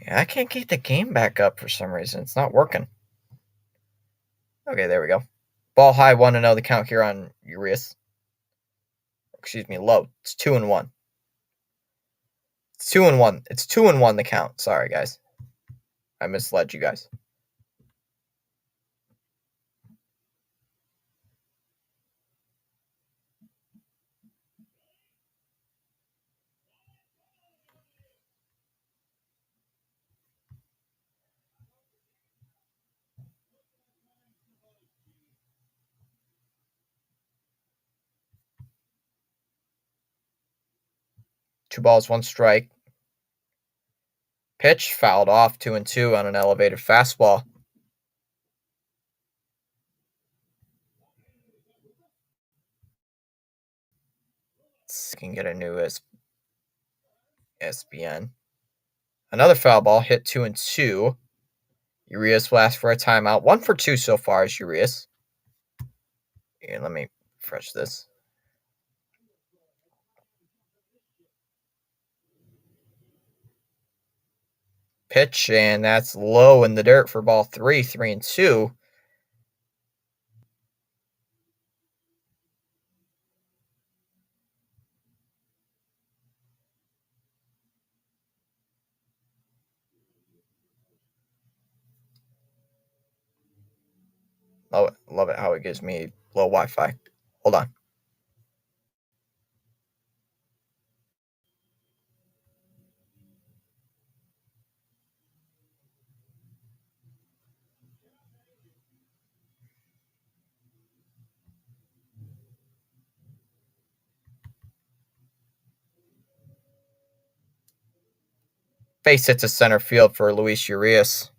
Yeah, I can't get the game back up for some reason. It's not working. Okay, there we go. Ball high, 1-0 the count here on Urias. Excuse me, low. It's 2-1. It's 2-1. It's 2-1 the count. Sorry, guys. I misled you guys. Two balls, one strike. Pitch fouled off 2-2 on an elevated fastball. This can get a new SBN. Another foul ball hit 2-2. Urias will ask for a timeout. 1 for 2 so far is Urias. Here, let me refresh this. Pitch, and that's low in the dirt for ball 3, 3-2. Love it how it gives me low Wi-Fi. Hold on. Base hits to center field for Luis Urias.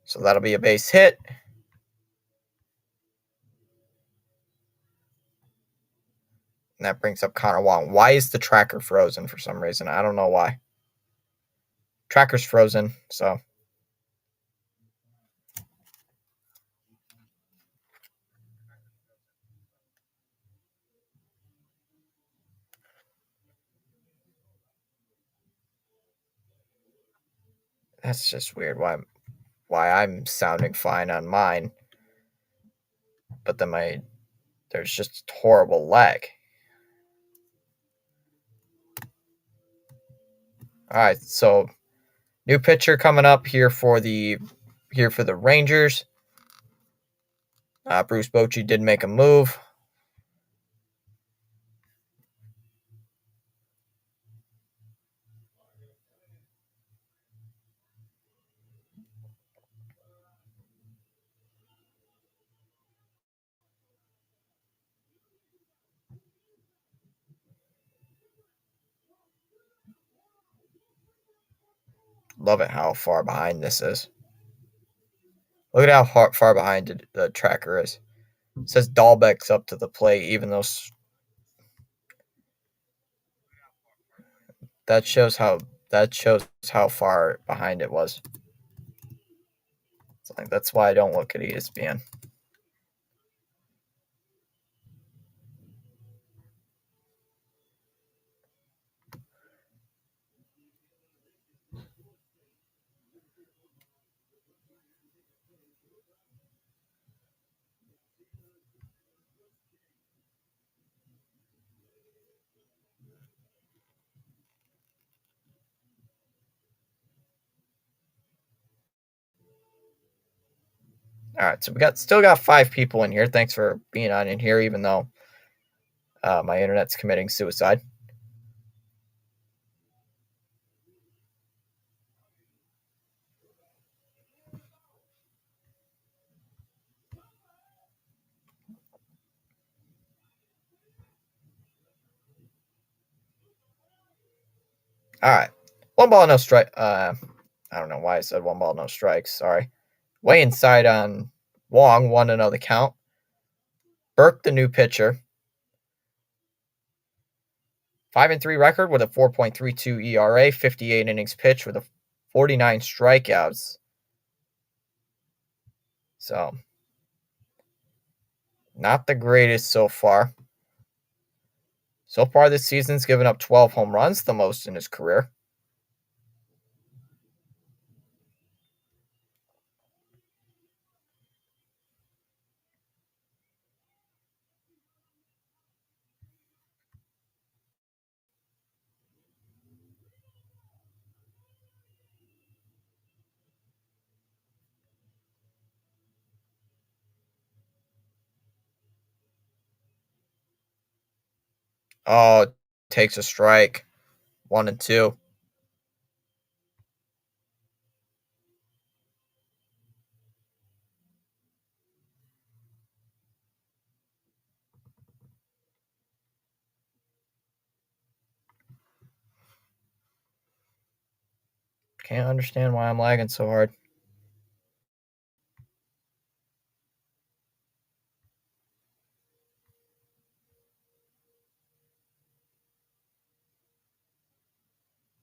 So that'll be a base hit. And that brings up Connor Wong. Why is the tracker frozen for some reason? I don't know why. Tracker's frozen, so. That's just weird why I'm sounding fine on mine. But then there's just horrible lag. All right, so new pitcher coming up here for the Rangers. Bruce Bochy did make a move. Love it how far behind this is. Look at how far behind the tracker is. It says Dahlbeck's up to the plate, even though that shows how far behind it was. It's like, that's why I don't look at ESPN. All right, so we still got 5 people in here. Thanks for being on in here, even though my internet's committing suicide. All right. One ball, no strike. I don't know why I said one ball, no strikes. Sorry. Way inside on Wong, 1-0 the count. Burke, the new pitcher. 5-3 record with a 4.32 ERA, 58 innings pitched with a 49 strikeouts. So, not the greatest so far. So far this season's given up 12 home runs, the most in his career. Oh, takes a strike. 1-2. Can't understand why I'm lagging so hard.